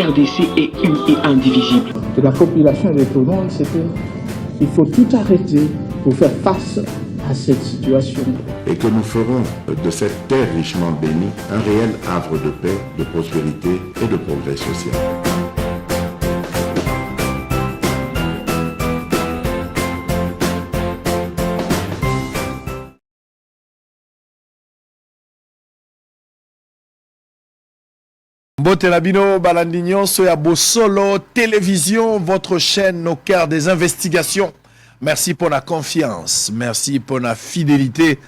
RDC est une et indivisible. De la population de tout le monde, c'est qu'il faut tout arrêter pour faire face à cette situation. Et que nous ferons de cette terre richement bénie un réel havre de paix, de prospérité et de progrès social. Mbote Labino, Balandignon, Soya Bosolo, Télévision, votre chaîne au cœur des investigations. Merci pour la confiance, merci pour la fidélité.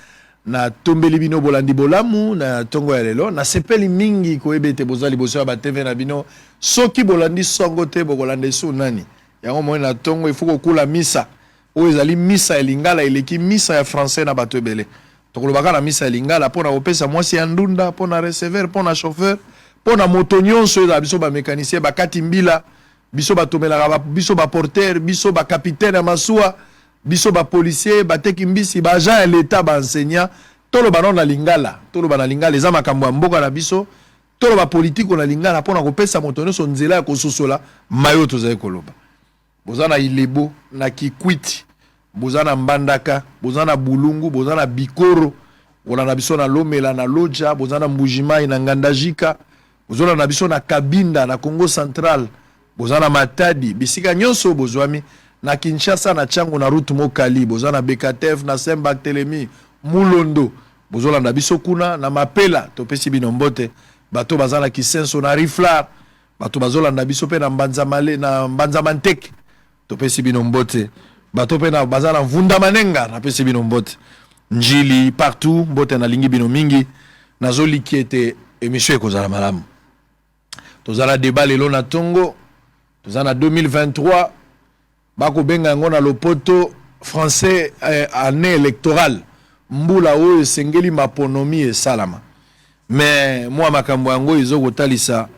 Na tombeli bino bolandi bolamu na tongo ya lelo na sepeli mingi ko ebete bozali boso ya ba TV na bino soki bolandi songo te bokolande su nani yango mo na tongo il faut ko kula misa o ezali misa ya lingala eleki misa ya français na bato ebele tokolobaka na misa ya lingala pona opesa mwasi ya ndunda pona receveur pona chauffeur pona moto nyonso eza biso ba mécanicien bakati mbila biso batomelaka biso ba porteur biso ba capitaine ya masuwa biso ba policier bateki mbisi ba agent ya l'état ba enseignant tolo banon na lingala tolo bana lingala eza makambo ya mboka na biso tolo ba politique na lingala pona kopesa moto nyonso nzela ya kososola mayo tozali koloba bozana ilebo na kikwiti bozana mbandaka bozana bulungu bozana bikoro olana biso na lomela na loja bozana mbujimai na ngandajika bozona na biso na kabinda na Congo Central bozana matadi bisika nyonso bozwami na Kinshasa na Tchango na route Mokali bozana Bekatev na Saint-Barthélemy Mulondo bozola na biso kuna na Mapela topesi bino mbote bato bazana Kisenso na Riflar bato bazola na biso pe na Mbanzamale na Mbanzamantek topesi bino mbote bato pe na bazana Vunda Manenga na pesi bino mbote njili partout mbote na lingi bino mingi nazoli kiete émission ekozala malamu tozala débat lelo na tongo tozana 2023 bako benga ngona lopoto français année électorale mbula oyo sengeli maponomi et salama mais moi makambo yango izoko talisa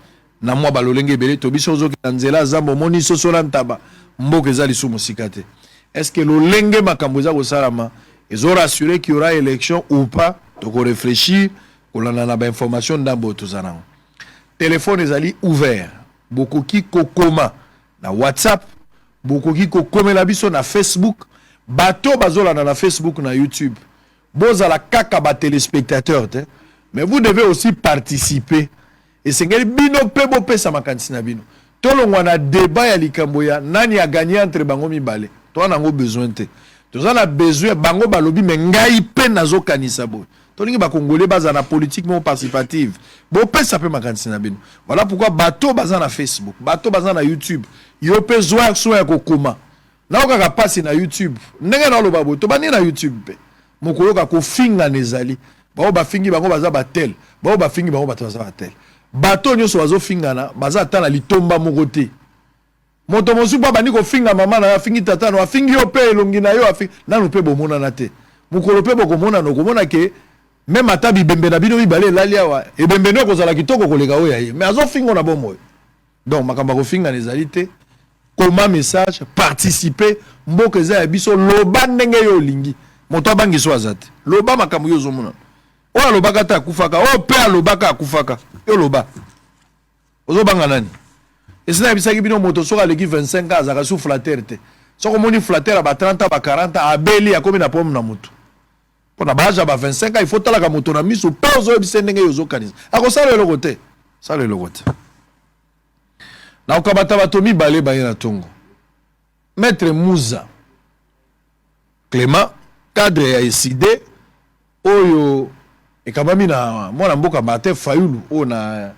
na mwa balolenge bele to biso zoki nzela zambo moni sosola ntaba mboka ezali su musikate est-ce que lolenge makambo za ko salama ezo rassurer qu'il y aura élection ou pas to ko réfléchir kolanda na ba information ndambo tozana téléphone ezali ouvert beaucoup ki kokoma na WhatsApp beaucoup qui komela biso na Facebook bato bazolana na Facebook na YouTube bozala kaka ba téléspectateurs te mais vous devez aussi participer et sengeli bino pebo pesa makanisi na bino tolongwa na débat ya likambo ya nani a gagné entre bango mibale to nango besoin te tozana besoin bango balobi me ngai pe nazo kanisa boy tolingi ba congolais baza na politique non participative bo pesa pe makanisi na bino voilà pourquoi bato baza na Facebook bato baza na YouTube yo pe zoa so ya kokoma na okaka pasi na YouTube ndenge na loba bo to bani na YouTube pe mokolo ka ko finga nezali ba ba fingi bango baza ba tel ba fingi bango bato baza ba tel bato nyoso bazo finga na baza tala litomba mokote moto mosu ba bani ko finga mama na fingi tata no fingi yo pe elongi na yo afi nanu pe bomona na te mokolo pe bokomona no komona ke même atabi bembe na bino bibale lalia wa e bembe no ko zala kitoko koleka oya ye mais azo fingo na bomo donc makamba ko finga nezali te comment message participer mboka za ya biso loba ndenge yo lingi moto abangi so azate loba makambo yo zomona o lobaka ta kufaka o pe lobaka akufaka yo loba ozo banga nani esina bisaki bino moto soka leki 25 ans azaka sous flatter te soko moni flatter ba 30 ba 40 abeli akomi na pomme na moto pona baja ba 25 ans il faut talaka moto na miso pe ozo bisendenge yo zo kanisa akosala le côté ça le côté na ukabata bato mibale baye na tongo maître Mouza Clément cadre ya SID oyo ekabami na mwana mboka Bate Fayulu o na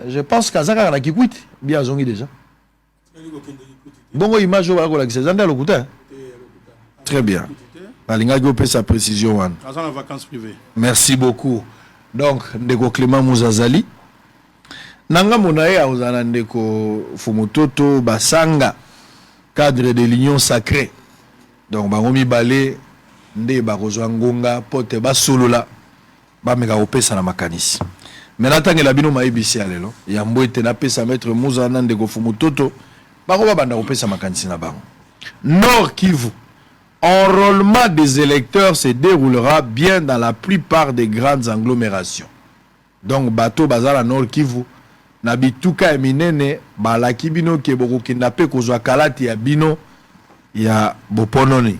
je pense kazaka na kikwiti bien zongi déjà bongo image ba ko la kisa zanda lokuta très bien balinga go pe sa précision wan en vacances privées merci beaucoup donc ndeko Clément Mouza zali nanga monaye auzana ndeko Fumutoto Basanga cadre de l'union sacrée donc bango mibale nde bakozwa ngonga pote basolola bameka opesa na makanisi mena tangela bino maibisi alelo ya mboete na pesa maître Mouza na ndeko Fumutoto bako banda opesa makanisi na bango Nord Kivu. Enrôlement des électeurs se déroulera bien dans la plupart des grandes agglomérations. Donc bateau bazar à Nord Kivu na bituka ya minene balaki bino ke boko kidnapper kozwa kalati ya bino ya bopononi.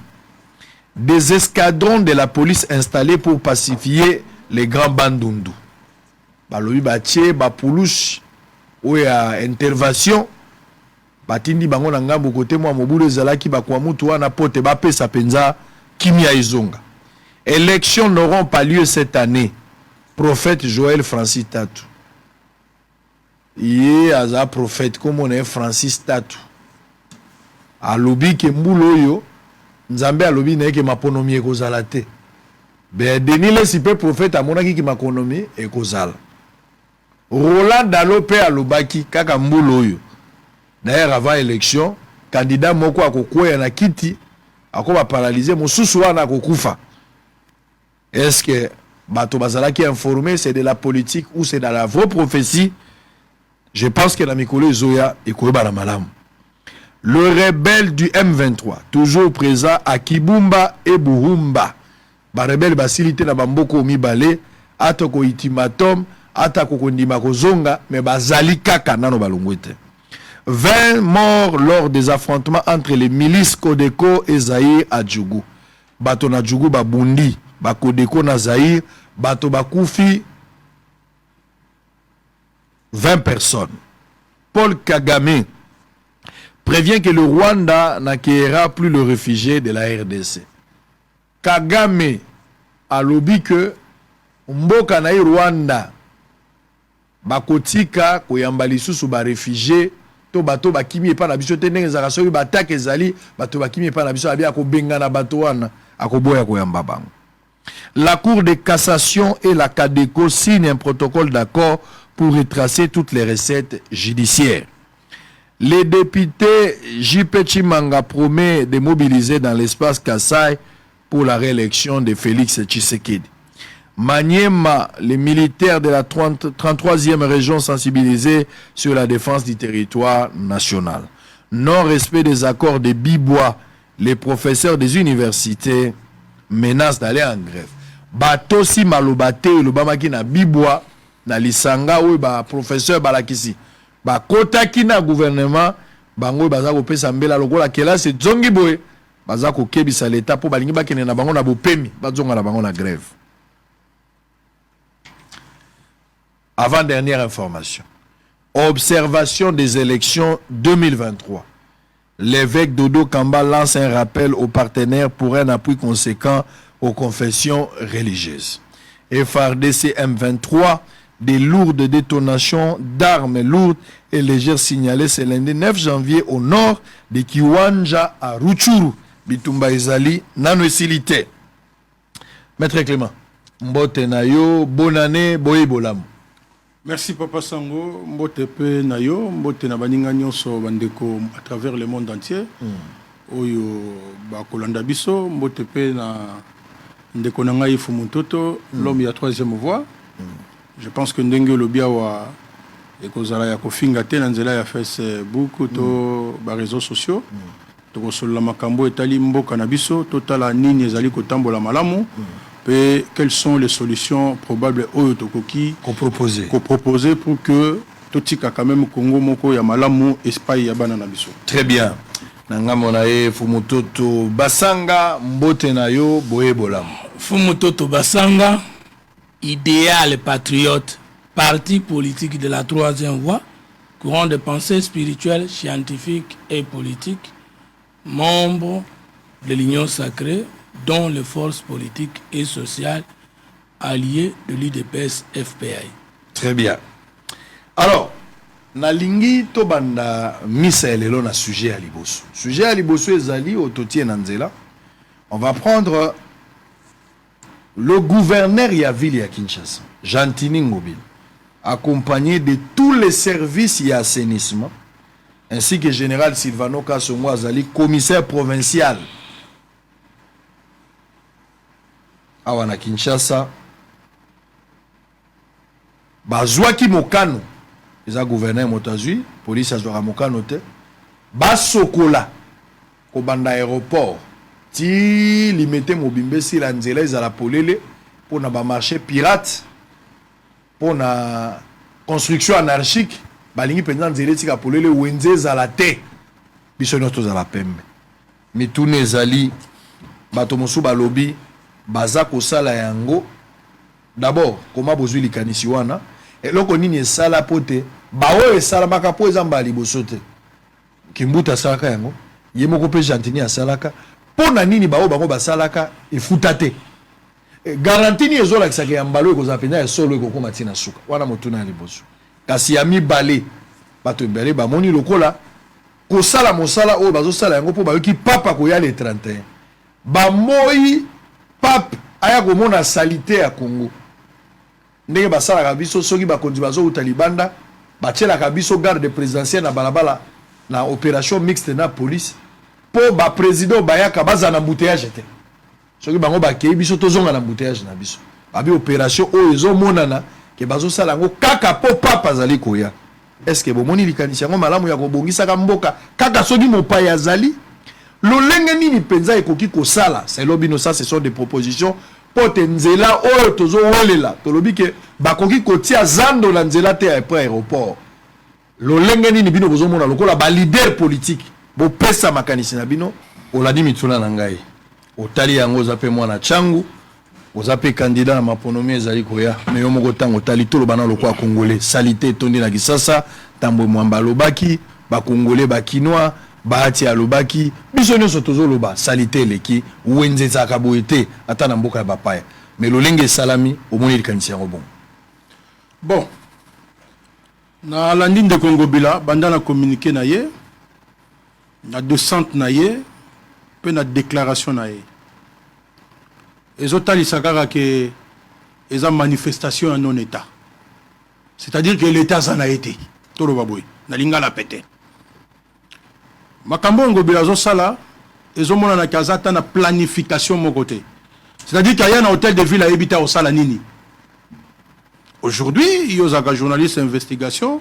Des escadrons de la police installés pour pacifier les grands bandundu. Balobi batie bapulush ou ya intervention batindi bango na ngambo kote mwa mobulu ezalaki bakwa mutu wana pote bapesa penza kimia izonga. Élections n'auront pas lieu cette année. Prophète Joël Francis Tatu. Yé aza prophète comme on est Francis Tatu. Alobi ke mbulo yo nzambe alobi na ke maponomi ekozala te. Ben denile sipe prophète amonaki ki makonomi ekozala. Roland Dalo pe alobaki kaka mbulo yo. D'ailleurs avant élection, candidat moko akokwea na kiti akoba paralysé mosusu wana akokufa. Est-ce que bato bazala qui est informé c'est de la politique ou c'est de la vraie prophétie? Je pense que la Mikolo Zoya et Koeba Malam. Le rebelle du M23, toujours présent à Kibumba et Burumba. Ba rebelle basilité na bamboko mibale, atako ultimatum, atako kondima kozonga, mais bazali kaka nano balongwete. 20 morts lors des affrontements entre les milices Kodeko et Zahir à Djougou. Bato na Djougou babundi, ba Kodeko na Zahir, bato bakufi 20 personnes. Paul Kagame prévient que le Rwanda n'accueillera plus le réfugié de la RDC. Kagame a lobby que mboka na Rwanda bakotika koyamba lisusu ba réfugié to bato bakimi epa na biso te ndenge ezaka soki batake ezali bato bakimi epa na biso abia kobenga na bato wana akoboya koyamba bango. La Cour de cassation et la CADECO signent un protocole d'accord pour retracer toutes les recettes judiciaires. Les députés J.P. Chimanga promet de mobiliser dans l'espace Kassai pour la réélection de Félix Tshisekedi. Maniema, les militaires de la 33e région sensibilisés sur la défense du territoire national. Non-respect des accords de Bibois, les professeurs des universités menacent d'aller en grève. Batosi malobate lobamaki na Bibois na lisanga ou ba professeur balakisi. Ba kotaki na gouvernement bango baza ko pesa mbela lokola kela se zongi boy baza ko kebisa l'état po balingi bakene na bango na bopemi bazonga na bango na grève. Avant-dernière information. Observation des élections 2023. L'évêque Dodo Kamba lance un rappel aux partenaires pour un appui conséquent aux confessions religieuses. FARDC M23, des lourdes détonations d'armes lourdes et légères signalées ce lundi 9 janvier au nord de Kiwanja à Rutshuru, Bitumba Ezali, Nano Esilité. Maître Clément, Mbote Nayo, bonne année, Boye Bolam. Merci Papa Sango, Mbote Pe Nayo, Mbote Nabaninga Nyonso Bandeko à travers le monde entier. Oyo Bakolanda Biso, Mbote Pe na Ndeko Nangai Fumutoto, l'homme ya troisième voie. Je pense que Ndenge Lobiawa et Kozala ya Kofinga te Nanzela ya Facebook to ba réseaux sociaux. To solo makambo etali mboka na biso totala nini ezali kotambola malamu. Et quelles sont les solutions probables au Tokoki qu'on proposer pour que Totika quand même Congo Moko ya malamu Espagne ya banana biso. Très bien. Nanga monae Fumutoto Basanga Mbote Nayo Boye Bolam. Fumutoto Basanga, idéal patriote, parti politique de la troisième voie, courant de pensée spirituelle, scientifique et politique, membre de l'Union sacrée, dont les forces politiques et sociales alliées de l'UDPS FPI. Très bien. Alors, nalingi to banda misaelelo na sujet à liboso. Sujet à liboso ezali ototie nanzela. On va prendre le gouverneur Yavili à Kinshasa, Jantini Ngobile, accompagné de tous les services et assainissement, ainsi que général Silvano Kasongo Azali, commissaire provincial awana Kinshasa, bazwaki mokano eza gouverneur motazui police azwaka mokano te basokola ko banda aéroport ti limete mobimbe si la nzela ezala polele pona ba marché pirate pona construction anarchique balingi penza nzela tika polele wenze ezala te biso nyonso tozala pembe mituna ezali bato mosusu balobi baza kosala yango d'abord koma bozwi likanisi wana eloko nini esala po te baoyo esalamaka po eza mbala liboso te Kimbuta asalaka yango ye moko mpe Jantini asalaka mpo na nini baoyo bango basalaka efuta te garanti ni ezolakisaka ya mbala oyo ekozala mpenza ya solo ekokóma ntina suka wana motuna ya liboso kasi ya mibale bato ebele bamoni lokola kosala mosala oyo bazosala yango mpo bayoki papa koya le 31 bamoyi pape aya komona salite ya Congo ndenge basalaka biso soki bakonzi bazouta libanda batielaka biso garde présidentielle na balabala na opération mixte na police po baprésident bayaka baza na embouteillage te soki bango bakei biso tozonga na embouteillage na biso babi opération oyo ezomonana ke bazosala yango kaka po papa azali koya est-ce que bomoni likanisi yango malamu ya kobongisaka mboka kaka soki mopaya azali lolenge nini mpenza ekoki kosala selobino ça ce sont des propositions pote nzela oyo tozowelela tolobi ke bakoki kotia zando na nzela te après aéroport lolenge nini bino bozomona lokola ba leader politique bopesa makanisi na bino oladi mituna na ngai otali yango zape mwana changu ozape candidat na maponomi ezali koya me yo moko tango tali toloba na lokwa congolais salite tondi na kisasa tambo mwamba lobaki ba congolais ba kinois baati alobaki biso nyonso tozoloba salite eleki wenze ezaka boye te ata na mboka ya bapaya me lolenge esalami omoni likanisi yango bon na landi ndeko Ngobila banda na communiqué na ye na descente na ye pe na déclaration na ye ezotalisaka kaka ke eza manifestation ya non état c'est-à-dire que l'état ça n'a été toloba boye na lingala pété makambo Ngobila zosala ezomona na kazata na planification mon côté c'est-à-dire qu'il y a un hôtel de ville à Ebita au sala nini aujourd'hui il y a un journaliste investigation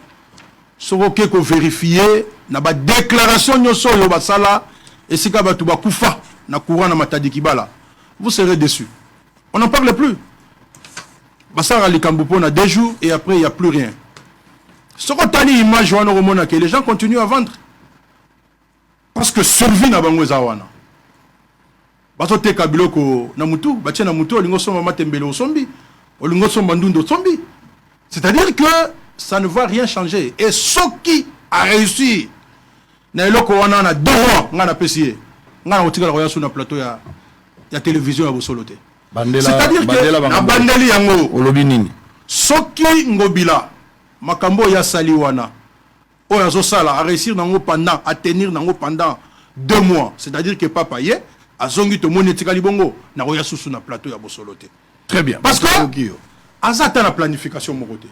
soko ke ko vérifier na ba déclaration nyoso yo basala esika batu bakufa na courant na matadi kibala vous serez déçus on n'en parle plus basara likambo na 2 jours et après il y a plus rien soko tani image wana romona que les gens continuent à vendre parce que survie na bango ezawana bato teka biloko na mutu batia na mutu olingo somba matembele osombi olingo somba ndundo osombi c'est-à-dire que ça ne va rien changer et ce qui a réussi na eloko wana na 2 mois ngana pesier ngana otika la sur na plateau ya télévision ya bosoloté c'est-à-dire que na bandeli yango olobi nini soki Ngobila makambo ya sali wana o ya sala a réussir nango pendant à tenir nango pendant 2 mois c'est-à-dire que papa ye azongi to monetika libongo na roya susu na plateau ya bosoloté très bien parce que azata na planification mon côté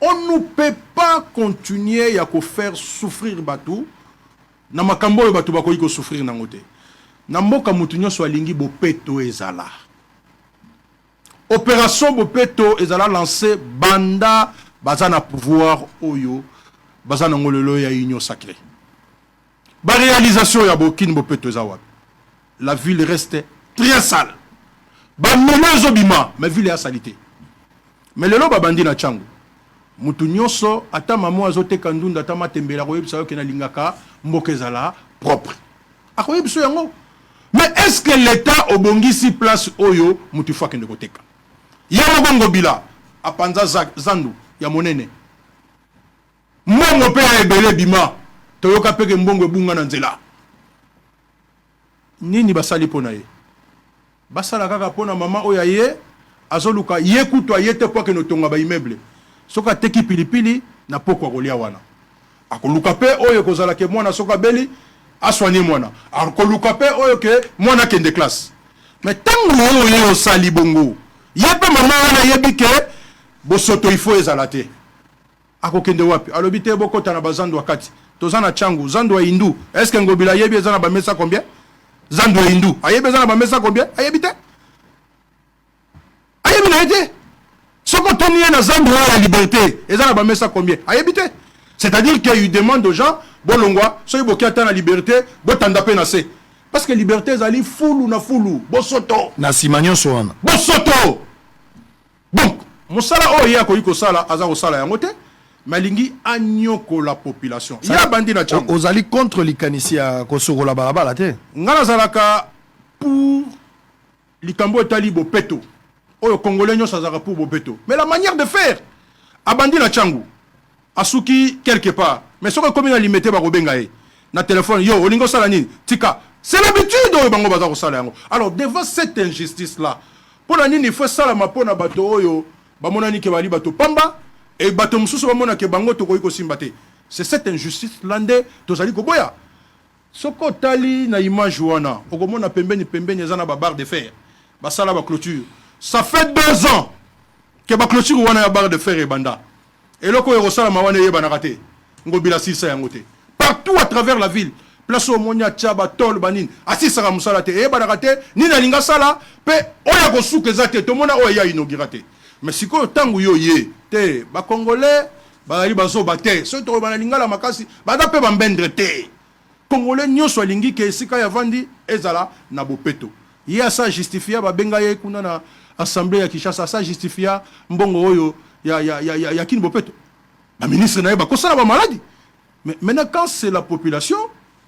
on ne peut pas continuer à faire souffrir batou na makambo yo batou bakoyi ko souffrir nango te na mboka mutu nyonso alingi bopeto ezala opération bopeto ezala lancé banda bazana pouvoir oyo bazana ngolelo ya union sacrée ba réalisation ya bokini bopeto ezawa la ville reste très sale ba menezo bima mais ville ya salité mais lelo babandi na changu mutu nyonso ata mamo azoteka ndunda ata matembela koyebisa yo kena lingaka mboka ezala propre akoyebisa yango mais est-ce que l'état obongisi place oyo mutu fa kende koteka yango Ngobila apanza zandu ya monene mbongo pe ya ebele bima toyoka peke mbongo ebunga na nzela nini basali pona ye basala kaka pona mama oya ye azoluka ye kutwa ye te po ke no tonga ba immeuble soka teki pilipili na poko kolia wana akoluka pe oyo kozala ke mwana soka beli aswani mwana akoluka pe oyo ke mwana kende classe mais tango oyo osali bongo ye pe mama wana yebike bosoto il faut ezalate akokende wapi alobi te bokota na bazando wakati tozana changu zando ya hindu est-ce que Ngobila yebi ezana ba mesa combien zando ya hindu ayebi ezana ba mesa combien ayebi te ayebi na ete soko toni na zando ya liberté ezana ba mesa combien ayebi te c'est-à-dire qu'il demande aux gens bolongwa soki bokiata na liberté botanda pe na se parce que liberté ezali fulu na fulu bosoto na simanyo so wana bosoto donc mosala oyo ya koyi kosala aza kosala yango te malingi anyoko la population ya bandi na chango ozali contre likanisi ya kosokola balabala te ngana zalaka pour likambo etali bopeto oyo congolais nyonso azalaka pour bopeto mais la manière de faire abandi na chango asuki quelque part mais soko komi na limité bakobenga ye na téléphone yo olingo sala nini tika c'est l'habitude oyo bango baza kosala yango alors devant cette injustice là pona nini il faut sala mapona bato oyo bamonani ke bali bato pamba et bato mususu bamona ke bango to koyiko simbate c'est cette injustice lande tozali koboya soko tali na image wana okomona pembeni ezana ba barre de fer basala ba clôture ça fait 2 ans que ba clôture wana ya barre de fer e banda et loko erosala mawana yeba na raté ngobila sisa yangote partout à travers la ville place au monia tchaba tol banin asisa musala te yeba na raté ni na linga sala pe oya ko souke zate to mona oya inaugurate mais siko tangu yo ye te ba congolais bazali bazo bate so to bana lingala makasi bada pe bambendre te congolais nyonso alingi ke sika ya vandi ezala na bopeto ya ça justifia ba benga ye kuna na assemblée ya Kinshasa ça justifia mbongo oyo ya kini bopeto ba ministre na ye ba kosala ba maladie mais maintenant quand c'est la population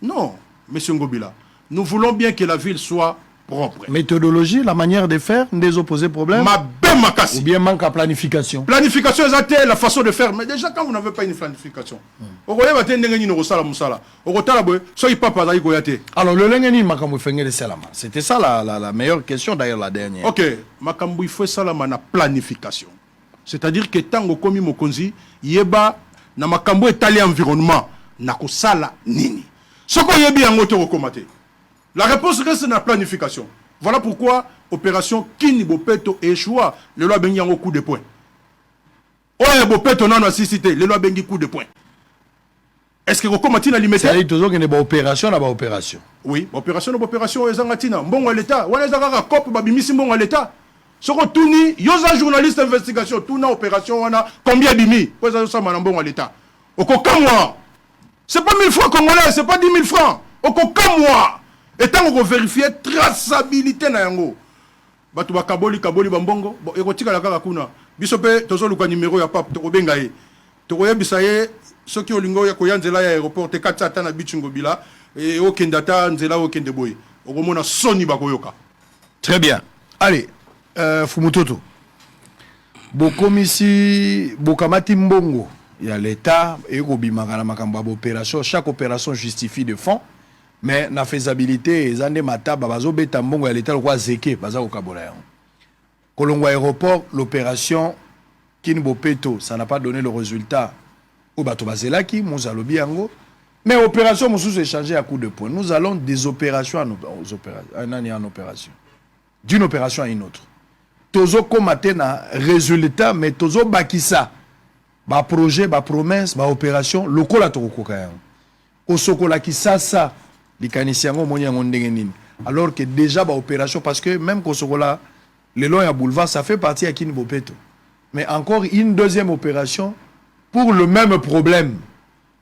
non monsieur Ngobila nous voulons bien que la ville soit propre. Méthodologie, la manière de faire, des opposés problèmes. Ou bien manque à planification. Planification, c'est la façon de faire. Mais déjà, quand vous n'avez pas une planification, alors le lengeni makambo fengele salama. C'était ça la meilleure question d'ailleurs la dernière. Ok, makambo il faut salama na planification. C'est-à-dire que tango komi mokonzi yeba na makambo etali environnement na kosala nini. Soko yebi yango to rekomate. La réponse reste dans la planification. Voilà pourquoi opération Kini Bopeto échoua. Le loi bengi en coup de poing. Oye Bopeto non assisté. Le loi bengi coup de poing. Est-ce que vous avez limité? C'est-à-dire toujours qu'il y a une opération, là, opération. Oui, opération, ezangatina. Bon à l'État. Wana ezanga cop babimisi bon à l'État. Soko tuni, yoza journaliste d'investigation, tuna opération wana combien bimi? Poza ça manambon à l'État. Oko kamwa. C'est pas 1000 francs congolais, c'est pas 10 000 francs. Oko kamwa. Et tant qu'on vérifie traçabilité na yango batu bakaboli bambongo ekotika la kaka kuna biso pe tozo luka numéro ya pap to benga ye to yebisa ye soki olingo ya koyanzela ya aéroport te katata na Ngobila et okendata nzela okende boy okomona soni bakoyoka. Très bien. Allez, Fumutoto. Bokomisi bokamati mbongo ya l'état et kobimaka na makambo opération, chaque opération justifie de fonds. Mais la faisabilité, ils ont des mataba, bazo beta mbongo ya l'état quoi zeke, baza okabola yango. Kolongo aéroport, l'opération Kinbopeto, ça n'a pas donné le résultat. Au bato bazelaki, mozalobi yango. Mais opération mosusu échangé à coup de poing. Nous allons des opérations en opération. D'une opération à une autre. Tozo komate na résultat, mais tozo bakisa. Ba projet, ba promesse, ba opération, lokola tokokoka yango. Osokola kisasa. Alors que déjà opération parce que même Kosokola le long à boulevard ça fait partie à Kinbopeto mais encore une deuxième opération pour le même problème,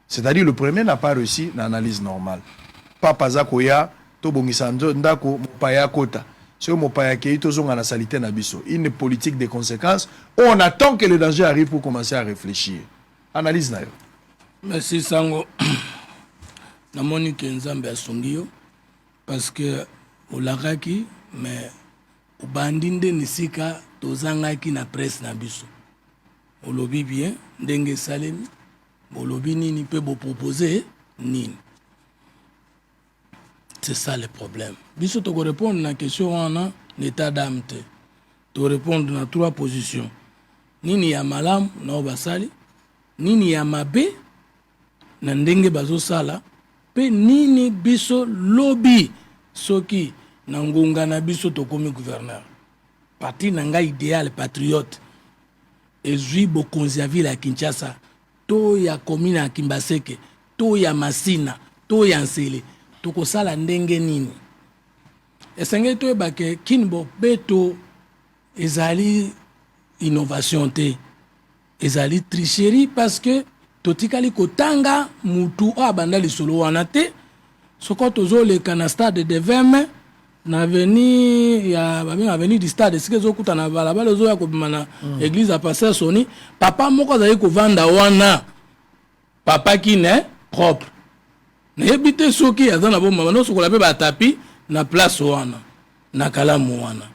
c'est-à-dire le premier n'a pas réussi l'analyse normale. Papa Zakoya to bongisando ndako mopaya kota c'est mopaya ke tozonga na salité na biso une politique de conséquences on attend que le danger arrive pour commencer à réfléchir. Analyse na yo. Merci Sango. Namoni Kenzambe asongio parce que olakaki mais obandinde nisika tozangaki na presse na biso olobi bien ndenge salemi olobi nini pe bo proposer nini. C'est ça le problème. Biso to répondre na question wana l'état d'âme te to répondre na 3 positions nini ya malamu na obasali nini ya mabe na ndenge bazo sala pe nini biso lobby soki na ngonga na biso tokomi gouverneur parti nanga idéal patriote ezui bokonzi ya ville ya Kinshasa to ya commune ya Kimbaseke to ya Masina to ya Nsele tokosala ndenge nini esenge to ebake Kinbopeto ezali innovation te ezali tricherie parce que totikali kotanga mutu abanda lisolo wana te soko tozoleka na stade de 20 mai na avenue ya avenue du stade sike zokuta na balabala zo ya kobima na église à Pasteur Soni papa moko azali kovanda wana papa qui n'est propre na yebite soki azana bo mama no sokola pe ba tapi na place wana na kalamu wana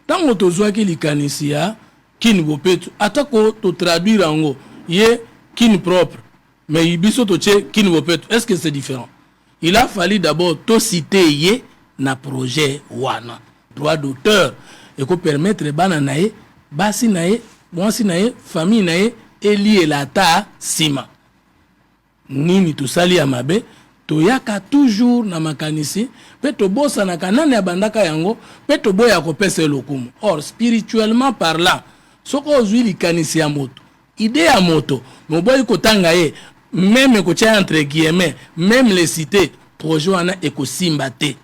tango tozwaki likanisi ya kini bopetu atako to traduire yango ye kini propre mais biso to che kini bopetu est-ce que c'est différent? Il a fallu d'abord to citer ye na projet wana droit d'auteur et ko permettre bana nae basi nae mwasi nae famille nae eli elata sima nini tosali ya mabe toyaka toujours na makanisi pe tobosa na kanane ya bandaka yango pe toboya kopesa lokumu. Or spirituellement parlant soko ozwi likanisi ya moto idée ya moto moboyi kotanga ye même ko tia entre guillemets même les cités projet wana ekosimba te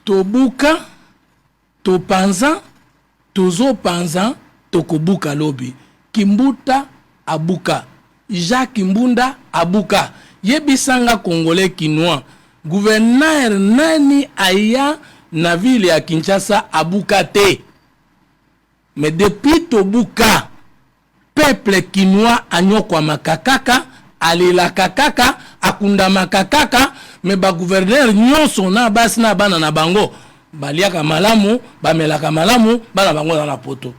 tobuka topanza tozopanza tokobuka lobi kimbuta abuka Jacques Mbunda abuka yebisanga congolais kinois gouverneur nani aya na ville ya Kinshasa abuka te mais depuis tobuka peuple kinois anyokwa makakaka alela kakaka akunda makakaka mais ba gouverneur nyonso na basi na bana na bango baliaka malamu bamelaka malamu bana bango na poto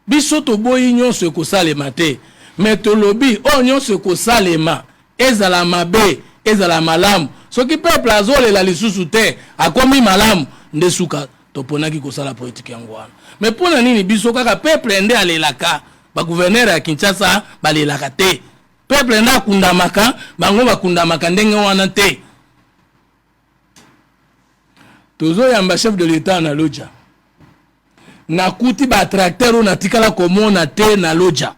biso to boyi nyonso ekosalema te mais tolobi o nyonso ekosalema ezala mabe ezala malamu soki peuple azolela lisusu te akomi malamu nde suka toponaki kosala politique yango wana mais pona nini biso kaka peuple nde alelaka ba gouverneur ya Kinshasa balelaka te peuple nde akundamaka bango bakundamaka ndenge wana te tozo yamba chef de l'état na loja na kuti ba tracteur na tikala komona te na loja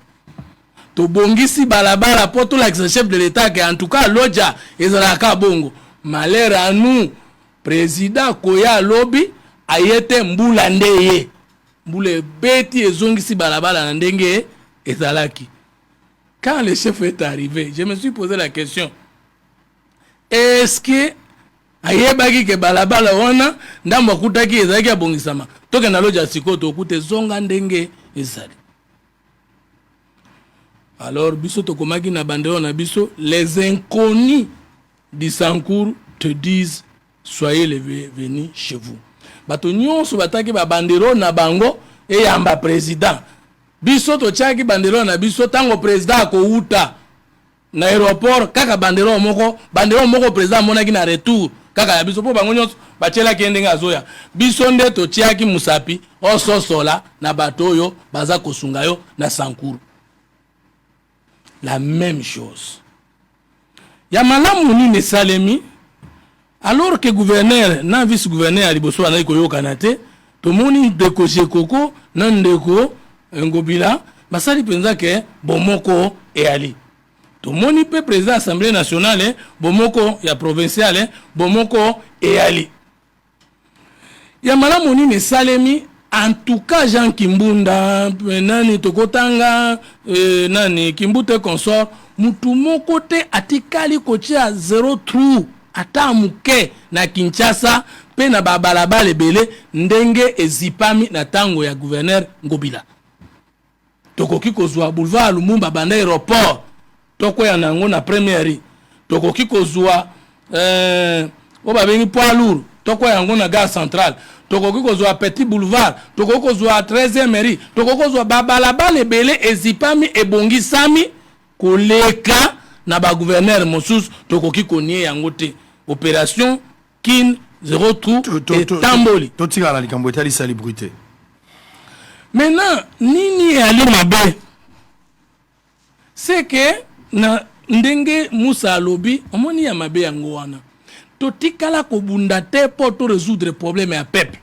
to bongisi balabala poto la chef de l'état que en tout cas loja ezalaka bongo malheur à nous président koya lobby ayete mbula ndeye mbule beti ezongisi balabala na ndenge ezalaki. Quand le chef est arrivé, je me suis posé la question, est-ce que ayebaki ke balabala wana ndambo kutaki ezalaki abongisama toke na loja sikoto okute zonga ndenge ezali? Alors biso tokomaki na bandero na biso, les inconnus du Sankour te disent soyez les venus chez vous. Bato nyonso bataki ba bandero na bango e yamba président biso to tiaki bandero na biso tango président ko uta na aéroport kaka bandero moko président monaki na retour kaka ya biso po bango nyonso bachela kendenga azoya biso nde to tiaki musapi ososola na bato oyo baza kosunga yo na Sankuru. La même chose ya malamu nini salemi alors que gouverneur na vice gouverneur aliboso ana koyokana te tomoni Ndeko Jekoko na Ndeko Ngobila basali penza ke bomoko e ali tomoni pe président assemblée nationale bomoko ya provinciale bomoko e ali ya malamu nini salemi. En tout cas Jean Kimbunda nani tokotanga nani Kimbute consort mutu moko te atikali kotia 0 trou ata muke na Kinshasa pe na babalabala ebele ndenge ezipami na tango ya gouverneur Ngobila. Tokoki kozwa boulevard Lumumba banda aéroport toko ya nango na première tokoki kozwa oba bengi poids lourd toko yango na gare centrale tokoki kozwa petit boulevard tokoki kozwa 13e mairie tokoki kozwa babalabala ebele ezipami ebongisami koleka na ba gouverneur mosusu tokoki konie yango te. Opération kin 0 trou et tamboli totika la likambo etali salubrité. Maintenant nini ali mabe c'est que na ndenge Musa alobi omoni ya mabe yango wana totikala kobunda te po to résoudre problème ya peuple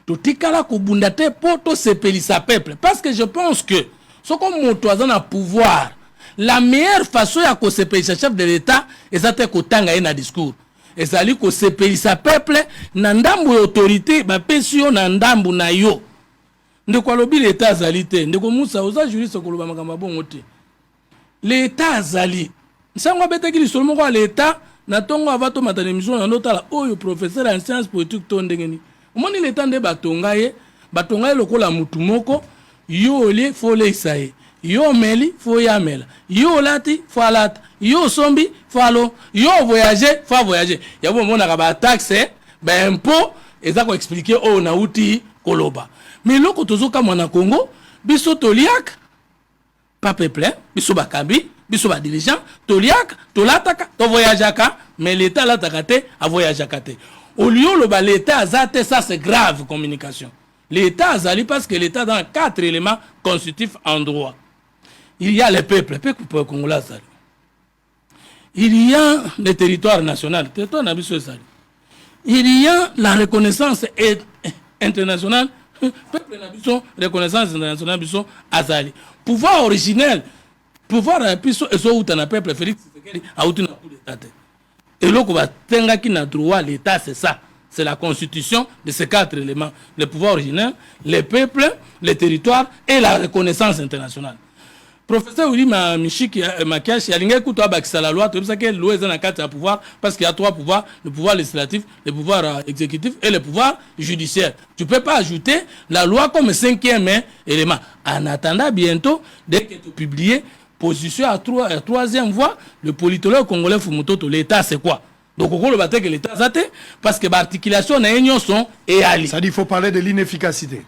totikala kobunda te po to sepelisa peuple parce que je pense que ce comme moto azana pouvoir la meilleure façon ya ko sepelisa chef de l'état ezate kotanga na discours ezali ko sepelisa peuple na ndambu autorité ba pesio na ndambu na yo ndeko alobi l'état azali te ndeko Musa oza juriste koloba makambo bongo te l'état azali nsango betaki lisolo moko l'état na tongo avato matana émission na notala oyo professeur en sciences politiques to ndengeni omoni le temps de batonga ye lokola mutu moko yo ole fo le isaye yo meli fo yamela yo lati fo alata yo sombi fo alo yo voyager fo voyager yabo mona ba taxe ba impôt eza ko expliquer o na uti koloba mais loko tozoka mwana Congo biso toliak pas peuple biso bakambi biso ba dirigeant toliak tolataka to voyageaka mais l'état la takate a voyageaka te au lieu le ba l'état azate ça c'est grave communication l'état azali parce que l'état dans 4 éléments constitutifs en droit il y a le peuple congolais azali il y a le territoire national territoire na biso azali il y a la reconnaissance internationale peuple na biso reconnaissance internationale biso azali pouvoir originel pouvoir biso ezouta na peuple Félix Tshisekedi auti na coup d'état et loko batengaki na droit l'état c'est ça c'est la constitution de ces 4 éléments le pouvoir originel le peuple le territoire et la reconnaissance internationale professeur Willy Mishiki Makiashi alinga kuto abakisa la loi tout ça que loi est dans 4 pouvoirs parce qu'il y a 3 pouvoirs le pouvoir législatif le pouvoir exécutif et le pouvoir judiciaire tu peux pas ajouter la loi comme 5e élément en attendant bientôt dès que tu publies position à 3e voie le politologue congolais Fumutoto l'état c'est quoi donc on va dire que l'état zate parce que l'articulation na union sont et ali ça dit il faut parler de l'inefficacité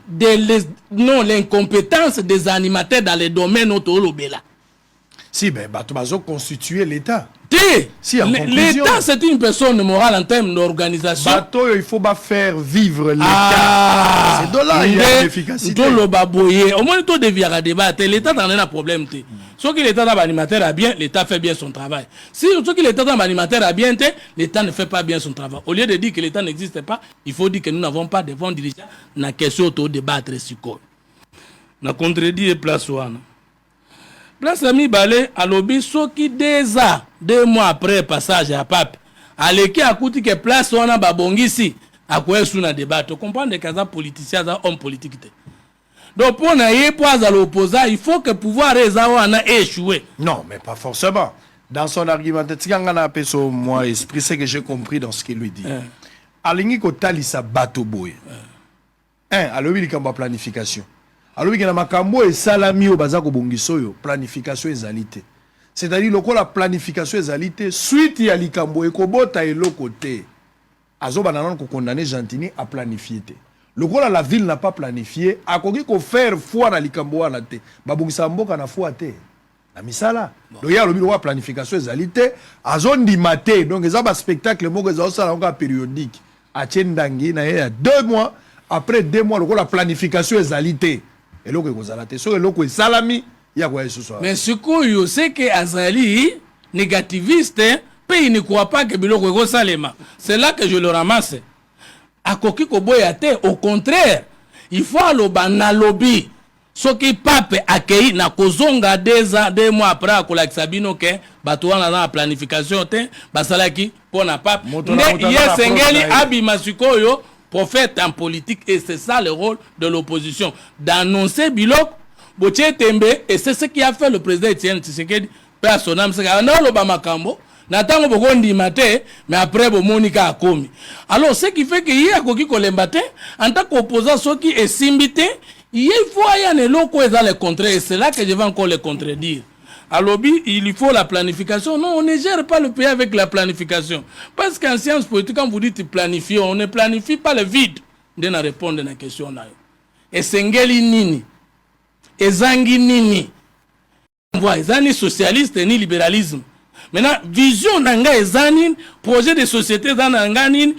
non l'incompétence des animateurs dans les domaines autolobela si ben batubazo constituer l'état si l'état c'est une personne morale en termes d'organisation bato il faut pas faire vivre l'état c'est de là il y a l'inefficacité tout le baboyer au moins tout devient à débattre l'état dans un problème ce qui l'état dans l'animateur a bien l'état fait bien son travail si ce qui l'état dans l'animateur a bien l'état ne fait pas bien son travail au lieu de dire que l'état n'existe pas il faut dire que nous n'avons pas de bons dirigeants na question auto débattre sur quoi na contredire place wana place ami balé à lobby soki 2 mois après passage à pape aleki akuti que place wana babongisi akwesu na débat to comprendre que ça politicien ça homme politique te donc pour na yé pour à l'opposant il faut que pouvoir eza wana échouer non mais pas forcément dans son argumentaire tikanga na peso moi esprit c'est que j'ai compris dans ce qu'il lui dit alingi ko talisa bato boye alobi likambo planification alobi que na makambo et salami o bazako bongiso yo planification ezalité c'est-à-dire lokola planification ezalité suite ya likambo ekobota eloko te azoba nanon ko condamner Gentini à planifier te lokola la ville n'a pas planifié akoki ko faire foi na likambo wana te babongisa mboka na foi te na misala donc ya lobi lo planification ezalité azondima te donc eza ba spectacle moko eza osala ngo périodique a tiendangi na ya 2 mois après 2 mois lokola planification ezalité eloko ekozala te so eloko esalami ya kwa yesusu mais ce que c'est que Azali négativiste pays ne croit pas que biloko ekosalema c'est là que je le ramasse akoki koboya te au contraire il faut aloba na lobby soki pape akei na kozonga 2 mois après akolakisa bino ke bato wana na planification te basalaki pona pape yesengeli abima sikoyo prophète en politique et c'est ça le rôle de l'opposition d'annoncer bilok botie tembe et c'est ce qui a fait le président Etienne Tshisekedi personnel c'est que loba makambo natango bokondi maté mais après bomonika akomi alors ce qui fait que yi akoki kolemba te en tant qu'opposant soki esimbité il faut aya ne loko eza le contraire et c'est là que je vais encore le contredire alors il faut la planification non on ne gère pas le pays avec la planification parce qu'en sciences politiques quand vous dites planifier on ne planifie pas le vide de na répondre à la question na yo et sengeli nini ezangi nini voix ezani socialiste ni libéralisme maintenant vision nanga ezani projet de société dans nanga nini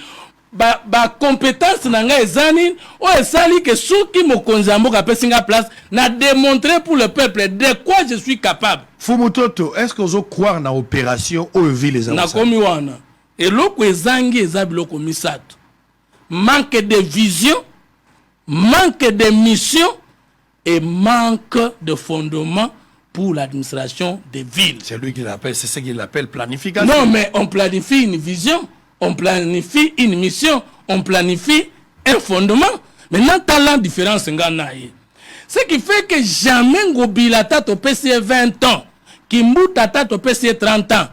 ba compétence nanga ezani o esali que soki mokonzi mboka pesinga place na démontrer pour le peuple de quoi je suis capable. Fumutoto, est-ce que vous croire na opération au vie les na komi wana et loko ezangi ezabiloko misato manque de vision manque de mission et manque de fondement pour l'administration des villes. C'est lui qui l'appelle, c'est ce qu'il appelle planification. Non, mais on planifie une vision, on planifie une mission, on planifie un fondement. Maintenant, t'as la différence. Ce qui fait que jamais Ngobila tato PC 20 ans, Kimbu tato PC 30 ans,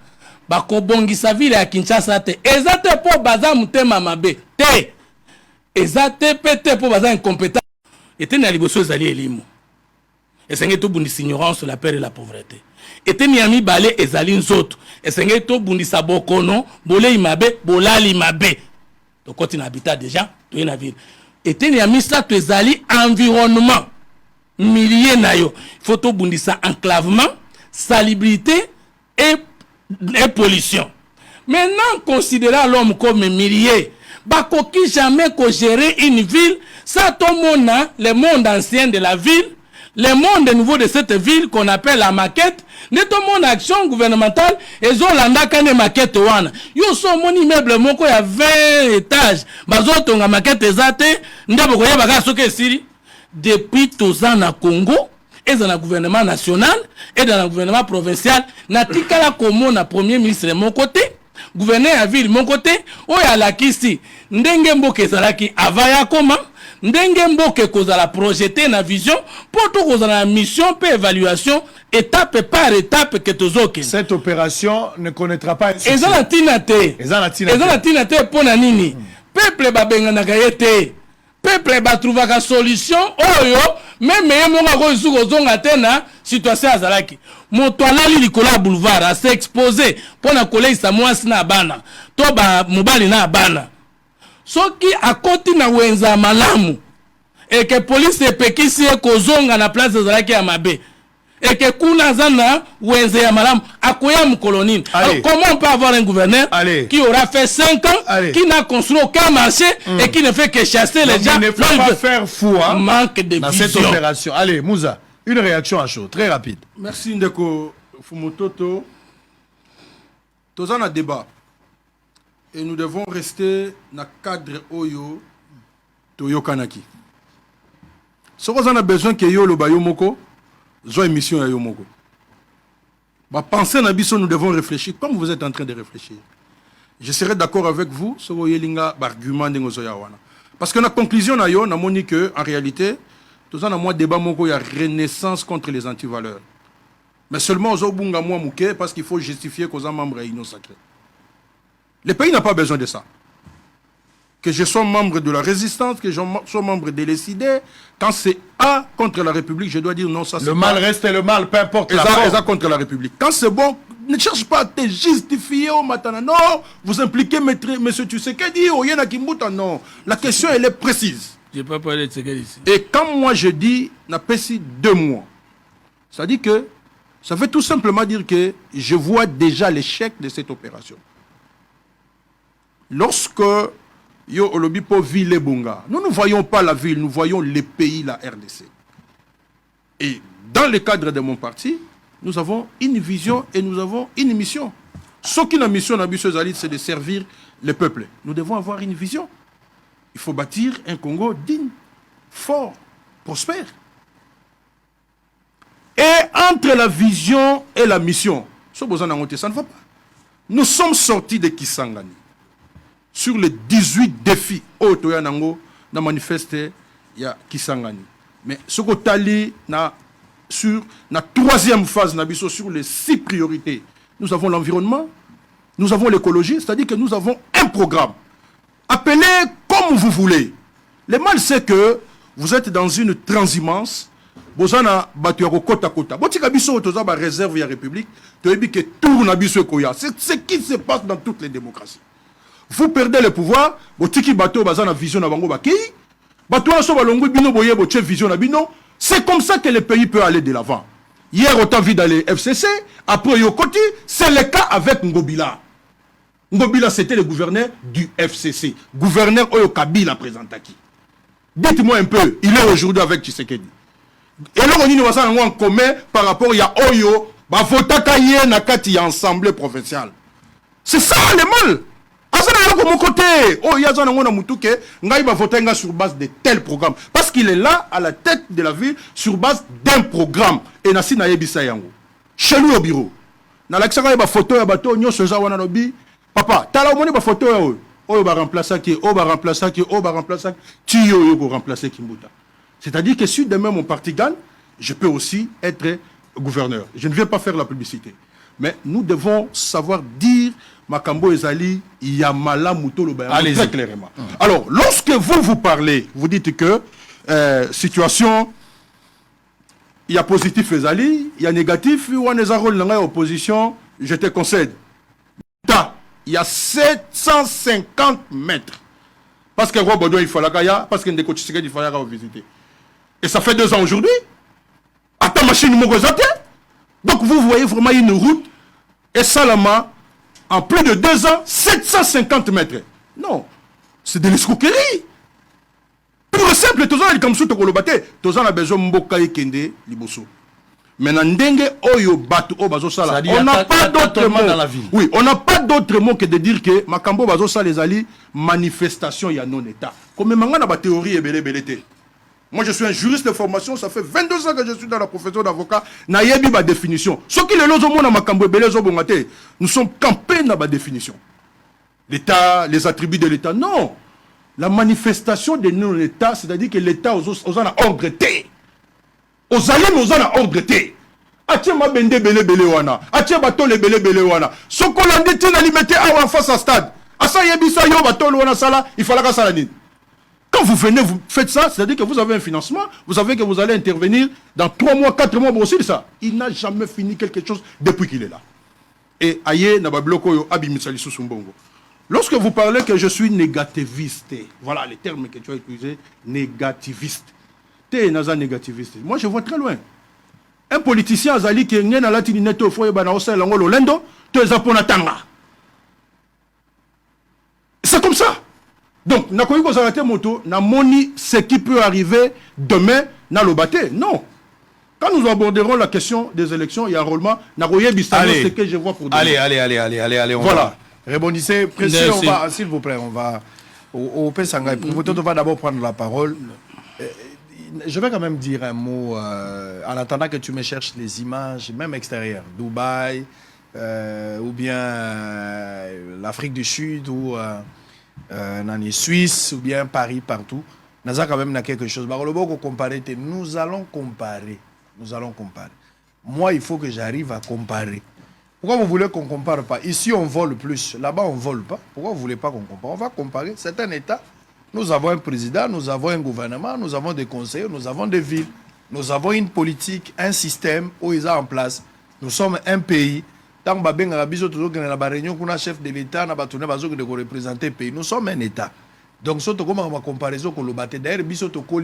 bakobongisa ville ya Kinshasa te eza te po baza mutema mabe te eza te pete po baza incompétent eteni ya liboso ezali elimo esenge tobundisa ignorance la peur et la pauvreté eteni ya mibale ezali nzoto esenge tobundisa bokono bolei mabe bolali mabe tokoti na habitat déjà toye na ville eteni ya misato ezali environnement milieu na yo faut tobundisa enclavement salubrité et pollution. Maintenant, considérant l'homme comme milieu, bakoki jamais gérer une ville, ça tout le monde ancien de la ville, le monde nouveau de cette ville qu'on appelle la maquette, ne tout monde action gouvernementale, et zolanda kane maquette wana. Yo so mon immeuble moko ya 20 étages, bazo tonga maquette ezate, ndabo koya baka soke siri. Depuis tous ans na Congo, et dans le gouvernement national et dans le gouvernement provincial na tikala komo na premier ministre de mon côté gouverneur à ville mon côté oya la kisi ndenge mboke zalaki avaya koma ndenge mboke kozala projeter na vision pour tout kozala mission pe évaluation étape par étape que tozoke. Cette opération ne connaîtra pas un succès. Ezala tinate pona nini peuple babengana kayete peuple batrouvaka solution oyo même yemonga ko isuko zonga tena situation azalaki moto alali likola boulevard a s'exposer pona koleisa mwasi na bana to ba mobali na bana soki akoti na wenza malamu et que police epekisi ekozonga na place azalaki ya mabe et que kuna zana wenze ya malamu akoya mkolonine. Comment on peut avoir un gouverneur qui aura fait 5 ans, qui n'a construit aucun marché et qui ne fait que chasser les gens? Il ne faut pas faire foi manque de dans vision. Cette opération. Allez, Moussa, une réaction à chaud, très rapide. Merci Ndeko Fumototo. Tous en a débat. Et nous devons rester dans le cadre Oyo Toyo Kanaki. Ce qu'on a besoin que yo le bayomoko, zo émission ya yomoko. Bah penser na biso nous devons réfléchir comme vous êtes en train de réfléchir. Je serai d'accord avec vous sur yelinga argument de ngozoya wana. Parce que la conclusion na yo na moni que en réalité tous en a moi débat moko ya renaissance contre les antivaleurs. Mais seulement zo bunga moi mouké parce qu'il faut justifier qu'aux membres réunion sacrée. Le pays n'a pas besoin de ça. Que je sois membre de la résistance, que je sois membre de l'ECD, quand c'est A contre la République, je dois dire non, ça c'est le mal reste le mal, peu importe la forme. Ça contre la République. Quand c'est bon, ne cherche pas à te justifier au matin. Non, vous impliquez monsieur Tshisekedi ou Yena Kimbuta. Non, la question elle est précise. Je n'ai pas parlé de Tshisekedi ici. Et quand moi je dis, n'a pas si 2 mois, ça dit que, ça veut tout simplement dire que je vois déjà l'échec de cette opération. Lorsque yo olobi po ville bunga. Nous ne voyons pas la ville, nous voyons les pays, la RDC. Et dans le cadre de mon parti, nous avons une vision et nous avons une mission. Ce qui est la mission d'Abisseux Zalid, c'est de servir le peuple. Nous devons avoir une vision. Il faut bâtir un Congo digne, fort, prospère. Et entre la vision et la mission, ça ne va pas. Nous sommes sortis de Kisangani. Sur les 18 défis Otoyanango na manifesté ya Kisangani. Mais ce que tali na sur la 3e phase nabiso sur les 6 priorités. Nous avons l'environnement, nous avons l'écologie, c'est-à-dire que nous avons un programme. Appelez comme vous voulez. Le mal c'est que vous êtes dans une transhumance. Bozana batu yako kota kota. Botika biso toza ba réserve ya République, toyebi que tout na biso koya. C'est ce qui se passe dans toutes les démocraties. Vous perdez le pouvoir, botiki bateau bazana vision na bango baki, bateau na so balongo bino boye boche vision na bino, c'est comme ça que le pays peut aller de l'avant. Hier autant vu d'aller FCC, après Yokoti, c'est le cas avec Ngobila. Ngobila c'était le gouverneur du FCC, gouverneur Oyo Kabila présentaki. Dites-moi un peu, il est aujourd'hui avec Tshisekedi. Et là on y va ça en commun par rapport à Oyo, ba votaka ye na kati ya assemblée provinciale. C'est ça le mal. Mon côté, oh, il y a un voter sur base de tel programme. Parce qu'il est là, à la tête de la ville, sur base d'un programme. Et Nassi na yebisa yango. Chez lui au bureau. Na l'accès ba photo ya bato nyo soza wana lobi. Papa, tala omoni ba photo ya o. O ba remplacer qui, o ba remplacer qui, o ba remplacer qui yo ko remplacer Kimbuta. C'est-à-dire que si demain mon parti gagne, je peux aussi être gouverneur. Je ne viens pas faire la publicité. Mais nous devons savoir dire Makambo Ezali, Yamala Moutolo très clairement. Alors, lorsque vous parlez, vous dites que situation, il y a positif Ezali, il y a négatif, il y a rôle dans l'opposition, je te concède. Il y a 750 mètres. Parce que Robodo, il faut la Kaya, parce que Ndeko Tshisekedi, il faut la visiter. Et ça fait 2 ans aujourd'hui. Attends, machine, donc vous voyez vraiment une route, et Salama, en plus de 2 ans, 750 mètres. Non, c'est de l'escroquerie. Pour le simple, tous les comme ça, tous a besoin de Mboka et Kende, Liboso. Maintenant, on n'a pas d'autre mot dans la ville. Oui, on n'a pas d'autre mot que de dire que Makambo Bazosa les alliés, manifestation, il y a non-état. Comme il y a une théorie et belé. Moi, je suis un juriste de formation, ça fait 22 ans que je suis dans la profession d'avocat. Na yebi ba définition. Ce qui est le lozo na Makambo belé zo bongate, nous sommes campés dans la définition. L'État, les attributs de l'État, non. La manifestation de non-État, c'est-à-dire que l'État aux a ordreté. Aux alliés, aux a ordreté. Atie ma bende belé wana. Atie bato le belé wana. Ce qu'on a dit, on a limité en face à stade. Asa yebisa yo bato le wana sala, il fallait que ça la dise. Quand vous venez, vous faites ça, c'est-à-dire que vous avez un financement, vous savez que vous allez intervenir dans 3 mois, 4 mois, pour aussi ça. Il n'a jamais fini quelque chose depuis qu'il est là. Et aïe, nababloko yo abimisali susumbongo. Lorsque vous parlez que je suis négativiste, voilà les termes que tu as utilisés, négativiste. T'es naza négativiste. Moi, je vois très loin. Un politicien azali qui est né dans la tininette au foyer banaosa l'angolo lendo, tu es aponatanga. C'est comme ça. Donc, na koyi ko zarate moto, na moni ce qui peut arriver demain na lobate. Non. Quand nous aborderons la question des élections et enrôlement, na koyi bistano ce que je vois pour demain. Allez, voilà. Rebondissez, précis, on va, s'il vous plaît, on va au Pesanga. On va d'abord prendre la parole. Je vais quand même dire un mot en attendant que tu me cherches les images, même extérieures, Dubaï, ou bien l'Afrique du Sud, ou Suisse, ou bien Paris, partout. Nous avons quand même quelque chose. Nous allons comparer. Moi, il faut que j'arrive à comparer. Pourquoi vous voulez qu'on ne compare pas? Ici, on vole plus. Là-bas, on ne vole pas. Pourquoi vous ne voulez pas qu'on compare? On va comparer. C'est un État. Nous avons un président, nous avons un gouvernement, nous avons des conseillers, nous avons des villes. Nous avons une politique, un système où ils sont en place. Nous sommes un pays. Tant que nous avons un chef de l'État, nous avons représenter le pays. Nous sommes un État. Donc, c'est comme une comparaison que nous avons. D'ailleurs, nous avons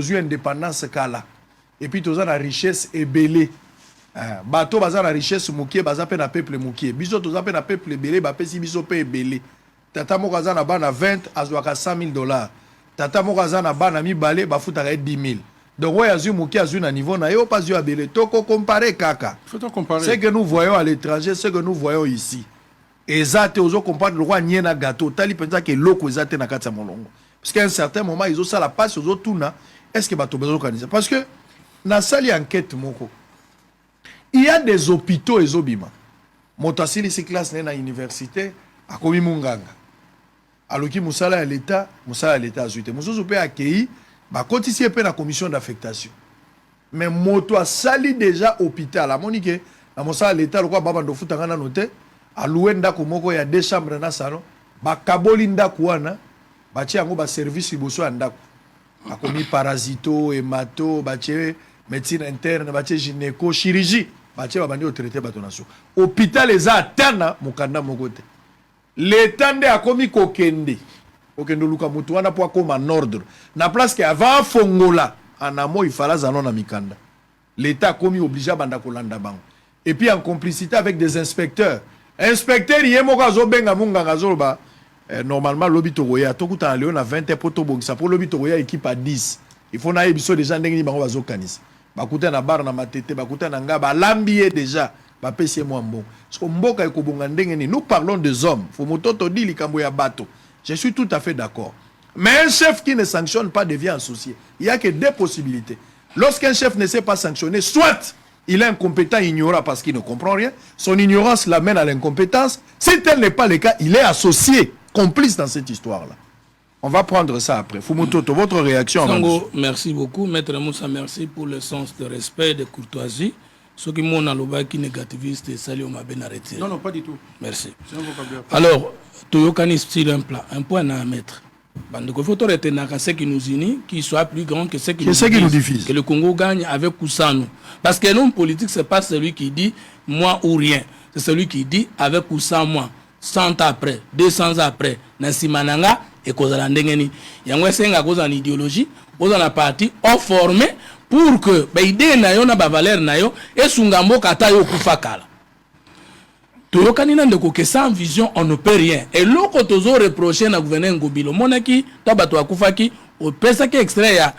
une indépendance. Et puis, nous avons la richesse ébélée. Bato baza la richesse mukie baza pe na peuple mukie biso toza pe na peuple belé ba pesi biso pe belé tata moko aza na bana 20 azwaka $100,000 tata moko aza na bana mibale ba futaka 10,000 donc ouais azu mukie azu na niveau na yo pas zu belé toko comparer kaka faut comparer ce que nous voyons à l'étranger ce que nous voyons ici ezate ozo comparer le roi niena gâteau tali penza que loko ezate na kati ya molongo parce qu'à un certain moment ils ont ça la passe ozo tuna est-ce que bato bezo kanisa parce que na sali enquête moko il y a des hôpitaux et zobima. Motasili si classe na université a komi munganga. Aloki musala à l'état azuité. Mususu pe accueilli ba kotisi pe na commission d'affectation. Mais moto a sali déjà hôpital a monique na musala à l'état lokwa baba ndo futanga na note a loué ndako moko ya 2 chambres na salon ba kaboli ndako wana ba ti yango ba service liboso ya ndako. A komi parasito hémato ba ti médecine interne ba ti gynéco chirurgie. Hôpital les atana mukanda mokote. L'État a commis kokende. Kokende luka mutu wana po comme en ordre. Na place que avant Fongola, en amont il fallait zanon na mikanda. L'État a commis obligé banda kolanda bango. Et puis en complicité avec des inspecteurs. Inspecteur yemoko azobenga munganga zoloba. Normalement l'obito goya tokuta léon a 20 poto bongisa pour l'obito goya équipe à 10. Il faut na yebiso déjà ndengi bango bazokanisa. Bakuta na bar na matete bakuta na nga balambié déjà bapesi moi mbongo parce que mboka ekobonga ndenge ni nous parlons des hommes faut mototo di likambo ya bato je suis tout à fait d'accord mais un chef qui ne sanctionne pas devient associé il y a que 2 possibilités lorsqu'un chef ne sait pas sanctionner soit il est incompétent ignorant parce qu'il ne comprend rien son ignorance l'amène à l'incompétence si tel n'est pas le cas il est associé complice dans cette histoire là. On va prendre ça après. Fumototo, votre réaction? Sango, merci beaucoup. Maître Moussa, merci pour le sens de respect et de courtoisie. Ce qui m'ont alobaki négativiste et sali on m'a bien arrêté. Non, pas du tout. Merci. C'est un vocabulaire. Alors, Toyokani style un plan, un point à mettre. Il faut retenir que ce qui nous unit, qu'il soit plus grand que ce qui nous divise. Que le Congo gagne avec Kousanou. Parce que l'homme politique, ce n'est pas celui qui dit moi ou rien. C'est celui qui dit avec ou sans moi. 100 ans après, 200 ans après, Nasimananga et Kozalandengeni. Il y a un idéologie, on a parti, on formé pour que l'idée nayo na valeur nayo et sungambo kata yo kufakala. Toyokani na ndeko que sans vision on ne peut rien. Et loko tozo reprocher na gouverneur Ngobilo monaki tabato akufaki au pesa qui extrait ya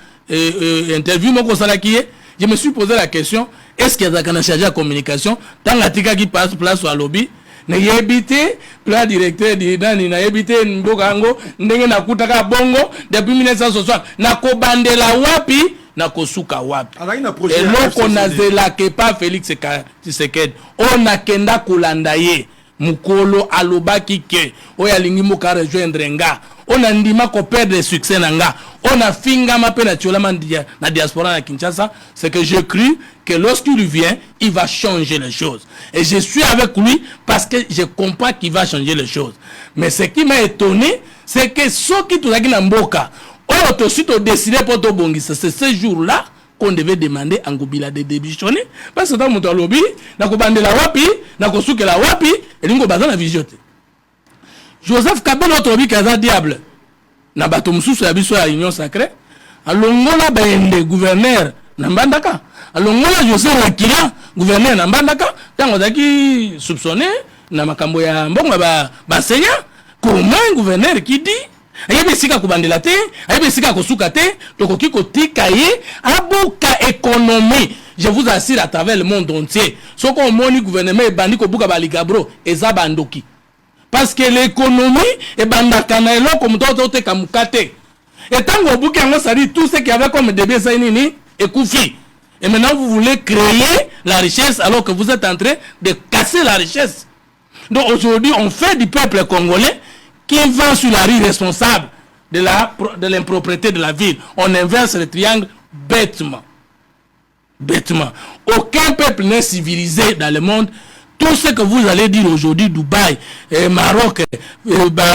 interview moko salaki. Je me suis posé la question, est-ce qu'il y a des chargés de communication dans la tika qui passe place au lobby? Na yebite plan directeur di nani na yebite mbokango ndenge na kutaka bongo depuis 1960 na kobandela wapi na kosuka wapi et loko na zela ke pas Félix Tshisekedi on a kenda kolanda ye mukolo alobaki ke oya lingi moka rejoindre nga on a ndima ko perdre succès nanga on a finga ma pe na tcholama na diaspora na Kinshasa. C'est que je cru que lorsqu'il vient il va changer les choses et je suis avec lui parce que je comprends qu'il va changer les choses. Mais ce qui m'a étonné c'est que ceux qui tout na mboka on a aussi décidé pour to bongisa c'est ce jour là qu'on devait demander à Ngobila de démissionner parce que dans mon lobby na ko bandela wapi na ko sukela wapi et lingo bazana visiote Joseph Kabila otobi kaza diable na bato mususu ya biso ya union sacrée alongola bende gouverneur na Mbandaka alongola Joseph Akila gouverneur na Mbandaka tango zaki soupçonné na makambo ya mbongo ba senya comment un gouverneur qui dit ayebe sika kubandela te ayebe sika kosuka te tokoki kotika ye abuka économie. Je vous assure à travers le monde entier ce qu'on moni gouvernement bandi ko buka baligabro eza bandoki. Parce que l'économie est bandakana elo comme d'autres te kamukate. Et tant que vous bouquez ça dit tout ce qu'il y avait comme début ça nini et koufi. Et maintenant vous voulez créer la richesse alors que vous êtes en train de casser la richesse. Donc aujourd'hui on fait du peuple congolais qui va sur la rue responsable de l'impropriété de la ville. On inverse le triangle bêtement. Bêtement. Aucun peuple n'est civilisé dans le monde. Tout ce que vous allez dire aujourd'hui, Dubaï, Maroc,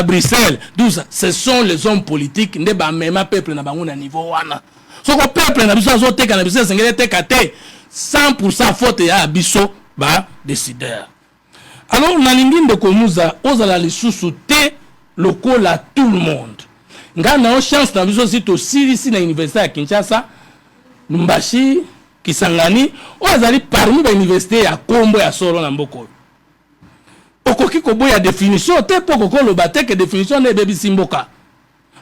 Bruxelles, tout ça, ce sont les hommes politiques. Ne ba même peuple na bango na niveau wana. Ce que peuple na biso zo teka na biso sengele teka te 100% faute ya biso ba décideur. Alors na lingi ndeko muza ozala lisusu te lokola à tout le monde. Nga na chance na biso si to ici na université à Kinshasa, Numbashi Kisangani ozali parmi ba université ya Kombo ya Solo na Mboko. Okoki ko boya définition te poko ko lo bateke définition ne bebi simboka.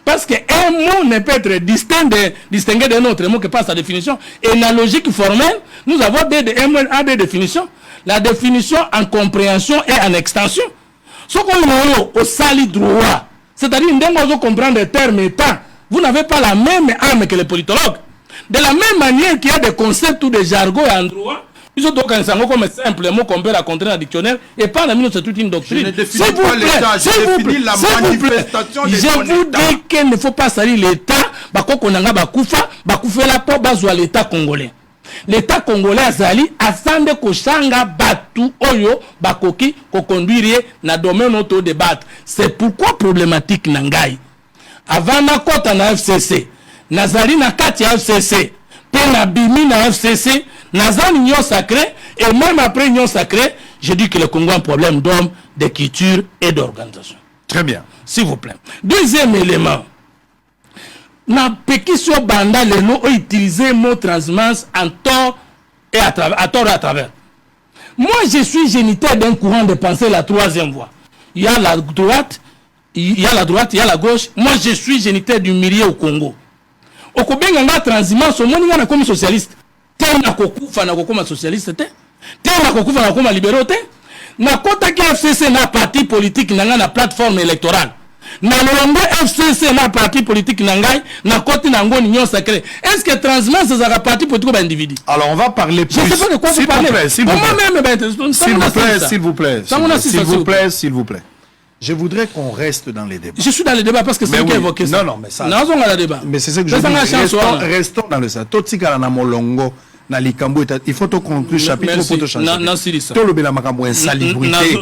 Parce que un mot ne peut être distingué d'un autre mot que par sa définition. Et la logique formelle, nous avons des définitions. La définition en compréhension et en extension. Ce qu'on a au sali droit, c'est-à-dire que vous comprendre les termes et temps, vous n'avez pas la même âme que les politologues. De la même manière qu'il y a des concepts ou des jargons en droit, ils ont donc un comme simple mot qu'on peut raconter dans le dictionnaire et pas la minute, c'est toute une doctrine. Je ne définis pas l'État, je définis la manifestation de je vous dis qu'il ne faut pas salir l'État, l'État congolais. L'État congolais azali asande koshanga batu oyo bakoki ko conduire na domaine auto débattre. C'est pourquoi problématique nangai. Avant na kota na FCC, nazali na kati ya FCC, pe na bimi na FCC, nazali union sacrée et même après union sacrée, je dis que le Congo a un problème d'homme, de culture et d'organisation. Très bien. S'il vous plaît. Deuxième élément. Na pétition banda les lots utiliser mot transhumance en tort et à travers. Moi, je suis géniteur d'un courant de pensée, la troisième voie. Il y a la droite, il y a la gauche. Moi, je suis géniteur du milieu au Congo. Au Kobenga na transhumance, au monde na comme socialiste. T'es na kokufa na kokoma socialiste te. T'es na kokufa na kokoma libéraux te. Na kota ki FCC na parti politique na plateforme électorale. Na lombe FCC na parti politique nangai na côté nango union sacrée. Est-ce que transhumance c'est un parti politique ou un individu? Alors on va parler plus. Je sais pas de quoi vous parlez. S'il vous plaît. Je voudrais qu'on reste dans les débats. Je suis dans les débats parce que c'est vous qui évoquez ça. Non, mais ça. Non, on a le débat. Mais c'est ce que je dis. Restons dans le ça. Totika na molongo na likambo il faut to conclure chapitre pour te changer to le bela makambo insalubrité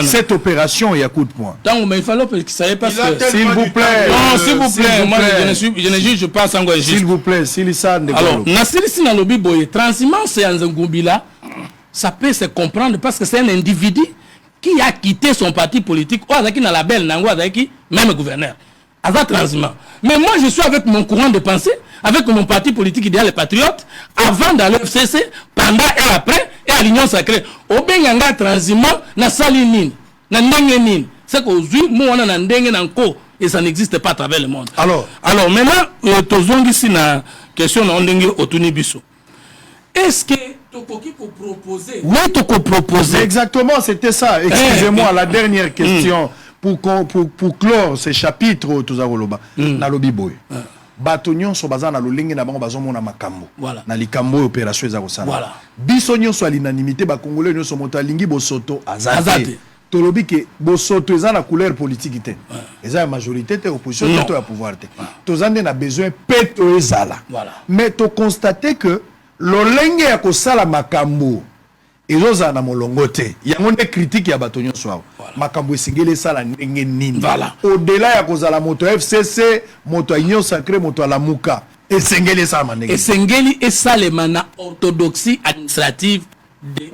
cette opération il y a coup de poing mais il fallait que ça ait parce que s'il vous plaît non s'il vous plaît moi je ne juge pas sans quoi s'il vous plaît s'il ça alors nasiri si na lobi boye transhumance ya Nzengubila ça peut se comprendre parce que c'est un individu qui a quitté son parti politique ou azaki na label nango azaki même gouverneur Aza transhumant. Mais moi je suis avec mon courant de pensée, avec mon parti politique idéal les Patriotes, avant d'aller au FCC, pendant et après, et à l'Union Sacrée. Au Benganga transhumant, na salinine, na ndengenine. C'est qu'aujourd'hui, moi on a na ndenge nanko et ça n'existe pas à travers le monde. Alors maintenant, tozongi si na question na ndenge otuni biso. Est-ce que Tokoki pour proposer? Oui, Toko proposer. Exactement, c'était ça. Excusez-moi, la dernière question. Pour clore ces chapitres tozakoloba na lobi boy bato nyonso baza na lolenge na bango bazomona makambo na likambo opération eza kosala biso nyonso à l'unanimité ba congolais nyonso moto alingi bosoto azate tolobi ke bosoto eza na couleur politique te eza ya majorité te opposition te ya pouvoir te tozande na besoin peto ezala mais to constater que lolenge ya kosala makambo ezoza na molongo te yango nde critique ya bato nyonso awa makambo esengeli esala ndenge nini au-delà ya kozala moto FCC moto ya Union Sacrée moto ya Lamuka esengeli esala ndenge esengeli esalema na orthodoxie administrative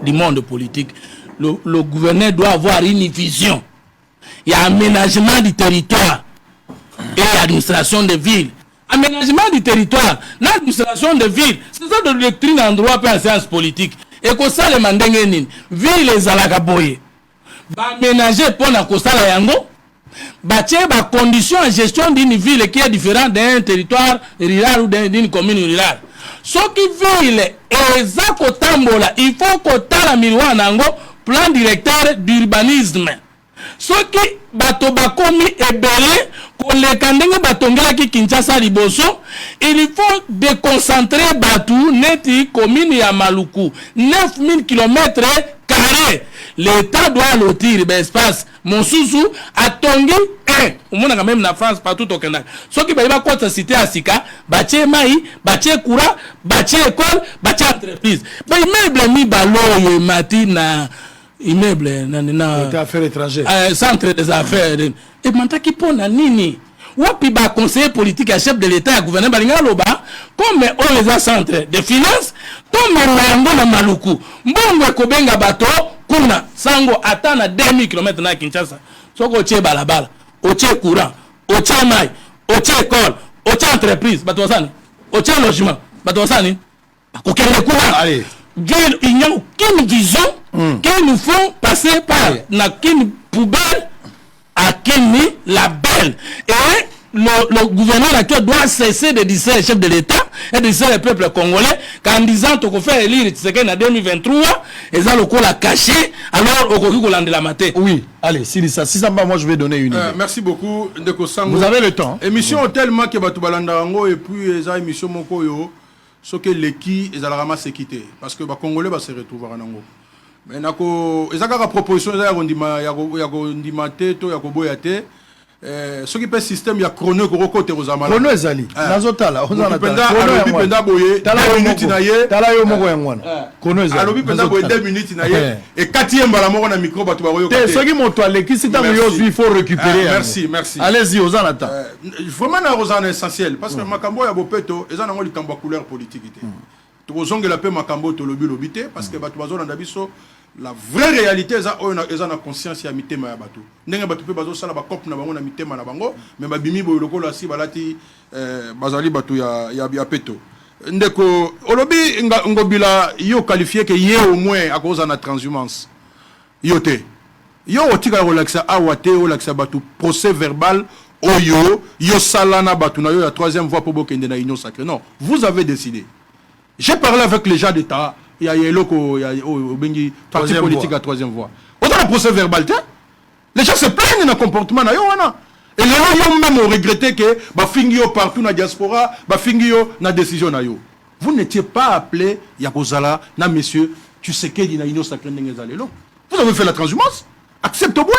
du monde politique. Le gouverneur doit avoir une vision. Il y a aménagement du territoire et administration de ville. Aménagement du territoire, l'administration de ville, c'est ça de doctrine en droit et en sciences politiques. Et que ça, les mandengeni, ville les alakaboye, ba ménager pour la kosala yango, ba tche ba condition de gestion d'une ville qui est différente d'un territoire rural ou d'une commune rurale. Ce qui ville est zakotambola, il faut que tala milwa nango plan directeur d'urbanisme. Ce qui bato bakomi ebele ko le kandenge batongela ki Kinshasa liboso, il faut déconcentrer batu neti commune ya Maluku 9000 km². L'État doit lotir l'espace Monsusu a tongi au monde quand même na France partout au Canada. Ce qui va quoi cité à Sika, bâtir maï, bâtir courant, bâtir école, bâtir entreprise. Mais immeuble mi balo matina immeuble na affaires étrangères centre des affaires et manta qui pona nini wapi ba conseiller politique à chef de l'état gouverneur balinga loba comme on les a centre de finance comme rango na Maluku mbongo ko benga bato kuna sango atana 2000 km na Kinshasa soko tie balabala otie courant otie mai otie école otie entreprise bato wasani otie logement bato wasani ko kele courant allez il n'y a aucune vision qu'ils nous font passer par la poubelle à Kini la belle. Et le gouvernement actuel doit cesser de dire ça les chefs de l'État et de dire ça les peuples congolais qu'en disant qu'on fait élire Tshisekedi en 2023 et ça le coup l'a caché alors au Koki de la matin. Oui, allez, si ça va, moi je vais donner une idée. Merci beaucoup Ndeko Sango. Vous avez le temps. Émission tellement que Batou Balandarango et puis les émissions Mokoyo. Ce que les qui ils allaient ramasser quitter parce que les Congolais va se retrouver en Ango. Mais nako ezaka proposition ya kondima ya kondimate to ya koboyate ce qui peut système ya chrono ko côté rozamala chrono ezali nazotala ozana tala alobi penda boye tala minute na ye tala yo moko yangwana chrono ezali alobi penda boye 2 minutes na ye et 4e mbala moko na micro batu baroyo te ce qui moto aleki sita yo il faut récupérer merci allez-y ozana ta vraiment na rozana essentiel parce que makambo ya bopeto ezana ngo likambo couleur politique ité tozonge la pe makambo to lobi lobité parce que batu bazona ndabiso la vraie réalité eza na conscience ya mitema ya batu ndenge batu pe bazo sala ba cop na bango na mitema na bango mais babimi boyo lokolo asi balati bazali batu ya peto ndeko olobi ngobila yo qualifié que ye au moins à cause na transhumance yote yo otika relaxa awate o laxa batu procès verbal oyo yo sala na batu na yo ya troisième voie pour bokende na Union Sacrée. Non, vous avez décidé. J'ai parlé avec les gens d'État. Il y a Yeloko, il y a Bengi, parti politique à troisième voie. Autant le procès verbal, les gens se plaignent d'un comportement. Et les gens même ont regretté que Bafingio partout dans la diaspora, Bafingio na décision. Vous n'étiez pas appelé, Yakozala, na messieurs, tu sais qu'il y a une Union Sacrée. Vous avez fait la transhumance. Accepte-moi.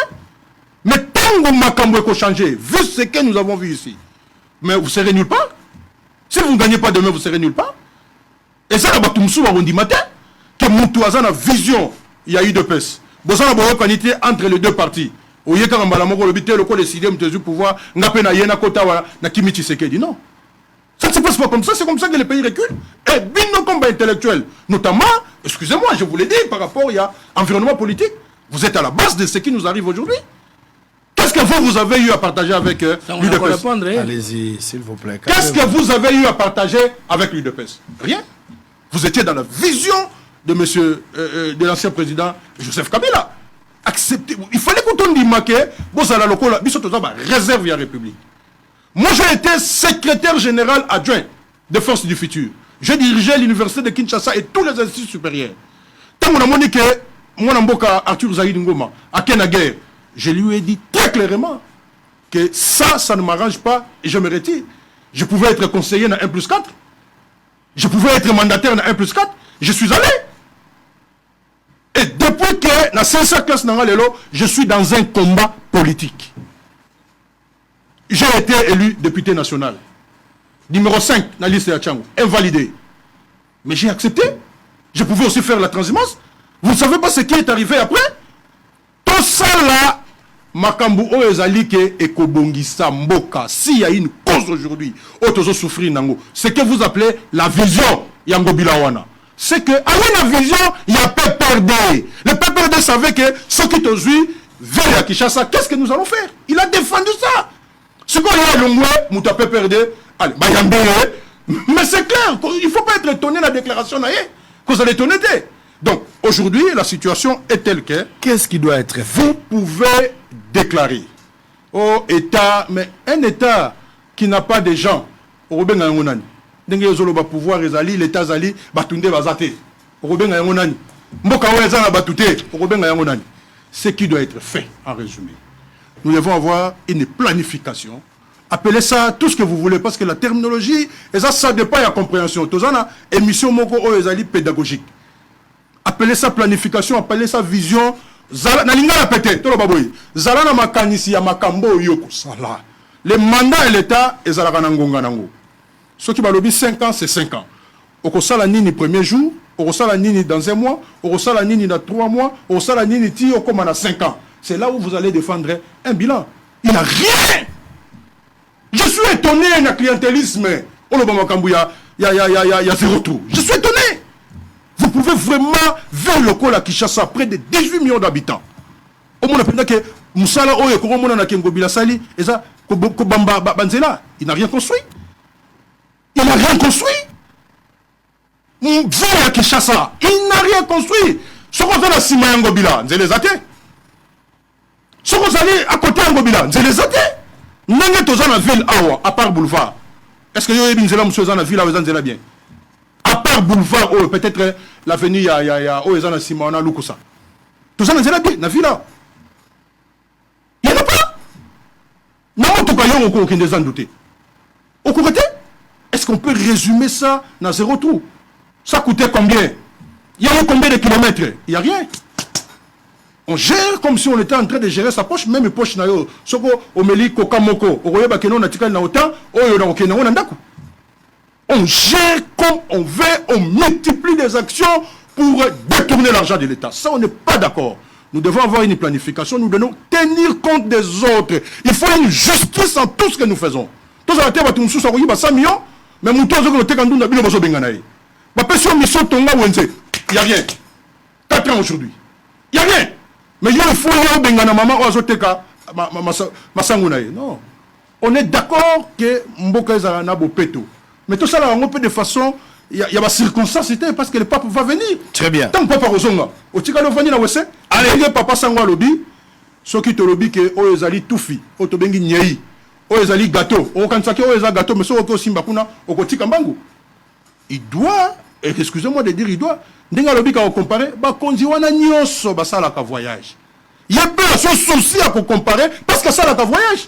Mais tant que Makambo est changé, vu ce que nous avons vu ici, mais vous serez nulle part. Si vous ne gagnez pas demain, vous serez nulle part. Et ça, on dit matin que Moutouazan a vision, il y a eu de pèse. Bon, ça, on qualité entre les deux partis. Au lieu qu'un balamoko le bité, le co décidé, de pouvoir, n'a pas na kota wala, na kimi Tshisekedi. Non. Ça ne se passe pas comme ça, c'est comme ça que les pays reculent. Et bien nos combats intellectuels, notamment, excusez-moi, je vous l'ai dit, par rapport à l'environnement politique, vous êtes à la base de ce qui nous arrive aujourd'hui. Qu'est-ce que vous avez eu à partager avec l'UDPS? Allez-y, s'il vous plaît. Qu'est-ce que vous avez eu à partager avec l'UDPS? Rien. Vous étiez dans la vision de de l'ancien président Joseph Kabila. Acceptez. Il fallait qu'on dise que vous allez le réserve à la République. Moi, j'ai été secrétaire général adjoint des forces du futur. J'ai dirigé l'université de Kinshasa et tous les instituts supérieurs. Tant qu'on a dit que moi, Arthur Zahid Ngoma, à Kenaguer, je lui ai dit très clairement que ça ne m'arrange pas et je me retire. Je pouvais être conseiller dans 1+4. Je pouvais être mandataire dans 1+4. Je suis allé. Et depuis que la 500 classe je suis dans un combat politique. J'ai été élu député national. Numéro 5 dans la liste de Tchango. Invalidé. Mais j'ai accepté. Je pouvais aussi faire la transhumance. Vous ne savez pas ce qui est arrivé après? Tout ça là, Makambu Oezalike et Kobongisa Mboka. S'il y a une cause aujourd'hui, Otozo souffrir Nango, c'est que vous appelez la vision Yango Bilawana. C'est que, avec la vision, il y a PPRD. Le PPRD savait que ce qui te suit, vers à Kinshasa, qu'est-ce que nous allons faire? Il a défendu ça. Ce qu'on a Longwe, Mouta PPRD, allez, Bayambe, mais c'est clair, il ne faut pas être étonné de la déclaration, que vous allez étonner. Donc, aujourd'hui, la situation est telle que... Qu'est-ce qui doit être fait? Vous pouvez déclarer au État, mais un État qui n'a pas de gens, au pouvoir l'État zali batunde bazate ce qui doit être fait en résumé. Nous devons avoir une planification. Appelez ça tout ce que vous voulez parce que la terminologie et ça dépend de la compréhension. Tous en émission moko pédagogique. Appelez ça planification, appelez ça vision. Na linga la pété, tout le baboy. Zala na makanisi ya makambo yoko sala. Le mandat de l'État est zala kanangonga nango. Ce qui va lobby 5 ans, c'est 5 ans. Au sala nini premier jour, au sala nini dans 1 mois, au sala nini dans 3 mois, au sala nini ti au comme dans 5 ans. C'est là où vous allez défendre un bilan. Il n'a rien. Je suis étonné d'un clientélisme. Il y a zéro trou. Je suis étonné. Vous pouvez vraiment vers le col à Kinshasa, près de 18 millions d'habitants. Au moins, que Moussala Oye, Koromona na Kengobila Sali, et ça, Kobamba Banzela, il n'a rien construit. Il n'a rien construit. Vers à Kinshasa, il n'a rien construit. Ce qu'on a Sima Yangobila, c'est les athées. Ce qu'on a à côté Yangobila, c'est les athées. N'est-ce pas dans la ville, à part boulevard? Est-ce que vous avez dans la ville, vous avez bien? À part boulevard, peut-être l'avenue, il y a Oezana Simona Lukusa. Tout ça, dans la ville, là. Il n'y en a pas. Non, en tout cas, il y a aucun des douté. Au côté, est-ce qu'on peut résumer ça dans zéro trou? Ça coûtait combien? Il y a eu combien de kilomètres? Il n'y a rien. On gère comme si on était en train de gérer sa poche, même poche na yo. Soko omeli kokamoko, okoye bakeno na tikali na autant, oyo na okena na ndako. On gère comme on veut, on multiplie des actions pour détourner l'argent de l'État. Ça, on n'est pas d'accord. Nous devons avoir une planification, nous devons tenir compte des autres. Il faut une justice en tout ce que nous faisons. Tous les gens qui sont 100 millions, mais nous tous les gens qui sont benganaï. Ma personne mission tonga wenze, il n'y a rien. 4 ans aujourd'hui. Il n'y a rien. Mais il faut y bengana maman ou azoteka masangunaï. Non. On est d'accord que Mboka Zalana Bopeto. Mais tout ça là, on peut de façon, il y a ma circonstance parce que le pape va venir. Très bien. Tant que papa Rozonga, au tika le venir na wese, allez papa sangwa lobby, ce qui te lobby que o ezali toufi, o to bengi nyei, o ezali gâteau, o kansaki o ezali gâteau, mais so o simba kuna o kotika mbangu. Il doit, excusez-moi de dire il doit, ndenga lobby ka comparer, ba konzi wana nyonso ba sala ka voyage. Il y a pas son souci à comparer parce que ça la ka voyage.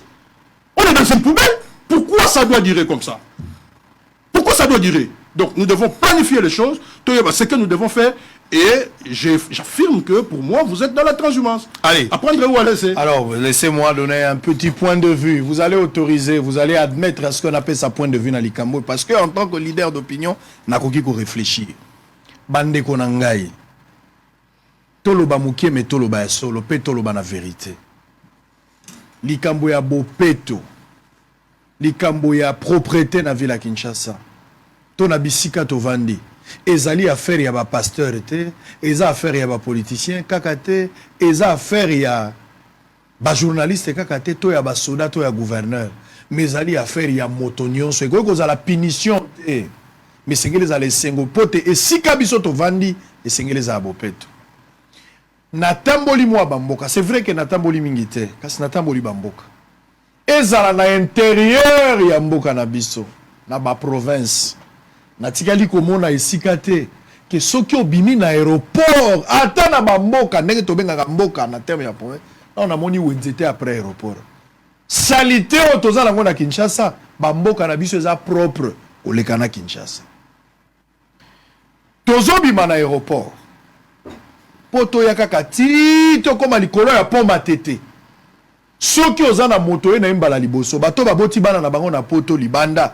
On est dans une poubelle. Pourquoi ça doit durer comme ça? Pourquoi ça doit durer? Donc nous devons planifier les choses, ce que nous devons faire, Et j'affirme que pour moi, vous êtes dans la transhumance. Allez. Apprendre ou à laisser. Alors, laissez-moi donner un petit point de vue. Vous allez autoriser, vous allez admettre à ce qu'on appelle sa point de vue dans l'Ikambo. Parce qu'en tant que leader d'opinion, n'a qu'à réfléchir. Bande konangai. Toloba mouké, mais toloba solo, pe toloba na vérité. L'Ikambo ya bopeto. L'Ikambo ya propriété na ville à Kinshasa. Ton abisika to vandi. Ezali affaire ya ba pasteur te, eza affaire ya ba politicien kakate, eza affaire ya ba journaliste kakate to ya ba soda to ya gouverneur. Mais ezali affaire ya motonyon so eko za la punition te. Mais sengele za le sengo pote et sika biso to vandi et sengele za bopeto. Natamboli mwa bamboka, c'est vrai que natamboli mingi te, kasi natamboli bamboka. Ezala na intérieur ya mboka na biso, na ba province. Natikali komona esika te ke soki obimi na aéroport ata na bamboka ndenge tobengaka mboka na terme ya point on a moni wenzete après aéroport salité o tozala ngo na Kinshasa bamboka na biso eza propre koleka na Kinshasa tozobima na aéroport poto ya kaka ti to koma likolo ya pomba tete soki oza na moto na imbala liboso bato baboti bana na bango na poto libanda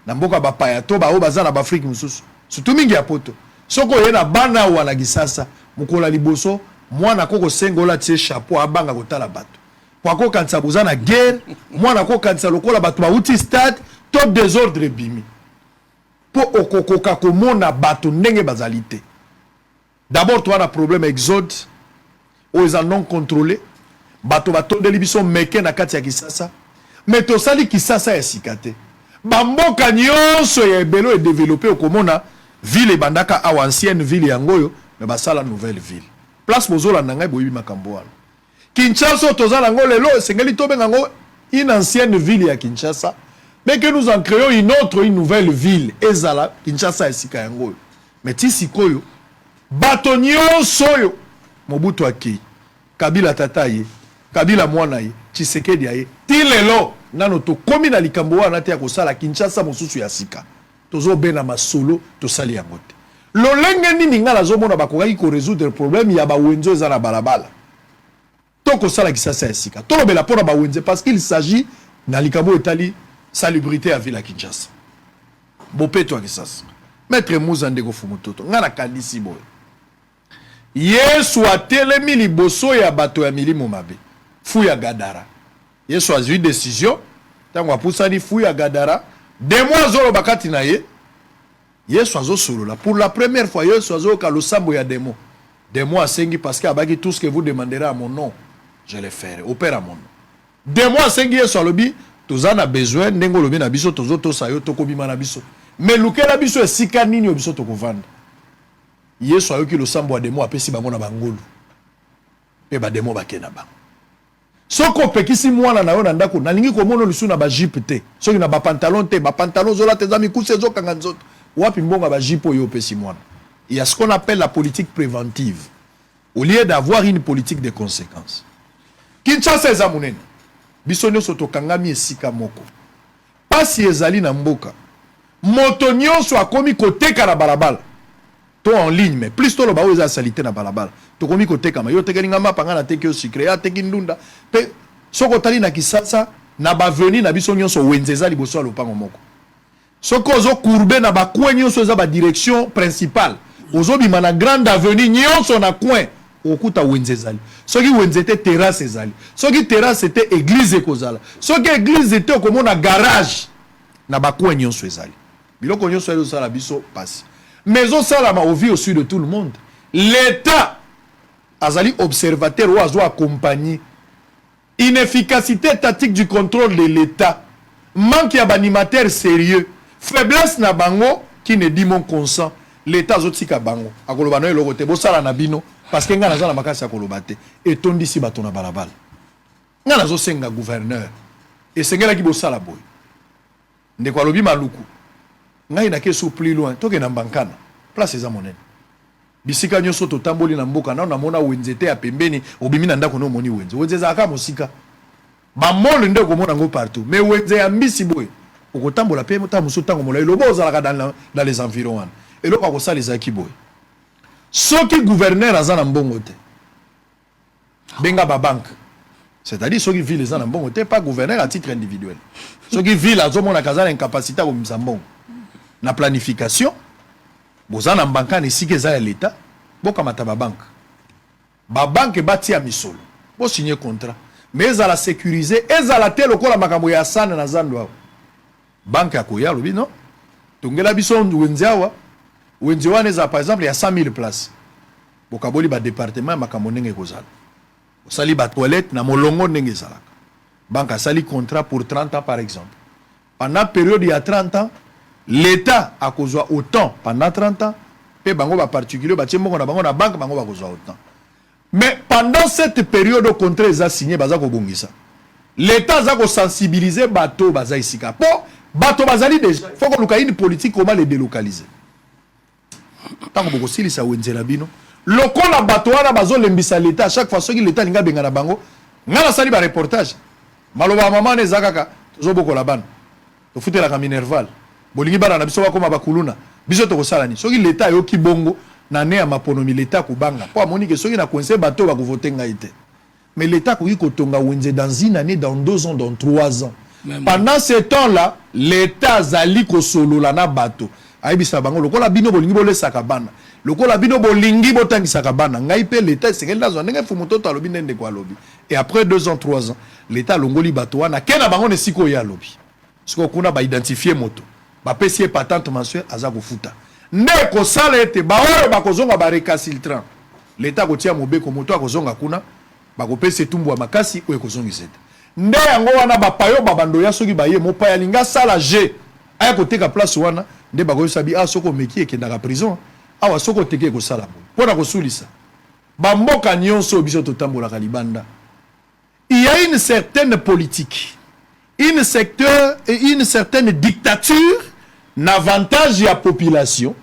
na mboka bapaya to bao baza na Afrique mususu surtout mingi ya poto soko ye na bana wana gisasa mukola liboso mwana koko sengola tie chapeau abanga kotala bato kwa ko kanisa buza na guerre mwana ko kanisa lokola bato bauti stade to désordre bimi po okokoka komona bato ndenge bazalité d'abord toi na problème exode o eza non contrôlé bato batondeli biso meke na kati ya Kisasa mais to sali Kisasa ya sikate bamboka nyonso ya ebelo et développé okomona ville bandaka awa ancienne ville yangoyo mais basala nouvelle ville place bozola nanga boyibi makambo wana Kinshasa tozala ngo lelo sengeli tobenga ngo une ancienne ville ya Kinshasa mais que nous en créons une nouvelle ville ezala Kinshasa esika yangoyo mais ti sikoyo bato nyonso yo Mobutu akei Kabila tata ye Kabila mwana ye Tshisekedi ye ti lelo nano to komi na likambo wana te ya kosala Kinshasa mosusu ya sika tozo bena masolo to sali yango te lolenge nini nga nazomona bakokaki ko résoudre problème ya bawenzo eza na balabala to kosala Kinshasa ya sika to lobela pona bawenze parce qu'il s'agit na likambo etali salubrité ya ville ya Kinshasa bopeto ya Kinshasa maître Muzande ko fumutoto nga na kandisi boy Yesu atelemi liboso ya bato ya milimo mabe fu ya Gadara Yesu a eu décision tango apusani fu ya Gadara des mois zolo bakati na ye Yesu azo solo la pour la première fois Yesu azo ka losambo ya demo des mois sengi parce que abaki tout ce que vous demanderez à mon nom je le ferai au père à mon nom des mois sengi Yesu alobi tozana besoin ndengo lobi na biso tozo to sayo to kobima na biso mais lukela biso esika nini o biso to kovanda Yesu ayoki losambo ya demo apesi bango na bangolu pe ba demo bakena bango soko pekisi mwana na yo na ndako nalingi komona lusu na ba jipe te soki na ba pantalon te ba pantalon zola te zami kuse zo kanga nzoto wapi mbonga ba jipe yo pesi mwana il y a ce qu'on appelle la politique préventive au lieu d'avoir une politique de conséquences Kinshasa eza munene biso nyonso tokangami esika moko pasi ezali na mboka moto nyonso akomi koteka na balabala to en ligne mais plus to loba oza salité na balabala to komi koteka ma yo tekelinga mapanga na teki yo sucre ya teki ndunda pe soko tali na Kisasa na baveni na biso nyonso wenzeza liboso ya lopango moko soko zo courbe na ba coin nyonso eza ba direction principale ozo bima na grande avenue nyonso na coin okuta wenzezali soki wenzete terrasse ezali soki terrasse était église ekozala soki église était okomona garage na ba coin nyonso ezali biloko nyonso ezo sala biso passe mais au salama au vu au sud de tout le monde l'état azali observateur ou azo accompagner inefficacité étatique du contrôle de l'état manque ya animateur sérieux faiblesse na bango qui ne dit mon consent l'état zotika bango akoloba no eloko te bosala na bino parce que nga nazala makasi akoloba te etondisi bato na balabala nga nazo senga gouverneur esengelaki bosala boy ndeko alobi maluku ngai na keso plus loin toke na Mbankana place eza monene bisika nyonso totamboli na mboka na mona wenzete ya pembeni obimi na ndako no moni wenze ezaka mosika ba mole ndeko mona ngo partout mais wenze ya mbisi boy okotambola pe mota muso tango molai lobo ozalaka dans les environs wana eloko akosala ezaki boy Ceux qui gouvernent à Zanambongote, benga ba banque. C'est-à-dire ceux qui vivent les Zanambongote, pas gouverneur à titre individuel. Ceux qui vivent à Zomona Kazan incapacité au Mzambon. La planification, vous en banque ici que ça l'État, vous kamata ba banque. Ba banque bâti à Misolo. Vous signez contrat. Mais ils la sécuriser, ils la telle ko la makambo ya sana na Zandwa. Banque à Koya lobi non? Tungela bison wenziawa. Wenziwa neza par exemple il y a 100 000 places. Bokaboli ba département makambo ndenge kozala. Sali ba toilette na molongo ndenge salaka. Banque a sali contrat pour 30 ans par exemple. Pendant période il y a 30 ans, l'État a kozwa autant pendant 30 ans, et bango ba particulier ba tchembo na bango na banque bango ba kozwa autant. Mais pendant cette période au contrat ils a signé baza ko bongisa. L'État a ko sensibiliser bateau baza isika. Pour bateau bazali déjà, faut qu'on ait une politique comment les délocaliser. Tant que beaucoup si ça wenzela bino. Lokola bateau na bazo lembisa l'État chaque fois que l'État linga benga na bango, ngala sali ba reportage. Maloba maman ne zakaka, tozo boko la ban. To futé la Minerval. Bolingi bana na biso bakoma bakuluna. Biso to kosala ni. Soki l'État yo ki bongo na ne ya maponomi l'État ko banga. Po amoni ke soki na coincer bateau ba ko voter ngaite. Mais l'État ko kotonga wenze dans une année, dans 2 ans, dans 3 ans. Même pendant ce temps-là, l'État zali ko solo la na bateau. Aibisa bango lokola bino bolingi bole sakabana. Lokola bino bolingi botangi sakabana. Ngai pe l'État c'est là zo ndenge fumoto to alobi ndende ko alobi. Et après 2 ans, 3 ans, l'État longoli bateau wana kena bango ne siko ya alobi. Siko kuna ba identifier moto. Ba pesi patente mensuelle aza ko futa. Ne ko sala ete ba oyo ba kozonga ba recalcitrant. L'État ko tia mobeko moto akozonga kuna ba ko pesi tumbu ya makasi oyo kozongi sete. Nde yango wana ba payo ba bando ya soki ba ye mo pa ya linga sala G. Aya ko teka place wana nde ba ko sabi a soko meki ekenda ka prison. Awa soko teke ko sala bo. Pona ko sulisa. Ba mboka nyonso biso to tambola ka libanda. Il y a une certaine politique. Une certaine dictature n'avantage la population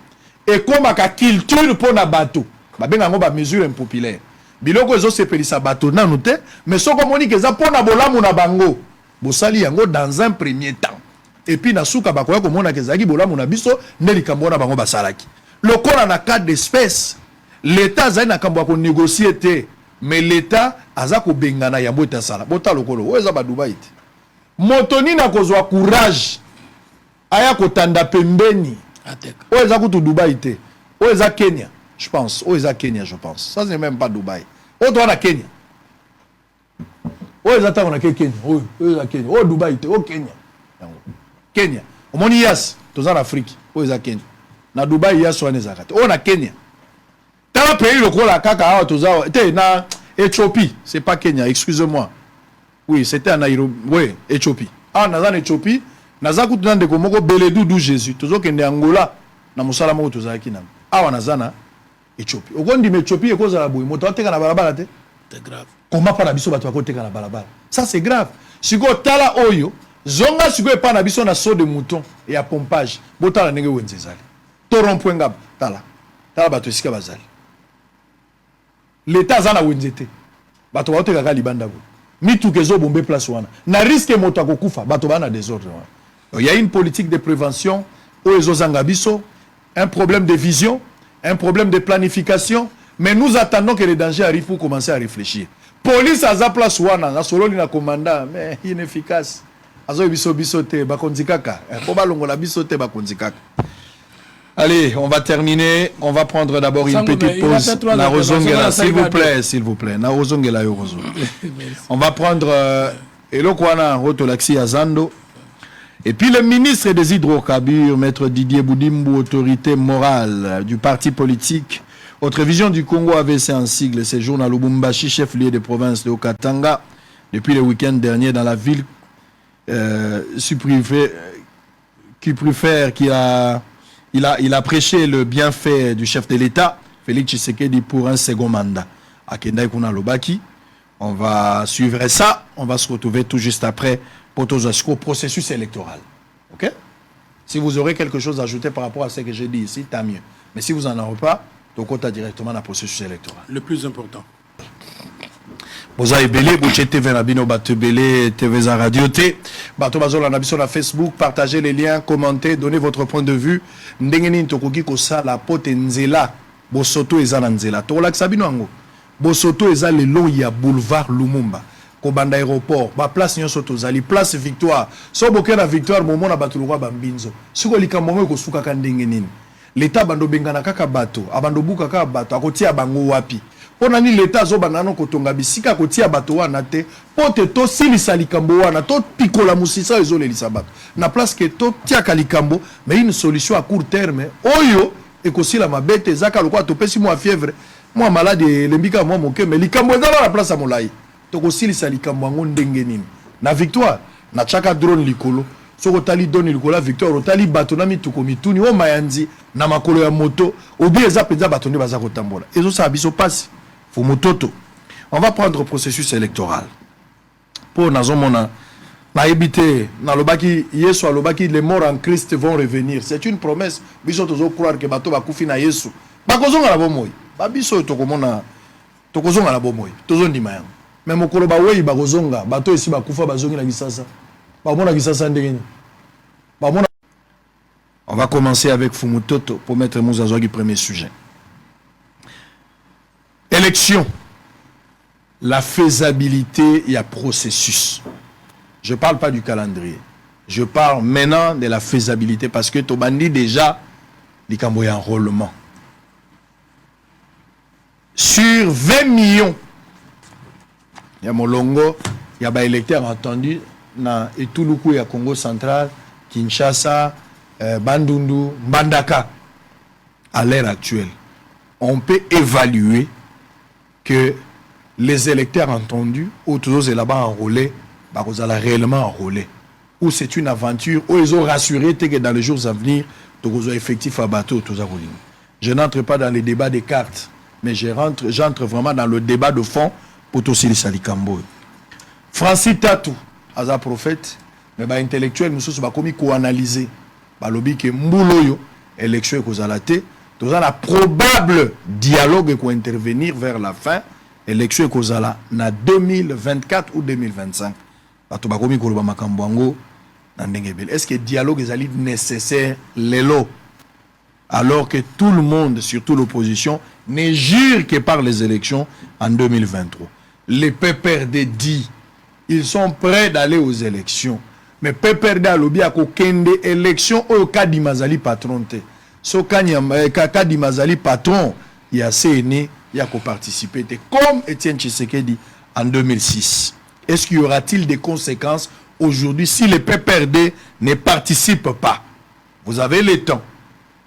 et comme la culture pour na bateau ba benga ngo ba mesure impopulaire biloko ezo sepelisa bateau na noté mais so comme on dit que ça pour na bolamu na bango bosali yango dans un premier temps et puis na suka ba koya ko mona ke zaki bolamu na biso ne likambo na bango basalaki lokola na cas d'espèce l'État za na kambo ko négocier té mais l'État aza ko bengana yambo etasala bota lokolo o eza ba Dubai té motoni na kozwa courage aya kotanda pembeni o eza kutu Dubai te o eza Kenya je pense o eza Kenya je pense ça c'est même pas Dubai o to na Kenya o eza ta na Kenya o eza Kenya o Dubai te o Kenya Kenya o moni yas to za na Afrique o eza Kenya na Dubai yas wana eza kate o na Kenya ta pays lokola kaka awa to za te na Éthiopie c'est pas Kenya excusez-moi oui c'était en Nairobi oui Éthiopie ah na za Éthiopie naza kutu na ndeko moko Beledou du Jésus tozokende Angola na musala moko tozalaki na awa nazana Éthiopie okondi me Éthiopie ekozala boye moto ateka na balabala te c'est grave comment pas na biso bato bakoteka na balabala ça c'est grave siko tala oyo zonga siko epa na biso na saut de mouton et à pompage botala ndenge wenze ezali to rond-point ngaba tala bato esika bazali l'État azana wenze te bato bakoteka ka libanda bo mituke zo bombe place wana na risque moto akokufa bato bana désordre wana. Il y a une politique de prévention, un problème de vision, un problème de planification, mais nous attendons que les dangers arrivent pour commencer à réfléchir. Police a sa place wana, na solo na commandant, mais inefficace. Azo biso te bakonzikaka, koba longola biso te bakonzikaka. Allez, on va terminer, on va prendre d'abord une petite pause. Na rozongela s'il vous plaît. Na rozongela yo rozo. On va prendre elokwana rotolaxi azando. Et puis le ministre des Hydrocarbures, Maître Didier Boudimbo, autorité morale du parti politique, Autre Vision du Congo AVC en sigle, séjourne à Lubumbashi, chef-lieu de province de Okatanga, depuis le week-end dernier dans la ville il a prêché le bienfait du chef de l'État, Félix Tshisekedi, pour un second mandat. À Kendai Kuna Lobaki, on va suivre ça, on va se retrouver tout juste après pour au processus électoral. Ok? Si vous aurez quelque chose à ajouter par rapport à ce que j'ai dit ici, tant mieux. Mais si vous n'en avez pas, donc on t'a directement dans le processus électoral. Le plus important. Vous avez belé, vous TV Nabino Batebele, TV Za Radio T, Bato Bazola Nabiso na Facebook, partagez les liens, commentez, donnez votre point de vue. Ndengeni Tokoki Kosa la pote nzela bosoto eza na nzela tokolakisa bino yango bosoto eza le long ya boulevard Lumumba kobanda aéroport ba place nyonso tozali place Victoire so boke na Victoire momona bato lokwa bambinzo siko likambo ngo kosuka ka ndenge nini l'état bando bengana kaka bato abando buka kaka bato akotia bango wapi pona ni l'état zo banano kotonga bisika kotia bato wana te pote to silisa likambo wana to pikola musisa ezolelisa bato na place que to tia ka likambo mais une solution à court terme oyo ekosila mabete zaka lokwa to pesi mo fièvre moi malade lembika moi moke mais likambo ezala la place à molai to kosilisa likambo ngo ndenge nini na Victoire na chaka drone likolo soko tali doni likola Victoire otali bato na mituko mituni o mayanzi na makolo ya moto obi eza penza bato nde baza kotambola ezo sa biso passe fo mototo on va prendre le processus électoral pour nazomona na ebité na lobaki Yesu alobaki les morts en Christ vont revenir c'est une promesse biso tozo croire que bato bakufi na Yesu bakozonga la bomoi ba biso tokomona tokozonga la bomoi tozo ndima yango mais mokolo ba wei bakozonga bato esi bakufa bazongi na kisasa bamona kisasa ndenge ni bamona. On va commencer avec Fumutoto pour mettre Mouzazouagi premier sujet. Élection. La faisabilité, il y a processus. Je ne parle pas du calendrier. Je parle maintenant de la faisabilité parce que Tobandi déjà, il y a un enrôlement. Sur 20 millions, il y a Molongo, il y a des électeurs entendus dans Etuluku, il y a Congo central, Kinshasa, Bandundu, Mbandaka. À l'heure actuelle, on peut évaluer que les électeurs entendus, ou tous là-bas enrôlés, ils ont réellement enrôlé. Ou c'est une aventure, où ils ont rassuré que dans les jours à venir, ils ont effectif à bateau. Je n'entre pas dans les débats des cartes, mais j'entre vraiment dans le débat de fond pour tous les Salikambo. Francis Tatou, as un prophète, mais bah intellectuel, nous sommes commis co-analyser. Bah lobby que Mbouloyo, élection et Kozalate, nous avons un probable dialogue qui intervenir vers la fin, élection et Kozala, na 2024 ou 2025. Bah tu commis Koloba Makambwango, est-ce que le dialogue est nécessaire, l'élo, alors que tout le monde, surtout l'opposition, ne jure que par les élections en 2023. Les PPRD dit, ils sont prêts d'aller aux élections. Mais PPRD a lobby à aucune élection au cas d'Imazali patron. So cas d'Imazali patron, il y a CNE, il y a participé. Comme Étienne Tshisekedi en 2006. Est-ce qu'il y aura-t-il des conséquences aujourd'hui si les PPRD ne participent pas? Vous avez le temps.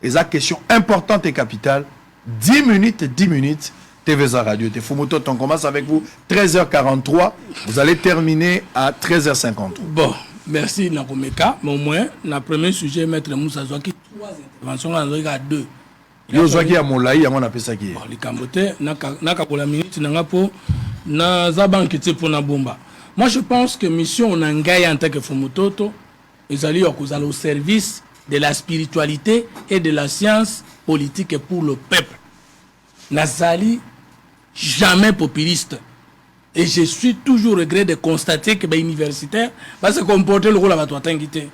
Et la question importante et capitale, 10 minutes, TVza Radio. Fumoto, on commence avec vous, 13h43. Vous allez terminer à 13h53. Bon, merci Nakomeka. Mais au moins, le premier sujet, Maître Moussa Zouaki, 3 interventions, on en a 2. Yo Zouaki à Moulaï, à mon appel ça qui est. Bon, les Cambotais, naka pour la minute, nanga pour na zabankiti pour na bomba. Moi, je pense que mission on a ngaya en tant que Fumototo, ils allaient au service de la spiritualité et de la science politique pour le peuple. Nazali jamais populiste. Et je suis toujours regret de constater que les universitaires va se comporter le rôle à votre tangité.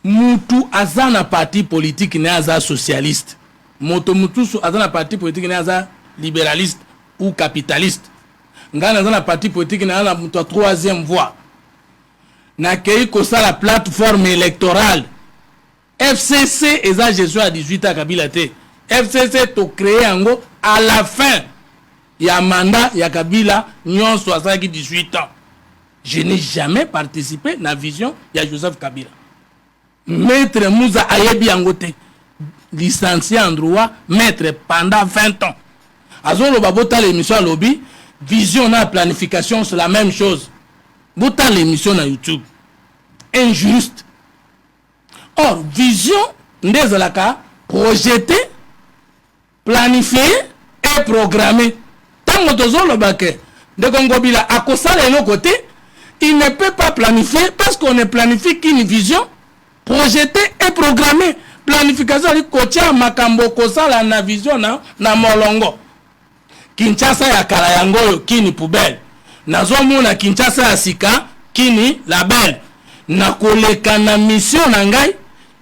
Moutou azana parti politique n'est pas socialiste. Moutou azana parti politique n'est pas libéraliste ou capitaliste. Ngana azana parti politique n'est pas la troisième voie. Nakei kosa la plateforme électorale. FCC et ça je suis à 18 ans Kabila te. FCC to créé ango à la fin. Il y a un mandat, il y a Kabila, Nyon 18 ans. Je n'ai jamais participé à la vision, il y a Joseph Kabila. Maître Moussa Ayebi Angote, licencié en droit, maître pendant 20 ans. Azon Lobabota l'émission à lobby, vision et planification, c'est la même chose. Bota l'émission à YouTube. Injuste. Or, vision, Ndezalaka, projeté, planifié et programmé. Tant que le baquet de Kongobila à Kosala et côté, il ne peut pas planifier parce qu'on ne planifie qu'une vision projetée et programmée. Planification, c'est Kocha Makambo Kosala na vision na Molongo. Kinshasa ya Kalayango kini poubelle. Nazomu na Kinshasa ya Sika kini label. Na koleka na mission na ngai,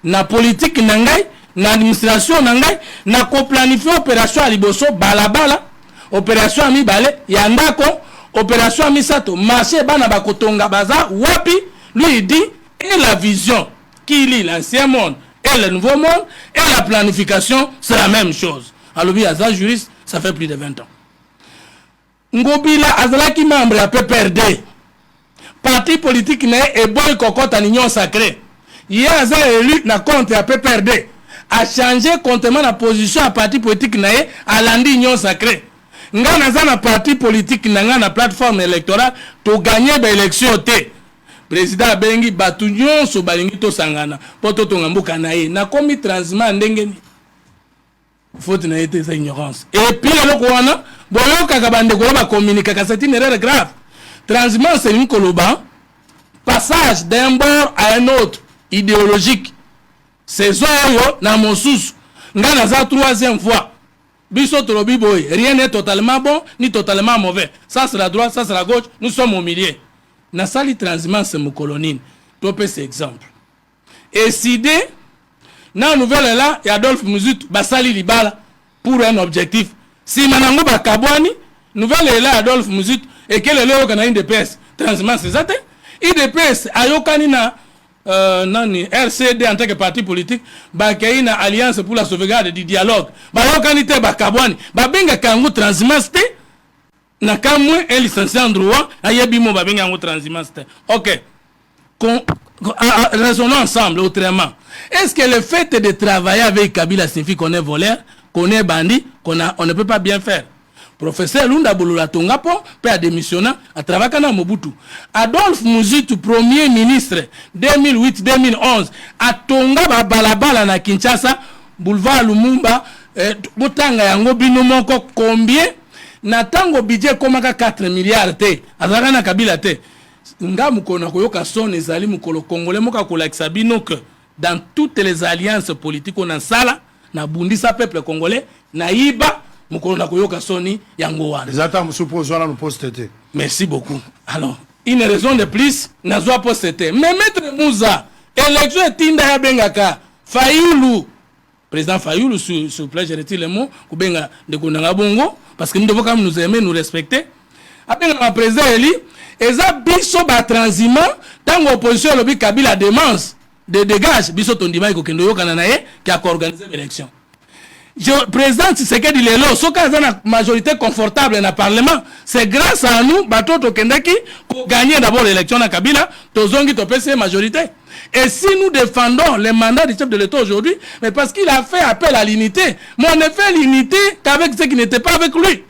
na politique na ngai, na administration na ngai na ko planifier opération à liboso balabala, opération à mibale ya ndako, opération à misato marché bana bakotonga baza wapi. Lui il dit et la vision qui lie l'ancien monde et le nouveau monde et la planification c'est la même chose. Alors lui Aza juriste, ça fait plus de 20 ans. Ngobila azalaki membre ya PPRD. Parti politique n'est boy cocotte en union sacrée. Hier Aza élu na compte ya PPRD. A changé comptement la position à parti politique nae à l'andi union sacrée. Nga naza na parti politique nga na plateforme électorale to gagner ba élection té. Président Bengi Batunyon so balingi to sangana poto to ngambuka nae na komi transiment ndenge ni. Faute na été sa ignorance. Et puis le kwana boyo kakabande ko ba communiquer ka c'est une erreur grave. Transiment c'est une koloba passage d'un bord à un autre idéologique. C'est ça na mosusu ngana za troisième fois. Biso tolobi boy, rien n'est totalement bon ni totalement mauvais. Ça c'est la droite, ça c'est la gauche, nous sommes au milieu. Na sali transiment c'est mon colonine. Topé cet exemple. Et sidé na nouvelle là, et Adolphe Muzut basali libala pour un objectif. Si manango bakabwani, nouvelle est là Adolphe Muzut et quel est le kana IDPS transiment c'est ça. IDPS ayokani na nani RCD en tant que parti politique bakei na alliance pour la sauvegarde du dialogue. Bayokani te bakabwani, babenga kango transiment te na kamwe un licencié en droit ayebi mo babenga kango transiment te. OK. Raisonnons ensemble autrement. Est-ce que le fait de travailler avec Kabila signifie qu'on est voleur, qu'on est bandit, on ne peut pas bien faire? Professeur Lunda Bouloula Tongapo peut démissionner à travailler à Mobutu. Adolphe Muzitu, premier ministre 2008-2011, à Tonga Balabala na Kinshasa, boulevard Lumumba, Botanga yango bino moko combien? Na tango budget komaka 4 milliards te, azaka na Kabila te. Nga mukona koyoka son ezali mukolo congolais moka kolakisa bino que dans toutes les alliances politiques on a sala na bundisa peuple congolais na iba mukolo na koyoka soni yango wana. Les attentes supposons là nous poster. Merci beaucoup. Alors, une raison de plus na zo poster. Mais maître Mouza, élection tinda ya bengaka Fayulu. Président Fayulu s'il vous plaît, je retire le mot kubenga de konanga bongo parce que nous devons quand même nous aimer, nous respecter. Après le président Eli eza biso ba transiment tant opposition lobi Kabila démence de dégage biso tondima ko kendo yokana na ye qui a organisé l'élection. Je président Tshisekedi lelo soka za na majorité confortable na parlement, c'est grâce à nous bato to kendaki ko gagner d'abord l'élection na Kabila tozongi to pese majorité. Et si nous défendons le mandat du chef de l'État aujourd'hui, mais parce qu'il a fait appel à l'unité, mais on ne fait l'unité qu'avec ceux qui n'étaient pas avec lui.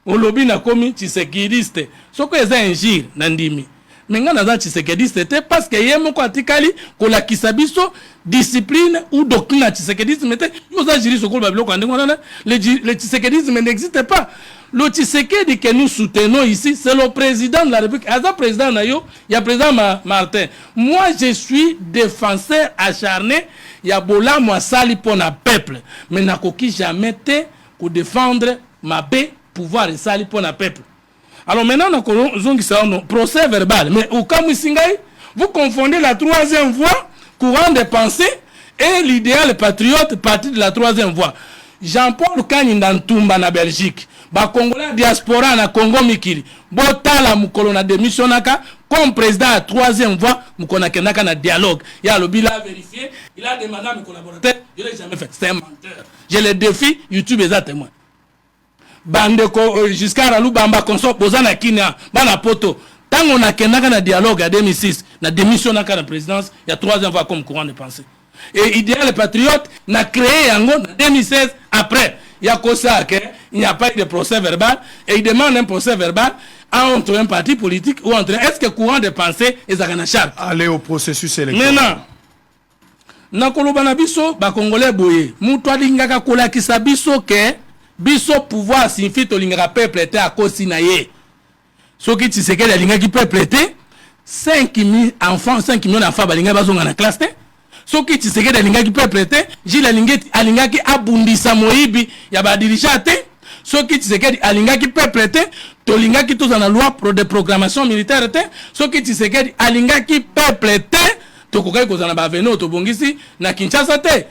On lobby na komi Tshisekediste. Soko eza injire na ndimi. Menga na za Tshisekediste te parce que yemo ko atikali ko la kisabiso discipline ou doctrine na Tshisekedisme te. Yo za jiri soko babilo ko ndengona na le Tshisekedisme n'existe pas. Le Tshisekedi que nous soutenons ici, c'est le président de la République. Aza président na yo, il y a président Martin. Moi je suis défenseur acharné, ya bola moi sali pona peuple. Mais na koki jamais te ko défendre ma paix pouvoir et sali pour le peuple. Alors maintenant, nous avons procès verbal. Mais au cas où vous confondez la troisième voie, courant de pensée, et l'idéal patriote, parti de la troisième voie. Jean-Paul Kanindantumba na Belgique, ba Congolais diaspora na Congo Mikili, botala mukolo na démissionnaka comme président à troisième voie, mukona kenaka na dialogue. Il y a le bilan vérifié, il a demandé à mes collaborateurs, je l'ai jamais fait. C'est un menteur. Je le défie, YouTube est à témoin. Bandeko jusqu'à Ralou Bamba consort posana Kina bana poto tant on a kenaka na dialogue à 2006 na démission na la présidence il y a troisième fois comme courant de pensée et idéal patriote n'a créé yango en 2016 après il y a que ça il n'y a pas eu de procès verbal et il demande un procès verbal entre un parti politique ou entre est-ce que courant de pensée et zakana charte aller au processus électoral maintenant na kolobana biso ba congolais boye muto alingaka kolakisa biso ke biso pouvoir signifie to lingaka peuple te à cause naye. Ce qui Tshisekedi alingaki peuple te 5 000 enfants, 5 millions d'enfants balinga bazonga na classe te. Ce qui Tshisekedi alingaki peuple te, Gilles alingaki abundisa moyibi ya ba dirigeant te. Ce qui Tshisekedi alingaki peuple te, to lingaki to na loi pro de programmation militaire te. Ce qui Tshisekedi alingaki peuple te, to kokai ko na ba veno to bongisi na Kinshasa te.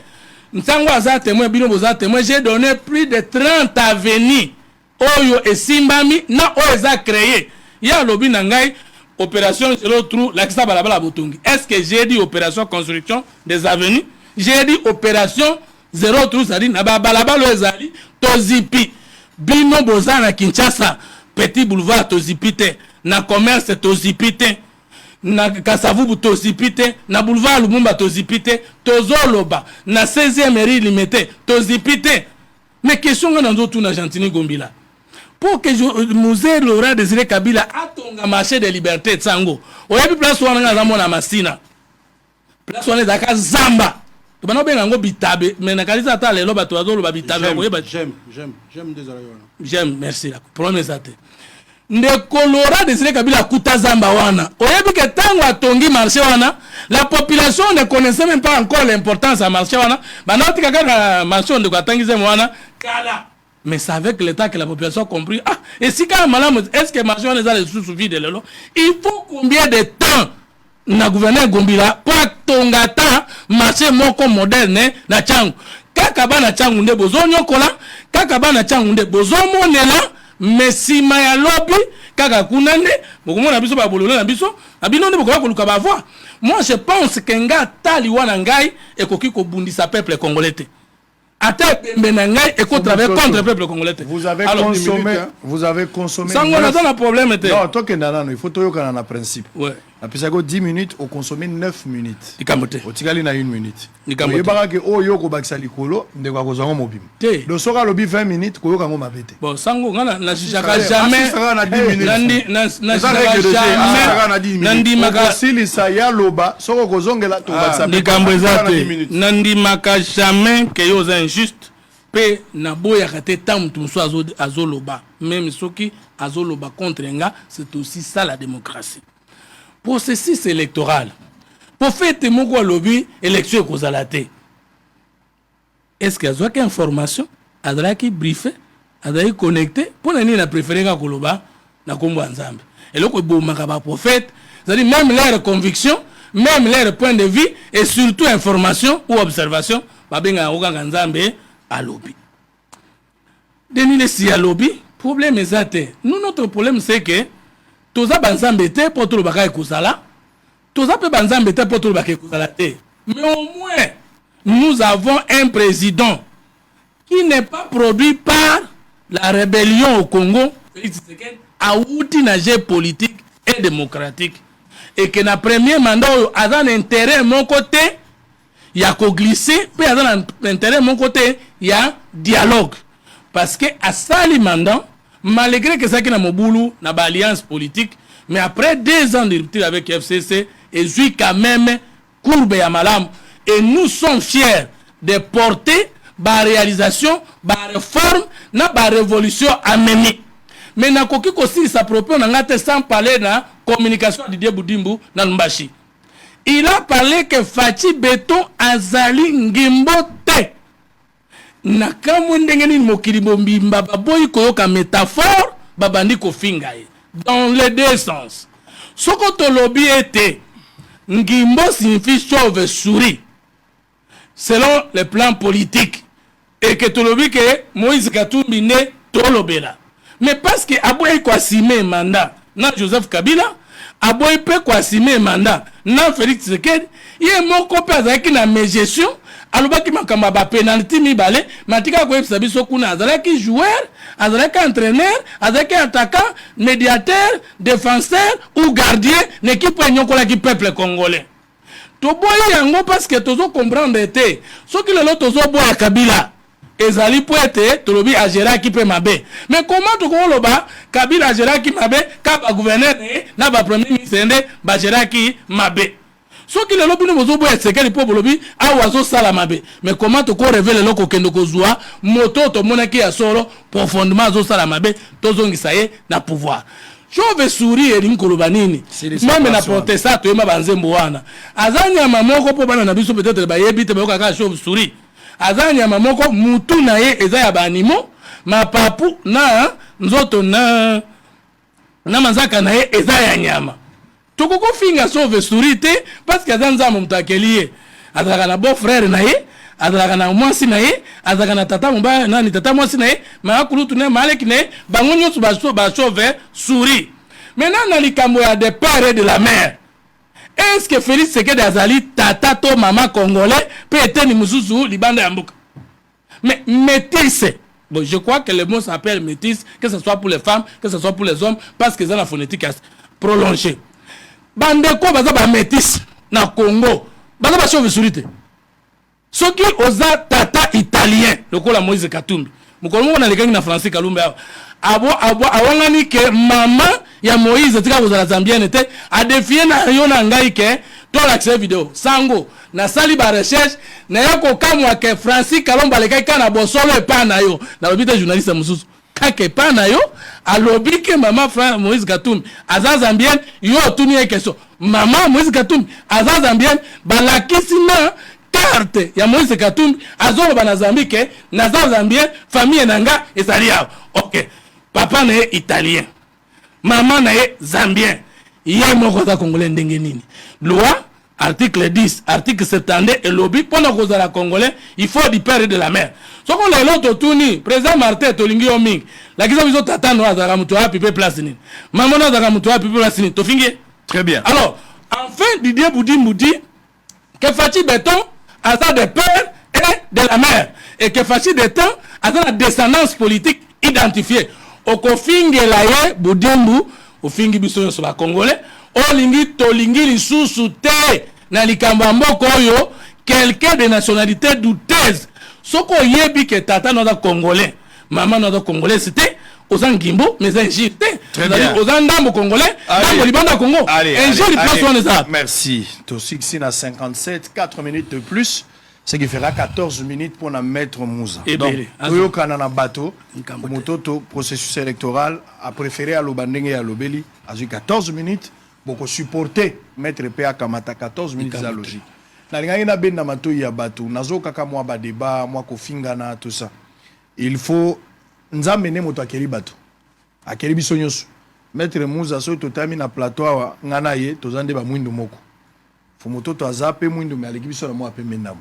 Ntango aza témoin, bino boza témoin, j'ai donné plus de 30 avenues. Oyo et Simbami, na oza créé. Ya lobi nangai, opération zéro trou, l'accès balabala botongi. Est-ce que j'ai dit opération construction des avenues? J'ai dit opération zéro trou, c'est-à-dire, na balabala ezali, tozipi. Bino boza na Kinshasa, petit boulevard tozipite, na commerce tozipite. Na Kasavubu tozipite, na boulevard Lumumba tozipite, tozoloba, na 16e mairie limitée, tozipite. Mais question nga nanzo tout na Gentini Gombila. Pour que Musée Laurent Désiré Kabila atonga marché de liberté tsango. Oyebi place wana nga zamona masina. Place wana zaka zamba. To bana benga ngo bitabe, mais na kalisa ta lelo bato bazoloba bitabe oyeba. J'aime des alayona. J'aime, merci la. Problème zate. Ndeko Laurent Désiré Kabila kuta zamba wana. Oyebi ke tango atongi marché wana, la population ne connaissait même pas encore l'importance à marché wana. Banati kaka marché ndeko atangize wana kala. Mais c'est avec l'État que la population a compris. Ah, et si quand même, est-ce que marché wana les sous-vide lelo? Il faut combien de temps na gouverneur Gombila pour tongata marché moko moderne na changu. Kaka bana changu nde bozonyo kola, kaka bana changu nde bozomo nela. Mais si maya lobby kaka kunande bokomo na biso ba bololo na biso abino nde bokoba koluka ba voix. Moi je pense que nga tali wana ngai ekoki ko bundisa peuple congolais. Ata benangai et qu'on travaille contre le peuple congolais. Vous avez consommé. Ça on a un problème était. Non, toi que il faut toi qu'on a un principe. Ouais. Après ça go 10 minutes, on consomme 9 minutes. Ikamote. Au tigali na 1 minute. Ikamote. Et bara que o yo ko bakisa likolo ndeko ko zongo mobim. Do soka lobi 20 minutes ko yo kango mabete. Bon, sango ngana na jaka jamais. Na 10 minutes. Nandi maka sili saya loba soko ko zongela to bakisa. Nandi maka jamais que yo injuste. Pe na boya kate tam tumso azoloba. Même soki azoloba contre nga, c'est aussi ça la démocratie. Processus électoral. Pour faire mon lobby, élection causalité. Est-ce qu'il y a une information? Adra qui briefé, adra connecté, pour n'a préféré qu'à Koloba, n'a combo ensemble. Et là, que bon makaba prophète, c'est-à-dire même leur conviction, même leur point de vue, et surtout information ou observation, babenga oga nzambe à lobby. Denis si à lobby, problème est ça. Nous notre problème c'est que toza banzambete pour tout le baka ekozala toza pe banzambete pour tout le baka ekozala te. Mais au moins nous avons un président qui n'est pas produit par la rébellion au Congo, Félix Tshisekedi, a outil nage politique et démocratique et que na premier mandat a un intérêt mon côté il y a ko glisser puis a un intérêt mon côté il y a dialogue parce que à ça le mandat malgré que ça qui n'a moboulou na ba alliance politique, mais après 2 ans de rupture avec FCC, et suis quand même courbe à malam. Et nous sommes fiers de porter ba réalisation, ba réforme, na ba révolution amenée. Mais na koki kosi sa propos na ngate sans parler na communication de Didier Boudimbu na Lumbashi. Il a parlé que Fati Beton azali ngimbote. Nakamu ndengeni mokili bombimba baboyi koyoka métaphore babandi ko finga dans les deux sens. Soko to lobby était ngimbo signifie chauve-souris selon le plan politique et que to lobby que Moïse Katumbi ne tolobela. Mais parce que aboyi ko asime mandat na Joseph Kabila, aboyi pe ko asime mandat na Félix Tshisekedi, ye moko pe azaki na gestion alobaki makamba ba penalty mibale matika ko yebisa biso kuna azalaki joueur, azalaki entraîneur, azalaki attaquant, médiateur, défenseur ou gardien l'équipe nyokola ki peuple congolais. To boye yango parce que tozo comprendre te soki lelo tozo boya Kabila ezali po ete tolobi agera ki pe mabe. Mais comment to ko loba Kabila agera ki mabe ka ba gouverneur na ba premier ministre ba agera ki mabe. Ce qui est le plus besoin c'est que les pauvres awazo salamabe. Mais comment tu révéler le kokendo kozwa moto to monaki ya solo profondément zo salamabe tozongi saye na pouvoir. Chauve souris et linkolobanini. Même na protesta to yema banzembo wana. Azanya mamoko po bana na biso peut-être ba yebite ba kaka chauve souris. Azanya mamoko mutu na ye eza ya banimo mapapu na nzoto na manzaka na ye eza ya nyama. Toko finga sauve souris te parce que azanza mumtakelier azaka na beau frère na ye azalaka na mwasi na ye azalaka na tata mobali nani tata mwasi na ye makulutu na ye maleki na ye bango nyonso bachauve souris. Maintenant na likambo ya de père et de la mère, est-ce que Félix Tshisekedi azali tata to maman congolais peut être ni mususu libanda ya mboka? Mais métisse, bon, je crois que le mot s'appelle métisse, que ce soit pour les femmes, que ce soit pour les hommes, parce que c'est la phonétique prolongée. Bandeko baza ba métisse na Congo, baza ba chauve souris. Ce qui osa tata italien, le kola Moïse Katumbi. Mukolmo na lekangi na français Kalumba. Awangani ke maman ya Moïse tika kozala zambienne te a défier na yo na ngai ke to l'accès vidéo sango na sali ba recherche na yako kamwa ke Francis Kalomba lekai kana bosolo e pa na yo na lobite journaliste mususu kake pa na yo alobi ke maman Moïse Katumbi aza zambienne yo tuni e question maman Moïse Katumbi aza zambienne balakisi na carte ya Moïse Katumbi azolo bana Zambike na Zambien famille nanga ezali ya OK papa na italien maman na zambien ye moko za congolais ndenge nini loi article 10 article 72 et lobby pour na kozala congolais il faut du père et de la mère so ko lelo to tuni président Martin tolingi yo mingi la kiza bizo tata no azaka muto api pe place nini maman no azaka muto api pe place nini to fingi très bien. Alors enfin Didier Boudi que Fachi Beton a ça de père et de la mère et que Fachi Beton a ça la descendance politique identifiée. Okofingela ye Budimbu ofingi biso nyonso ba congolais olingi tolingi lisusu te na likambo mboko oyo quelqu'un de nationalité douteuse soko yebi ke tata no da congolais maman no da congolais c'était aux angimbo mais un gité aux andambo congolais ndambo libanda Congo un jour place on ça. Merci to 6 à 57 4 minutes de plus. Ce qui fera 14 minutes pour la mettre Mouza. Donc, Toyo Kanana Bato, Mototo, processus électoral, a préféré à l'Obandenge et à l'Obeli, a 14 minutes, pour supporter Maître P.A. Kamata, 14 minutes, c'est la logique. N'a ben na mato ya Bato, nazo kaka moi ba débat, moi ko fingana, tout ça. Il faut, nzamene moto akeli Bato. Akeli bisonyos. Maître Mouza, so totami na plateau, ngana ye, tozande ba mwindu moko. Faut mototo azape mwindu, mais aleki biso na moi ape menamu.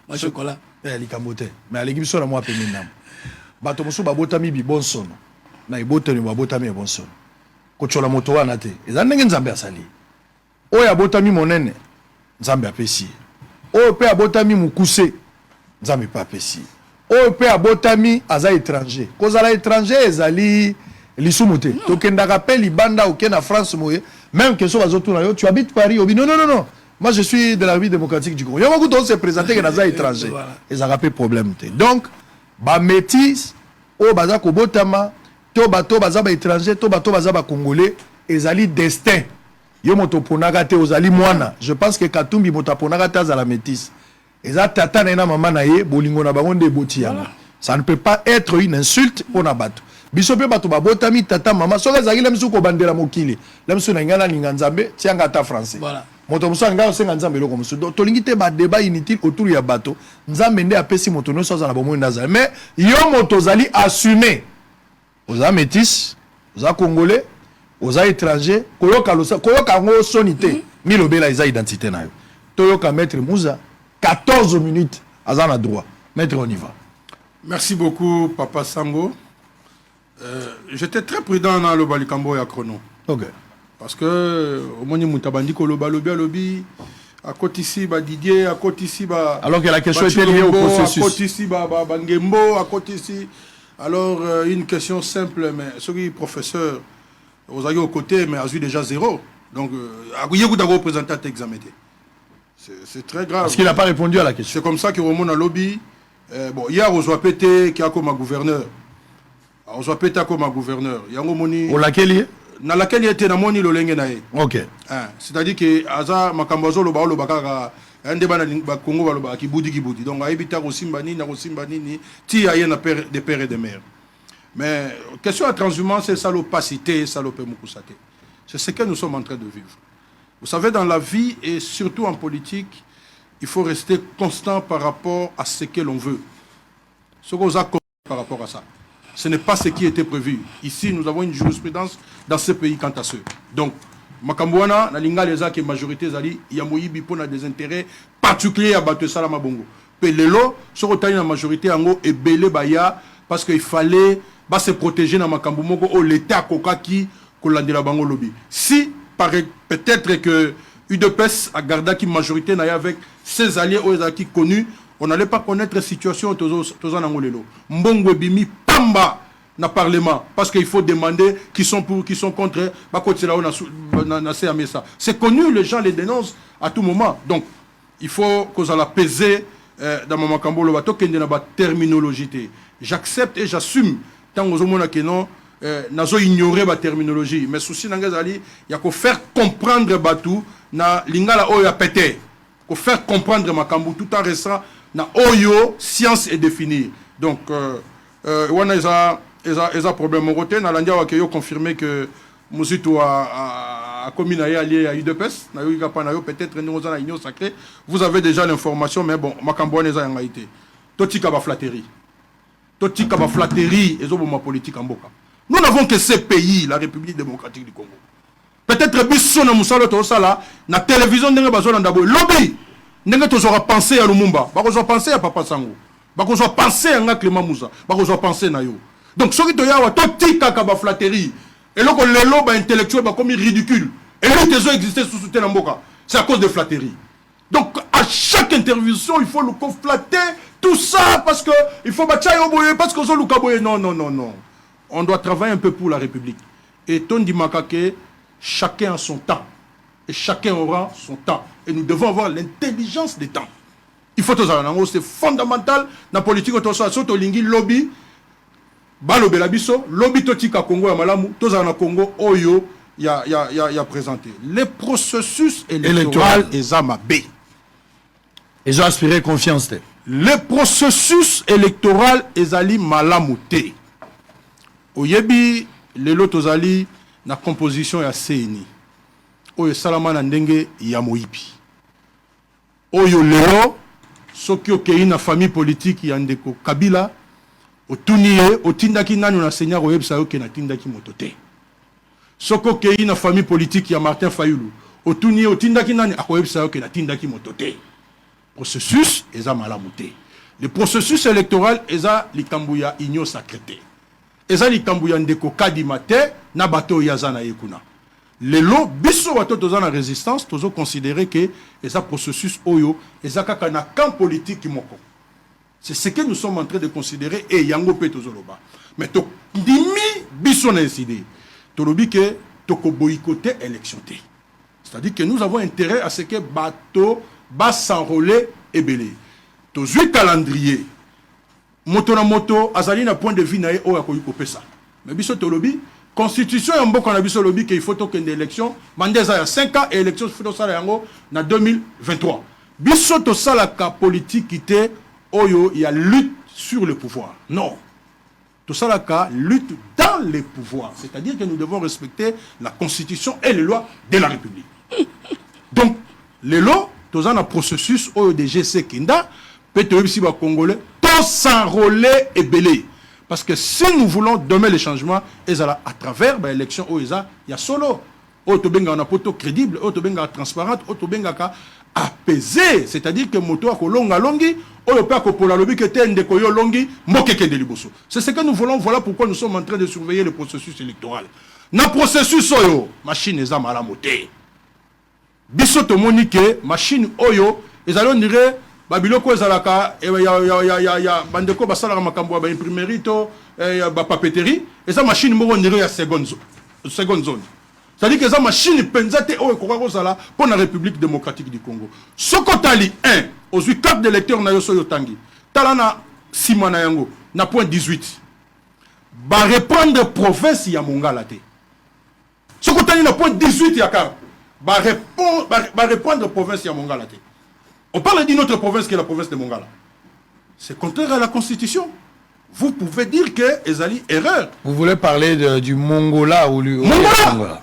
Moi chocolat likambote mais aleki biso na moi pe minam bato mosu babotami bi bonsono na ibotani babotami e bonsono ko chola moto wana te eza ndenge nzambe asali oyo abotami monene nzambe apesi oyo pe abotami mukuse nzambe pa apesi oyo pe abotami aza étranger kozala étranger ezali lisumu te tokendaka pe libanda oke na France moye même que so bazotuna yo tu habites Paris obi non. Moi, je suis de la République démocratique du Congo. Il y a beaucoup d'autres se présenter que dans les étrangers. Et ça rappelle problème. Donc, ba métis, o baza ko botama, to baza ba étranger, to baza ba congolais, ezali destin. Yo moto ponaka te ozali mwana. Je pense que Katumbi moto ponaka te za la métis. Eza tata na maman na ye, bolingo na bango nde botianga. Ça ne peut pas être une insulte pour na bato. Biso pe bato ba botami tata maman, soka zaki lemsu ko bandela mokili. Lemsu na ngana ninga nzambe, tianga ta français. Voilà. Moto musa nga osenga nzambe loko musu tolingi te ba débat inutile autour ya bato nzambe nde apesi moto no soza na bomo ndaza mais yo moto zali assumer oza métis oza congolais oza étranger koyoka ngo sonité milobela eza identité na yo toyoka maître Mouza 14 minutes aza na droit maître on y va. Merci beaucoup Papa Sango. J'étais très prudent dans le balikambo ya chrono. OK. Parce que au moins Moutabandi lobby à côté ici Didier à côté ici alors que la question était liée au processus à côté ici Bangembo à côté ici alors une question simple mais celui professeur vous avez au côté mais a eu déjà 0 donc vous avez représenté cet examen c'est très grave parce qu'il n'a pas répondu à la question. C'est comme ça que Roman a lobby bon hier on soit pété qui a comme gouverneur on soit pété comme gouverneur il y a un moni au laquelle na laquelle était na moni lolenge na ye. OK. C'est-à-dire que aza makambazo lo ba lo bakaka ande bana ba Congo ba lo ba kibudi donc aibita ko simba nini ti aye na père de père et de mère. Mais question à transhumance c'est ça l'opacité ça l'opé mukusate. C'est ce que nous sommes en train de vivre. Vous savez dans la vie et surtout en politique, il faut rester constant par rapport à ce que l'on veut. Ce qu'on a par rapport à ça. Ce n'est pas ce qui était prévu. Ici, nous avons une jurisprudence dans ce pays quant à ce. Donc, Makambouana, na linga les qui majorité zali, il y a moyibi pour des intérêts particuliers à battre Salama Bongo. Pelelo, sur la majorité yango et belé baya parce qu'il fallait se protéger dans makambo moko au l'état kokaki kolandela bango lobby. Si peut-être que UDPS a gardé qui majorité avec ses alliés qui connus, on n'allait pas connaître la situation tous en angolelo. Mbongo bimi pamba na parlement parce qu'il faut demander qui sont pour qui sont contre c'est connu, les gens les dénoncent à tout moment. Donc il faut qu'on la peser dans mon makambo le bateau qui est dans terminologie. J'accepte et j'assume tant aux hommes que non nazo ignorer la terminologie mais souci n'angazali il y a qu'à faire comprendre batou na lingala oyo a pété qu'à faire comprendre makambo tout en restant na oyo science est définie. Donc wana eza problème mon côté na landia wa que yo confirmer que Mouzitou a commis allié à UDPS na yo pas na yo peut-être nous dans la union sacrée vous avez déjà l'information mais bon makambo eza yangaité totika ba flatterie et ma politique en boka. Nous n'avons que ces pays, la République démocratique du Congo. Peut-être biso na musalo to sala na télévision ndenge bazo ndabo lobby ndenge to zora penser à Lumumba, ba ko penser à Papa Sango, ba ko penser à Clément Moussa, ba ko penser na yo. Donc soki to yawa to tika ka ba flatterie et loko lelo ba intellectuel ba comme ridicule et les tezo exister sous soutien mboka. C'est à cause de flatterie. Donc à chaque intervention, il faut le flatter tout ça parce que il faut battre parce que non. On doit travailler un peu pour la République. Et Tondi Makake, chacun a son temps. Et chacun aura son temps. Et nous devons avoir l'intelligence des temps. Il faut tout ça. C'est fondamental dans la politique. Surtout lobby, balobe labiso, lobby totika Congo ya malamu, tout ça dans Congo, oyo, y a présenté. Les processus électoraux et Zama-B. Ils ont aspiré confiance. Le processus électoral ezali malamouté. Oyebi lelo tozali na composition ya CENI. Oyo salama na ndenge ya moyibi. Oyo lelo soki okei na famille politique ya ndeko Kabila otuniye otindaki nanu na seigneur oyebisa yo ke na tindaki motote. Soki okei na famille politique ya Martin Fayulu otuniye otindaki nani akoyebisa yo ke na tindaki motote. Processus eza malamouté. Le processus électoral eza likambuya union sacrée. Eza likambuya ndeko kadimate na bato yazana yekuna. Lelo biso bato tozana résistance tozo considérer que eza processus oyo eza kaka na camp politique moko. C'est ce que nous sommes en train de considérer et yango pe tozoloba. Mais to dimi biso na décidé. Tolobi que toko boycotter élection té. C'est-à-dire que nous avons intérêt à ce que bato va s'enrôler et belé. Tous les calendriers, moto na moto, azali na point de vue nae o yakoyi kopesa. Mais biso to lobby, constitution ya mboka na biso lobby qu'il faut token d'élection, mandeza ya 5 ans et élection faut sala yango na 2023. Biso to sala ka politique ité oyo ya lutte sur le pouvoir. Non. To sala ka lutte dans les pouvoirs, c'est-à-dire que nous devons respecter la constitution et les lois de la République. Donc les lois tous un processus au DGC Kinda, peut-être si les Congolais, tous s'enrôler et belé. Parce que si nous voulons demain les changements, à travers l'élection, il y a solo. Autobenga na poto crédible, autobenga transparente, autobenga apaisé. C'est-à-dire que moto a longa longi, oyo pa ko pola lobi que tende ko yo longi, moke kende liboso. C'est ce que nous voulons, voilà pourquoi nous sommes en train de surveiller le processus électoral. Na processus oyo, machine eza malamoté. Biso to monique machine oyo ezalo dire babiloko ezalaka ya bandeko basala makambo ba imprimerie to ba papeterie eza machine moko dire ya seconde zone. C'est-à-dire que eza machine penzate oyo ko zala pour la République démocratique du Congo. Sokotali 1 aux 8 cartes d'électeurs na yo soyo tangi. Talana simana yango na point 18. Ba reprendre province ya Mongala te. Sokotali na point 18 ya carte. Va répondre province à Mongala. On parle d'une autre province qui est la province de Mongala. C'est contraire à la constitution. Vous pouvez dire que Ezali erreur. Vous voulez parler du Mongola ou du Mongola.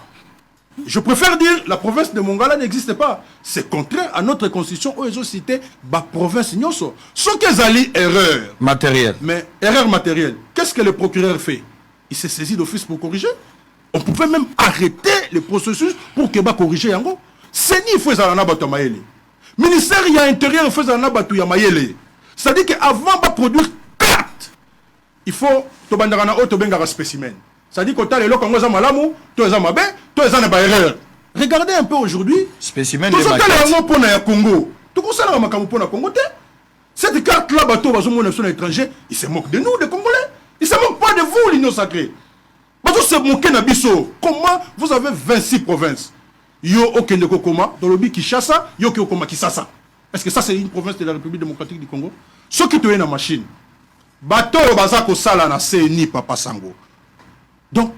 Je préfère dire la province de Mongala n'existe pas. C'est contraire à notre constitution où ils ont cité la province Nyoso. Ce qu'Ezali erreur matérielle. Mais erreur matérielle. Qu'est-ce que le procureur fait? Il s'est saisi d'office pour corriger. On pouvait même arrêter le processus pour que corriger yango. Seni faisait un abattu mayele. Ministère y a intérieur faisait un abattu ya mayele. C'est-à-dire qu'avant de produire carte, il faut un spécimen. C'est-à-dire que tu as les lots comme ça, malamu, tu as mabé, tu as une erreur. Regardez un peu aujourd'hui. Spécimen de maquettes. Congo. Tout ça, là, Congo. Cette carte-là, bateau, étranger, il se moque de nous, des Congolais. Il ne se moque pas de vous, l'Union sacrée. Bateau se moque de Bisso. Comment vous avez 26 provinces? Yo Okendeko Koma, dans le but Kinshasa, yo Koma Kisasa. Est-ce que ça, c'est une province de la République démocratique du Congo? Ceux qui ont une machine, bateau, bazako sala na CNI, Papa Sango. Donc,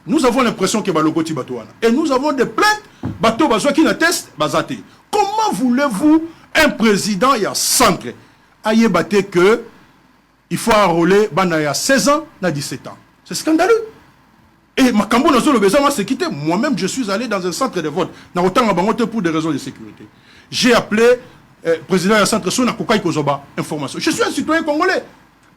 nous avons l'impression que Balogoti Batouana. Et nous avons des plaintes, bateau, bazo qui n'atteste, bazate. Comment voulez-vous un président, il y a centre, aïe baté que il faut enrôler, il y a 16 ans, il y a 17 ans. C'est scandaleux. Et Makambo n'a pas besoin de se quitter. Moi-même, je suis allé dans un centre de vote, pour des raisons de sécurité. J'ai appelé le président du centre Sona Kokai Kozoba, information. Je suis un citoyen congolais.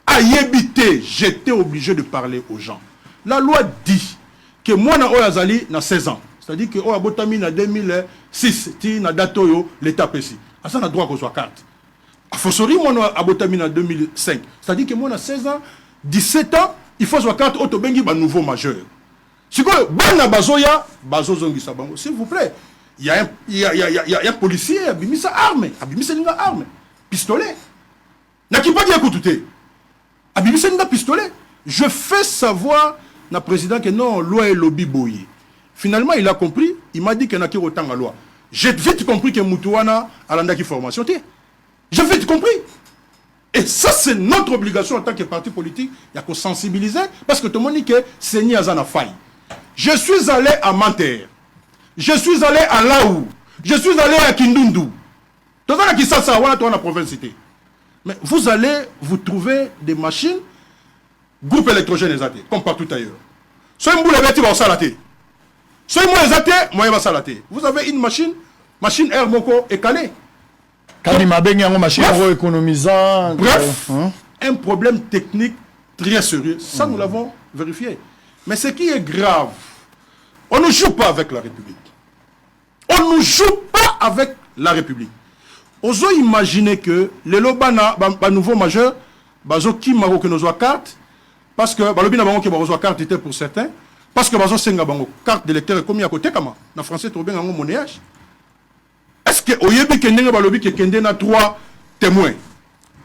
Aïebité, j'étais obligé de parler aux gens. La loi dit que moi, Oyazali, na 16 ans. C'est-à-dire que Oyabotami, na 2006, na datoyo, l'État précis. Ça, on a droit qu'on soit carte. A fortiori, moi, Abotami, na 2005. C'est-à-dire que moi, na 16 ans, 17 ans, il faut soit carte autobengi, nouveau majeur. Si vous s'il vous plaît, il y a un policier, il a mis sa arme, pistolet. N'a qui pas dit écoutez, il a mis sa pistolet. Je fais savoir na président que non, loi est lobby boye. Finalement, il a compris, il m'a dit qu'il n'a autant la loi. J'ai vite compris que Moutouana a l'andaki formation. J'ai vite compris. Et ça, c'est notre obligation en tant que parti politique. Il y a qu'on sensibiliser parce que tout le monde dit que c'est ni à faille. Je suis allé à Manter. Je suis allé à Laou. Je suis allé à Kindundu. Tout ça, qui ça, voilà, toi, la province cité. Mais vous allez vous trouver des machines, groupe électrogène exaté, comme partout ailleurs. Soit vous l'avez dit, vous salaté. Soit moi exaté, moi, va salaté. Vous avez une machine Air Moko est calée. Bref, un problème technique très sérieux. Ça, nous l'avons vérifié. Mais ce qui est grave, on ne joue pas avec la République. On ne joue pas avec la République. Osons imaginer que les lobana, nouveau majeur, bazo qui maro que nos carte, parce que balobina bango qui bazo carte était pour certains, parce que bazo senga bango carte d'électeur comme à côté kama, na français trop bien en monnayage. Est-ce que oyebi kendenge balobi que kende na 3 témoins.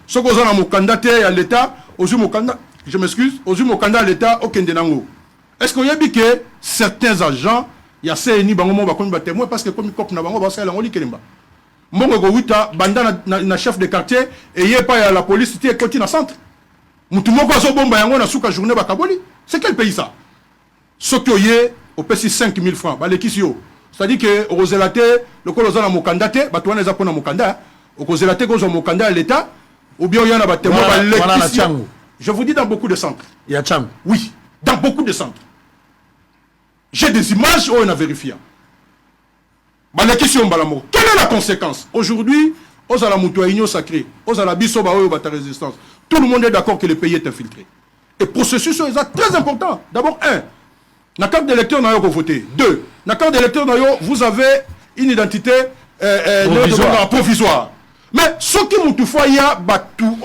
Ce qu'on a mon candidat à l'État, je m'excuse, aux candidat à l'État au kende nango. Est-ce qu'il y a dit que certains agents, il y a CNI, témoin parce que comme il copie na bango, parce qu'il y a un oli kelemba. Mongo Gowita, banda na chef de quartier, et il n'y a pas la police, il y a côté dans le centre. Moutoumoko zo bomba yango na souka journée bakaboli. C'est quel pays ça? Ce qui est au PC 5 000 francs, c'est-à-dire que au Roselate, le colosa na mokandate, batouane za pona mokanda, au Roselate gozo mokanda à l'État, ou bien il y en a témoin l'électricien. Je vous dis dans beaucoup de centres. Il y a Tchang. Oui, dans beaucoup de centres. J'ai des images où on a vérifié. La question quelle est la conséquence? Aujourd'hui, aux à la Moutouaïno sacré, aux à la Bissoba ou à résistance, tout le monde est d'accord que le pays est infiltré. Et le processus est très important. D'abord, la carte d'électeur n'a pas voté. 2, la carte d'électeur vous avez une identité provisoire. Mais ce qui m'a tout fait, il y a tout,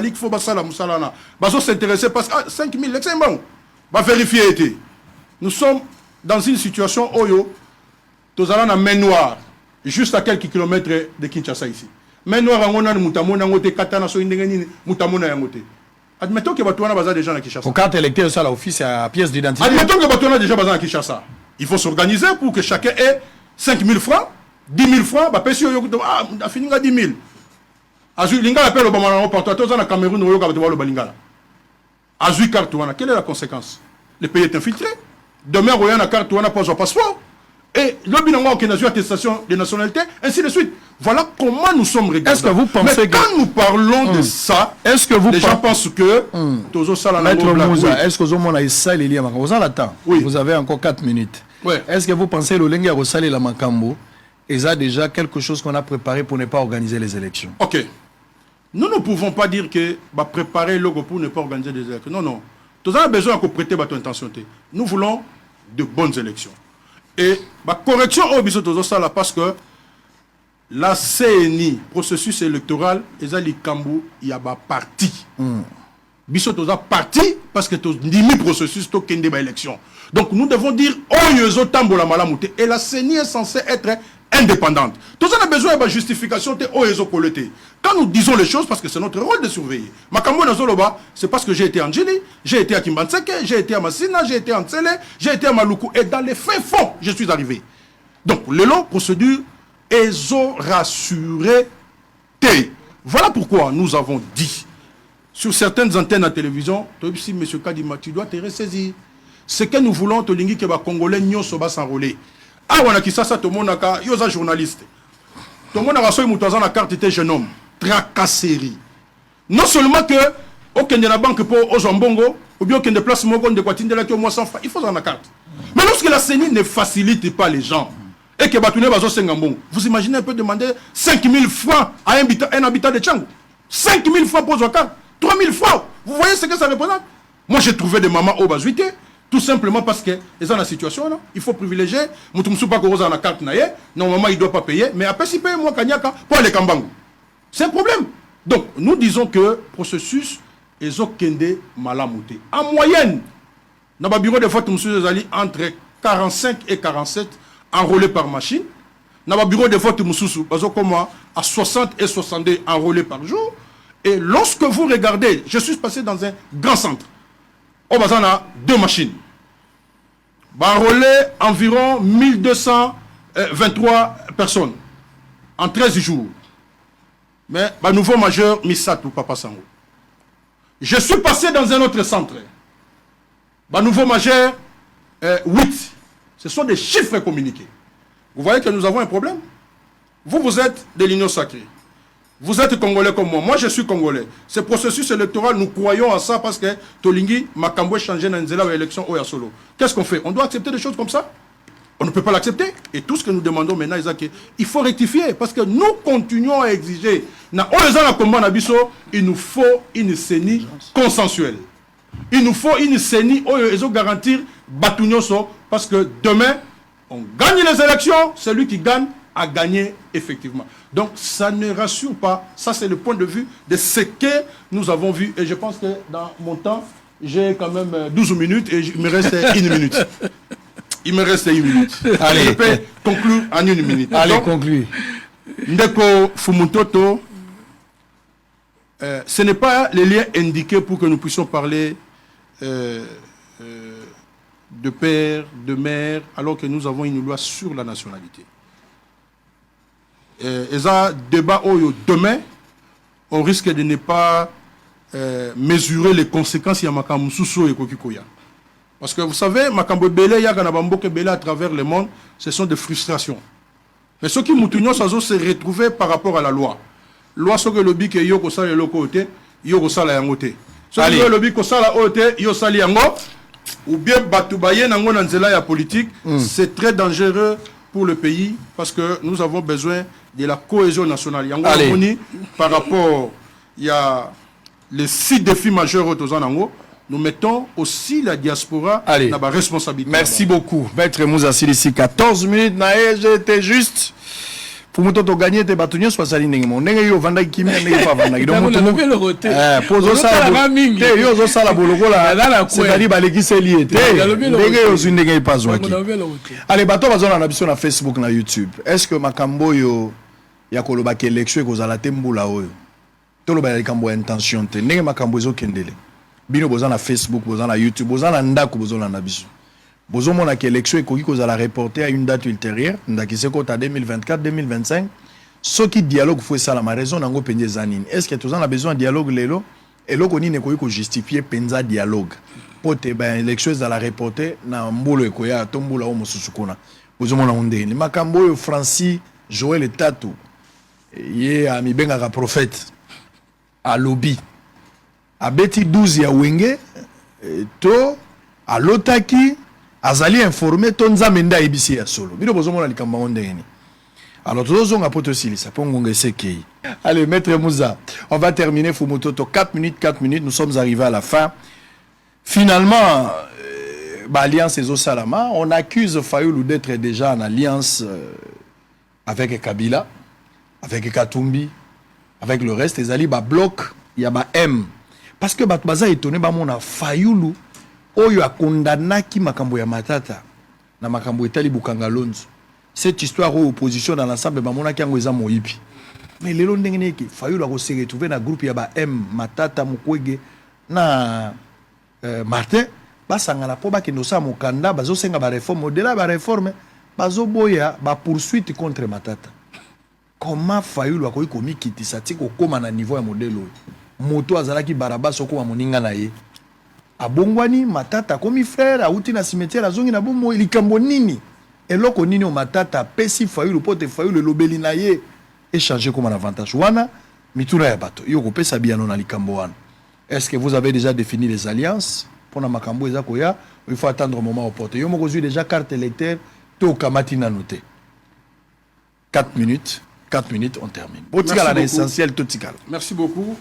il faut s'intéresser parce que 5 000, c'est bon. Va vérifier. Nous sommes dans une situation où nous allons à main noire, juste à quelques kilomètres de Kinshasa ici. Main noire, on a Moutamona, Katana, Moutamona, admettons que Batouana a des gens à Kinshasa. Pour carte électeur, ça, l'office à pièce d'identité. Admettons que Batouana a déjà besoin à Kinshasa. Il faut s'organiser pour que chacun ait 5 000 francs, 10 000 francs, bah, parce que fini à 10 000. Azui Linga appelle Obama, portateur dans le Cameroun, ou au Balingala. Azui Cartouana, quelle est la conséquence? Le pays est infiltré. Demain, on a une carte, on a pas son passeport. Et l'obinango qui n'a pas attestation de nationalité, ainsi de suite. Voilà comment nous sommes régulés. Est-ce que vous pensez mais quand nous parlons de ça, est-ce que vous les gens pensent que Maître Mouza, est-ce que vous avez ça les liens? Vous avez le temps. Oui. Vous avez encore 4 minutes. Ouais. Est-ce que vous pensez que le Lenga Rosale la Makambo est déjà quelque chose qu'on a préparé pour ne pas organiser les élections? Ok. Nous ne pouvons pas dire que préparer le pour ne pas organiser des élections. Non, non. Nous avons besoin de prêter votre intention. Nous voulons de bonnes élections. Et la correction au biseau de ça parce que la CNI, processus électoral, ils ont les Kambu, il y a un parti. Biso toza parti parce que tu dis processus to kende ba élection. Donc nous devons dire oh yozo tambola malamute et la CENI est censée être indépendante. Tout ça a besoin de justification te oh yozo kolete. Quand nous disons les choses parce que c'est notre rôle de surveiller. Makambo na zoloba, c'est parce que j'ai été à Njili, j'ai été à Kimbanseke, j'ai été à Massina, j'ai été à Ntsele, j'ai été à Maluku et dans les fins fonds, je suis arrivé. Donc le long procédure ezo rassuré te. Voilà pourquoi nous avons dit sur certaines antennes à télévision, si M. Kadima, tu dois te ressaisir. Ce que nous voulons, que les Congolais n'y soient pas s'enrôler. Ah, on a qui ça, tout le monde a un journaliste. Tout le monde a reçu une carte de jeune homme. Tracasserie. Non seulement que, aucun de la banque pour aux Zambongo, ou bien aucun de place Mogon de Quatine de la au moins 100 francs, il faut en la carte. Mais lorsque la CENI ne facilite pas les gens, et que Batouné Bazo Sengambon, vous imaginez un peu demander 5 000 francs à un habitant de Tchangou. 5 000 francs pour Zouakar. 3 000 francs. Vous voyez ce que ça représente? Moi, j'ai trouvé des mamans au Bazuité, tout simplement parce que ils ont la situation là. Il faut privilégier. Moutoumsou pas qu'on a la carte naïe. Normalement, il ne doit pas payer. Mais après, si paye moi Kanyaka pour aller Kambangu. C'est un problème. Donc, nous disons que processus est au Kende Malamouté. En moyenne, dans le bureau de vote, monsieur Zali, entre 45 et 47 enrôlés par machine. Dans le bureau de vote, monsieur à 60 et 62 enrôlés par jour. Et lorsque vous regardez, je suis passé dans un grand centre. On a 2 machines. Enrôlé environ 1223 personnes en 13 jours. Mais nouveau majeur, Misatou Papa Sango. Je suis passé dans un autre centre. Nouveau majeur, 8. Ce sont des chiffres communiqués. Vous voyez que nous avons un problème. Vous êtes de l'Union sacrée. Vous êtes Congolais comme moi. Moi, je suis Congolais. Ce processus électoral, nous croyons à ça parce que Tolingi, Makambo, changé dans l'élection au Yasolo. Qu'est-ce qu'on fait? On doit accepter des choses comme ça? On ne peut pas l'accepter. Et tout ce que nous demandons maintenant, il faut rectifier. Parce que nous continuons à exiger. Il nous faut une CENI consensuelle. Il nous faut une CENI qui garantir Batunyoso. Parce que demain, on gagne les élections. Celui qui gagne a gagné effectivement. Donc ça ne rassure pas. Ça c'est le point de vue de ce que nous avons vu. Et je pense que dans mon temps, j'ai quand même 12 minutes et il me reste 1 minute. Il me reste 1 minute. Allez, je peux conclure en 1 minute. Allez, conclure. Ndeko Fumutoto, ce n'est pas les liens indiqués pour que nous puissions parler de père, de mère, alors que nous avons une loi sur la nationalité. Et ça, débat demain, on risque de ne pas mesurer les conséquences de Makambo Sousso et Kokikoya. Parce que vous savez, Makambo Belé, Yaganabamboke Belé à travers le monde, ce sont des frustrations. Mais ceux qui moutounio se retrouver par rapport à la loi. Loi sur le lobby que Yoko Sala et Loko Ote, Yoko Sala Yangote. Sur le lobby que Sala Ote, Yoko Sala Yango, ou bien Batoubaye Nango Nanzela ya politique, c'est très dangereux pour le pays parce que nous avons besoin de la cohésion nationale. Par rapport, il y a les 6 défis majeurs au Tozanango. Nous mettons aussi la diaspora dans la responsabilité. Merci beaucoup. Maître Moussa Silissi, 14 minutes, j'étais juste. Pour nous gagner tes bâtonnets, soit ça l'inégal. On est au Vanda qui m'a n'est pas Vanda. Donc, on a le roté. Poso ça, yo ça la boloko là. C'est-à-dire baleki c'est lié. Ndenge yo zindenge pas zwaki. Allez, bato bazona na biso na Facebook na YouTube. Est-ce que makambo yo ya koloba ke élection ko zala tembula oyo? To loba ya kambo intention te. Ndenge makambo zo kendele. Bino bozana na Facebook, bozana na YouTube, bozana ndako bozona na biso. Bozomona que l'élection est la reporter à une date ultérieure, ndaki c'est quoi 2024-2025. Ce qui dialogue faut ça la raison nango penye zanine. Est-ce que tous en a besoin de dialogue lelo et lo koni ne ko justifier penza dialogue. Pote ben élection est la reporter na mbolo ekoya tombula o mususukuna. Bozomona ondeni. Makambo yo Francis Joël Tatu. Yé ami benga prophète à lobby. A beti 12 ya wenge to a lotaki azali informé tonza menda ibisi ya solo. Bino bozomona likamba ondeni. Alors tous on a poto silisa pongonga sekei. Allez maître Moussa, on va terminer Fumutoto 4 minutes, nous sommes arrivés à la fin. Finalement alliance Ezo Salama, on accuse Fayoulou d'être déjà en alliance avec Kabila. avec Katumbi, avec le reste, les alliés, bloc, il y a M. Parce que Baza étonné, mon a Fayulu, oyo a condamné qui makambo ya matata, na makambo etali Bukangalonzo. Cette histoire où opposition dans l'ensemble, mon a kiango eza moipi. Mais les longs d'engene qui Fayulu a se retrouver dans groupe ya M, Matata, Mukwege, na Martin, basangana po bakendo sa mokanda, bazo senga ba réforme, au-delà ba réforme, bazo boya ba poursuite contre Matata. Comment Fayulu a komi kitisa tiko koma na niveau ya modèle moto azalaki baraba soko wa moninga na ye abongwani Matata komi frère auti na cimetière azongi na bomo likambo nini eloko nini o Matata pesi Fayulu pote Fayulu lobeli na ye échanger comme un avantage wana mituna ya bato yo kopesa biano na likambo wana. Est-ce que vous avez déjà défini les alliances pour na makambo eza koya? Il faut attendre un moment opportun. Yo moko déjà carte électeur to kamati na noté 4 minutes, on termine. Essentiel, tout merci beaucoup.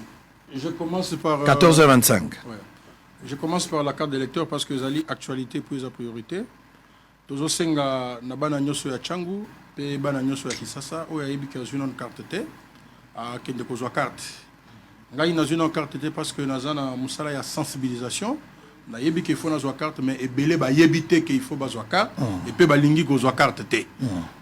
Je commence par... 14h25. Ouais. Je commence par la carte d'électeur parce que Zali, actualité pour la priorité. Tozo senga na bana nyoso ya Changu, pe bana nyoso ya Kisasa, o ya yebi ke zuna carte te, a kende kozwa carte. Ngai na zuna carte te parce que nazana musala ya sensibilisation. Na yebi ke faut na zwa carte mais ebele ba yebite ke il faut ba zwa carte et pe ba lingi ko zwa carte te.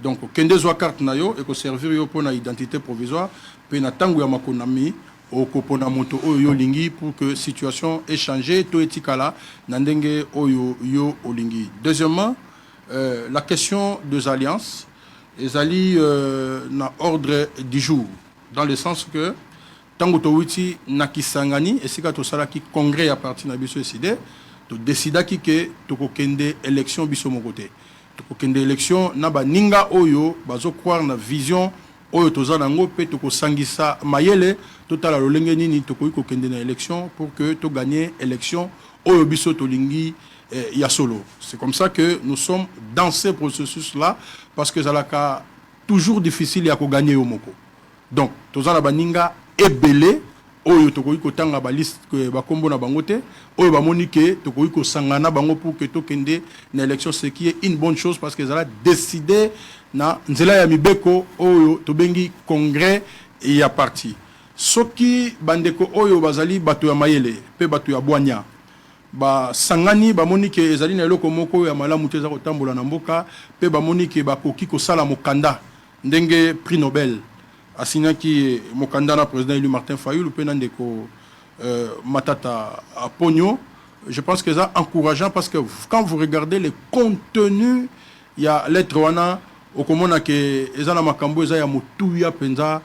Donc kende zwa carte na yo et ko servir yo pour na identité provisoire pe na tangu ya makonami au kopona moto oyo lingi pour que situation ait changé to etikala na ndenge oyo yo olingi. Deuxièmement, la question des alliances, les alliés na ordre du jour dans le sens que tango to witi na kisangani esika to sala ki congrès à partir na biso décidé to décida ki ke to ko kende élection biso mon côté to ko kende élection na ba ninga oyo bazo croire na vision oyo to za nango pe to ko sangisa mayele to tala lolenge nini to ko kende na élection pour que to gagner élection oyo biso to lingi ya solo. C'est comme ça que nous sommes dans ce processus là parce que zalaka toujours difficile ya ko gagner yo moko. Donc to za na ba ninga ebele oyo tokoki kotanga ba liste ba kombo na bango te oyo ba monike tokoki ko sangana bango pour que to kende na élection, ce qui est une bonne chose parce que ça a décidé na nzela ya mibeko oyo to bengi congrès ya parti soki bandeko oyo bazali bato ya mayele pe bato ya bwanya ba sangani ba monike ezali na eloko moko ya malamu te za kotambola na mboka pe ba monike ba koki ko sala mokanda ndenge prix Nobel asinaki mokandana président élu Martin Fayulu penandeko Matata Pogno. Je pense que ça encourageant parce que quand vous regardez les contenus, il y a lettre wana okomona ke ezana makambo eza ya mutuya penza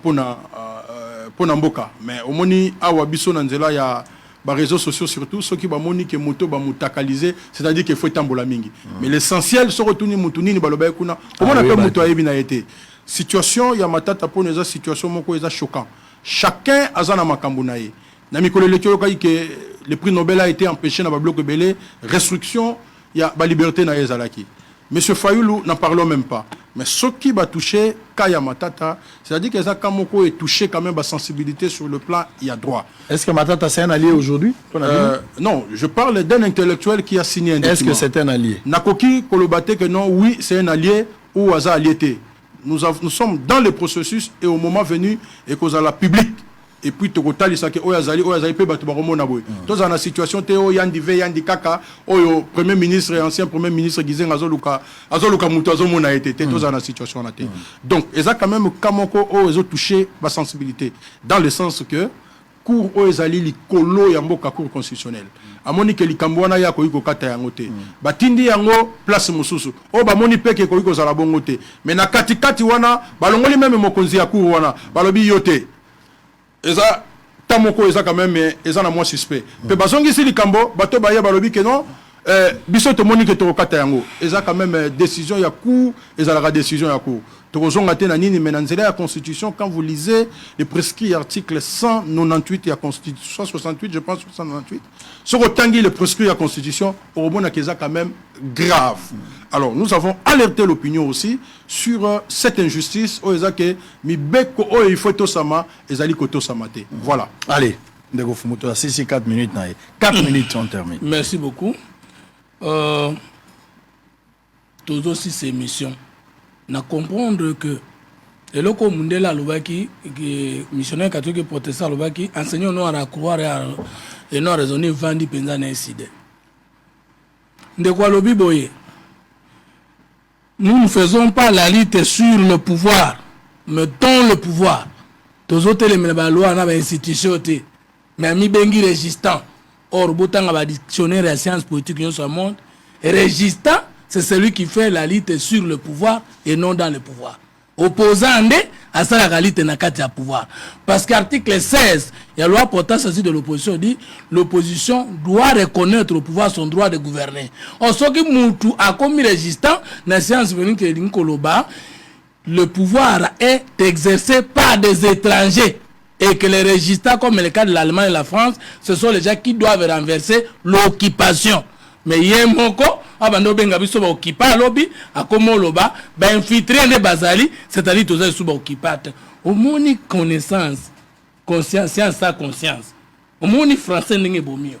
pona mboka mais omoni awa biso na nzela ya ba réseaux sociaux surtout ceux qui ba moni ke moto ba mutakaliser, c'est-à-dire qu'il faut tambola mingi mais l'essentiel so retourner mutuni ni baloba kuna omona pe moto ayebi na été situation ya Matata Pogno eza situation moko eza choquant. Chacun azana makambo na ye na mikolo lekyo kai ke le prix Nobel a été empêché dans le bloc belé restriction ya ba liberté na ezalaki. Monsieur Fayulu n'en parlons même pas. Mais ce qui va toucher Kaya Matata, c'est-à-dire que Zakamoko est touché quand même à sensibilité sur le plan il y a droit. Est-ce que Matata c'est un allié aujourd'hui? Non, je parle d'un intellectuel qui a signé un document. Est-ce que c'est un allié? Nakoki Kolobate que non, oui, c'est un allié ou Aza allié. Nous sommes dans le processus et au moment venu et cause à la publique. Et puis tokotali sake oyazali pe batu baromona boy toza na situation teo yandi ve yandi kaka oyo premier ministre et ancien premier ministre Gizenga azoluka muto azomona été toza na situation na té. Donc eza quand même kamoko o ezo toucher ba sensibilité dans le sens que cour oyazali likolo ya mboka cour constitutionnelle amoni ke likambo wana ya koyiko kata yango te batindi yango place mususu o ba moni peke koyiko zala bongo te mais na katikati wana balongoli même mokonzi ya cour wana balobi yote eza tamoko eza quand même eza na moi suspect pe bazongi si likambo bato ba ya balobi ke non biso to moni ke to kata yango eza quand même décision ya cour eza la décision ya cour to zonga te na nini mais na nzela ya constitution quand vous lisez les prescrits article 198 ya constitution 168 je pense 198 sur otangi les prescrits ya constitution au bona ke eza quand même grave. Alors nous avons alerté l'opinion aussi sur cette injustice o ezake mibeko o il faut tosama ezali ko tosamate. Voilà. Allez, ndeko Fumuto 4 minutes na 4 minutes on termine. Merci beaucoup. Tous aussi ces missions na comprendre que Et là, comme Mundela Lubaki, missionnaire catholique protestant Lubaki, enseignant nous à croire et non raisonner vendi penza na incident. De quoi lobi boye? Nous ne faisons pas la lutte sur le pouvoir, mais dans le pouvoir. Tous autres les loi na ba institution te, mais mi bengi résistant. Or botanga ba dictionnaire de sciences politiques dans ce monde, résistant, c'est celui qui fait la lutte sur le pouvoir et non dans le pouvoir. Opposant à ça la réalité n'a qu'à pouvoir. Parce qu'article 16, il y a la loi portant ceci de l'opposition dit l'opposition doit reconnaître au pouvoir son droit de gouverner. Or, ce qui moutou a commis résistant, dans la science le pouvoir est exercé par des étrangers. Et que les résistants, comme le cas de l'Allemagne et la France, ce sont les gens qui doivent renverser l'occupation. Mais yemoko abando benga biso ba occupa lobby akomo loba ba infiltrer les bazali, c'est-à-dire tous les sous ba occupate. Au moni connaissance, conscience, science sa conscience. Au moni français ndenge bomio.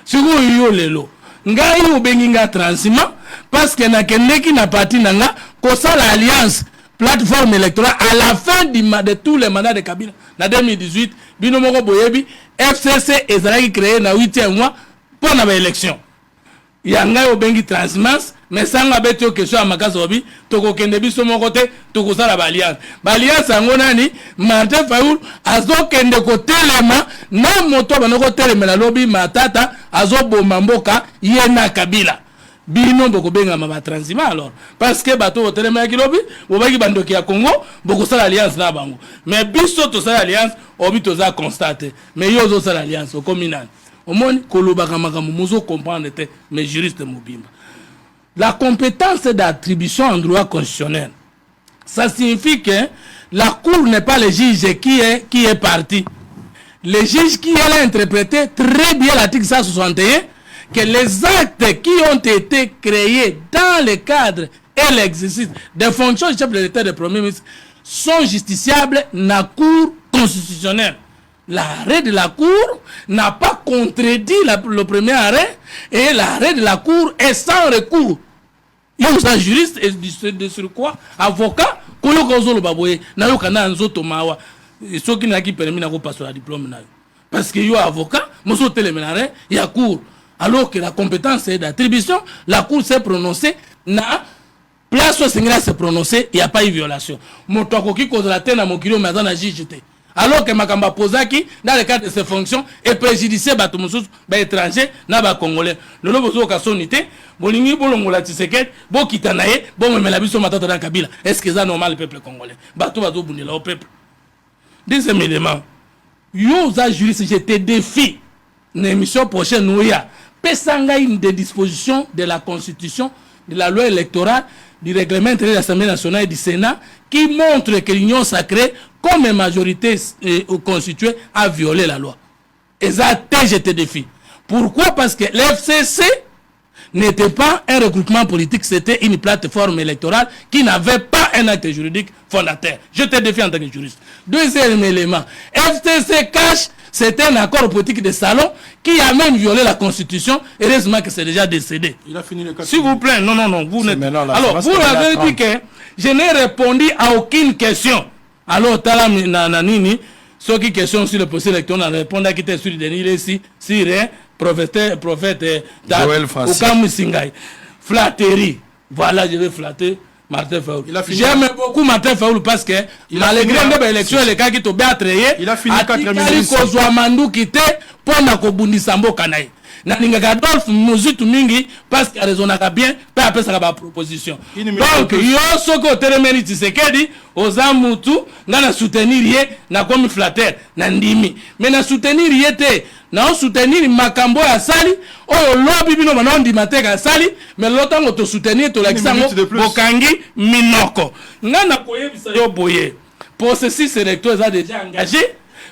Sigo yo lelo. Ngai o bengi nga transiment parce que na kendeki na parti nanga ko ça l'alliance plateforme électorale à la fin de tous les mandats de Kabila. En 2018, bino moko boyebi FCC ezalaki créé na 8e mois pour la élection. Yanga yo bengi transmance mais sanga beto question à makazobi toko kende biso moko te toko sala baliance. Baliance yango nani Martin Fayulu azo kende ko telema na moto banoko telema na lobi matata azo bomba mboka yena Kabila. Bino boko benga ma transima alors parce que bato telema ki lobi bobaki bandoki ya Congo boko sala alliance na bango. Mais biso to sala alliance obi to za constater mais yo zo sala alliance au communal. Au moins, comprendre, mais juriste Mobimba. La compétence d'attribution en droit constitutionnel, ça signifie que la Cour n'est pas le juge qui est parti. Le juge qui a interprété très bien l'article 161, que les actes qui ont été créés dans le cadre et l'exercice des fonctions du chef de l'État et du Premier ministre sont justiciables dans la Cour constitutionnelle. L'arrêt de la Cour n'a pas contredit le premier arrêt et l'arrêt de la Cour est sans recours. Il y a un juriste et de surcroît avocat ceux qui n'ont pas permis de passer la diplôme. Parce qu'il y a un avocat, il y a cour. Alors que la compétence est d'attribution, la Cour s'est prononcée, na place où s'est prononcée, il n'y a pas eu violation. Mon tokoki cause la tête à mon kilo, mais dans la JGT. Alors que Makamba Pozaki, dans le cadre de ses fonctions, est préjudicié par tout le monde, étranger, n'a pas congolais. Le lobo ka sonité, bolingi bolongola tiseket, bo kitanaye, bon mais la biso matata dans Kabila. Est-ce que c'est normal le peuple congolais? Bato bato bundela au peuple. Deuxième élément, yo za juriste, je te défie, l'émission prochaine nous y a, pesanga une des dispositions de la Constitution, de la loi électorale, du règlement intérieur de l'Assemblée nationale et du Sénat, qui montre que l'Union sacrée, comme une majorité constituée, a violé la loi. Et ça, je te défie. Pourquoi? Parce que l'FCC n'était pas un regroupement politique, c'était une plateforme électorale qui n'avait pas un acte juridique fondateur. Je te défie en tant que juriste. Deuxième élément, FCC cache, c'était un accord politique de salon qui a même violé la Constitution. Heureusement que c'est déjà décédé. Il a fini le cas. S'il vous plaît, non, vous n'êtes... Alors, vous avez dit que je n'ai répondu à aucune question. Alors, Talam Nanini, ceux qui questionne sur le procès électoral, on a répondu à qui était sur le dernier ici, Syrien, prophète, Joël Francis. Okam Singai. Flatterie. Voilà, je vais flatter Martin Fayulu. J'aime beaucoup Martin Fayulu parce que, malgré l'élection, les cas qui t'ont bien attrayé, il a fini 4 minutes. Kozwa mandu kite, pona kobundisa mboka naye. Na ninga Adolphe muzitu mingi parce qu'il raisonnaka bien pas après ça ba proposition. Donc yo soko telemeni Tshisekedi oza mutu ngana soutenir ye na comme flatteur na ndimi. Mais na soutenir ye te na soutenir makambo ya sali oyo lobby bino bana ndima te ka sali mais lotango to soutenir to lakisango bokangi minoko. Ngana koyebisa yo boye. Processus électoral a déjà engagé.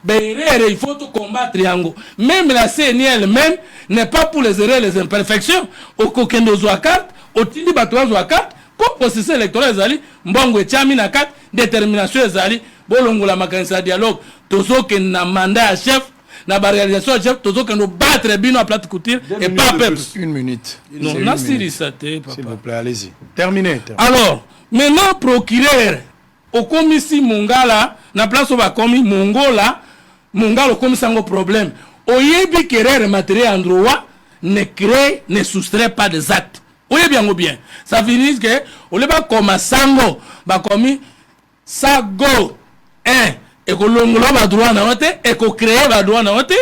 Ben, il faut tout combattre yango. Même la CNI elle-même n'est pas pour les erreurs et les imperfections. Au kokendo zoa carte, au tindi batoa zoa carte, pour processus électoral ezali, mbongo etiami na carte, détermination ezali, bolongo la makanisa ya dialogue, tozo ke na mandat à chef, na ba réalisation à chef, tozo ke no battre bino à plate couture et pas peuple. Une minute. Non, Nassiri Sate, papa. S'il vous plaît, allez-y. Terminez. Alors, maintenant, procureur, okomisi Mongala na place ba komi Mongola Mongala okomisa ngo problème oyebi querer matériel endroit ne crée ne soustrait pas des actes oyebi yango bien ça finit que oleba koma sango ba komi sago et que l'on ba droit na wote et que créer ba droit na wote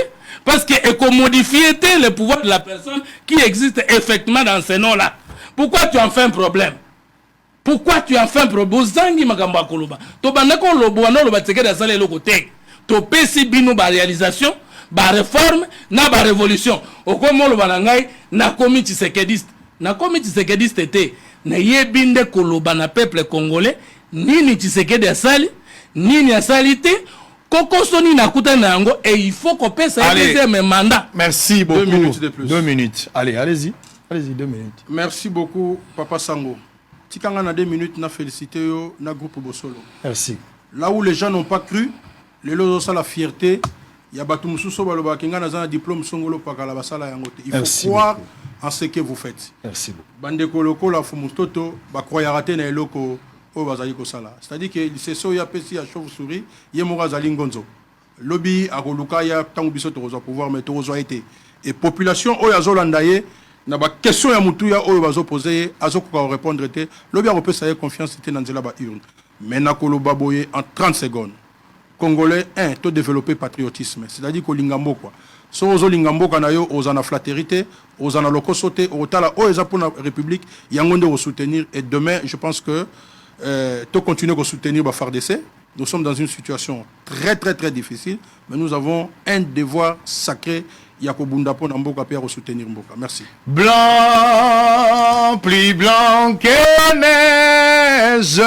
parce que et que modifier le pouvoir de la personne qui existe effectivement dans ce nom là. Pourquoi tu en fais un problème? Pourquoi tu en fais un problème? Zangi makamba koloba to banako lobo na loba teke da sala eloko te to pesi bino ba réalisation ba réforme na ba révolution okomo loba na ngai na komi Tshisekediste na komi Tshisekediste te na yebinde koloba na peuple congolais nini Tshisekedi asali nini asali te koko soni na kuta na yango et il faut qu'on passe un deuxième mandat. Merci beaucoup. 2 minutes de plus. 2 minutes. Allez-y. Allez-y, 2 minutes. Merci beaucoup, Papa Sango. Tikanga na 2 minutes, na félicité yo, na groupe Bosolo. Merci. Là où les gens n'ont pas cru, les lots ont la fierté. Il y a Batou Moussousso Baloba Kinga na diplôme Songolo Pakala Basala Yangote. Il faut croire beaucoup en ce que vous faites. Merci beaucoup. Bande Koloko la Fumustoto, Bakroyarate na Eloko. C'est-à-dire que c'est ça, il y a pessi à chauve-souris, il y a Morazali Ngonzo. Lobby à Roluka, il y a tant de bisotes au pouvoir, mais tout a été. Et population, il y a Zolandaye, il y a des questions à Moutouya, il y a poser, à répondre. Lobby a repéré confiance, c'était dans la urne. Mais Nakolo Baboye en 30 secondes. Congolais, tout développer patriotisme. C'est-à-dire que Lingambo, quoi. So ozo Lingambo, kanayo, aux ana flatérité, aux ana locosoté, aux tala, aux pour la République, il y a un monde de soutenir. Et demain, je pense que tout continuer à soutenir la FARDC. Nous sommes dans une situation très très très difficile, mais nous avons un devoir sacré. Yakobunda pour Namboka Pierre soutenir Mboka. Merci. Blanc, plus blanc que neige.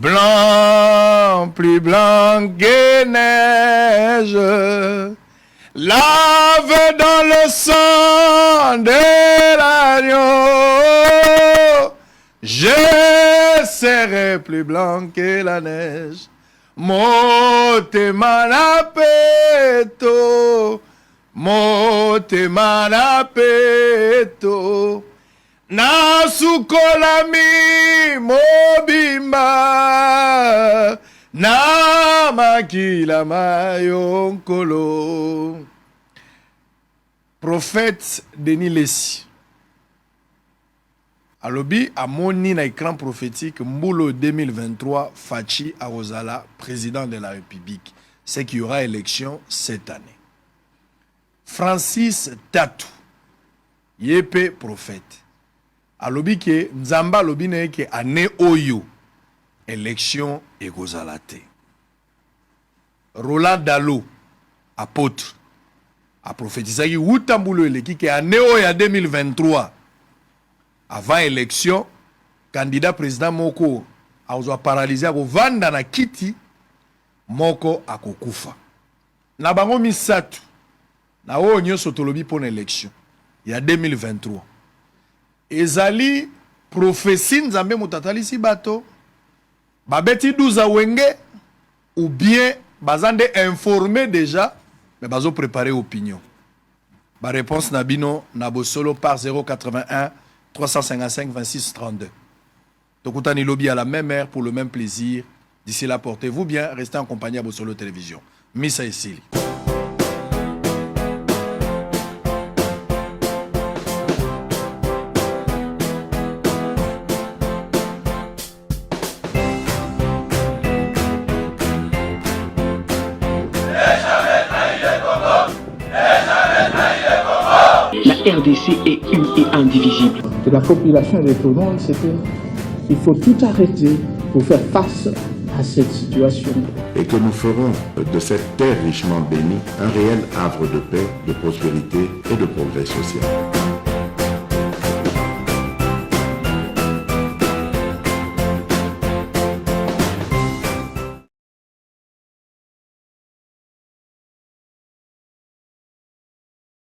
Blanc, plus blanc que neige. Lave dans le sang de l'agneau. Je serai plus blanc que la neige. Motema na peto. Motema na peto. Nasukolami mobimba. Na makila mayonkolo. Prophète Denis Lessi. Alobi a moni na écran prophétique Mboulo 2023 Fachi Arozala, président de la République. C'est qu'il y aura élection cette année. Francis Tatou, Yépe prophète. Alobi ke Nzamba alobi ne ke ane oyo élection egozalate. Roland Dalo, apôtre, a prophétisé que Mboulo eleki ke ane oyo 2023. Avant élection, candidat président Moko a paralysé à vanda na kiti Moko a kokufa. Na bango misatu na o nyoso tolobi pour l'élection. Il y a 2023. Ezali prophétie nzambe mutatali si bato babeti 12 wenge ou bien bazande informé déjà mais bazo préparer opinion. Ba réponse nabino nabosolo par 081 355 26 32. Tokutani Lobby à la même heure pour le même plaisir. D'ici là, portez-vous bien. Restez en compagnie à Bosolo Télévision. Missa et Sili. La RDC est une et indivisible. De la population et de tout le monde, c'est qu'il faut tout arrêter pour faire face à cette situation. Et que nous ferons de cette terre richement bénie un réel havre de paix, de prospérité et de progrès social.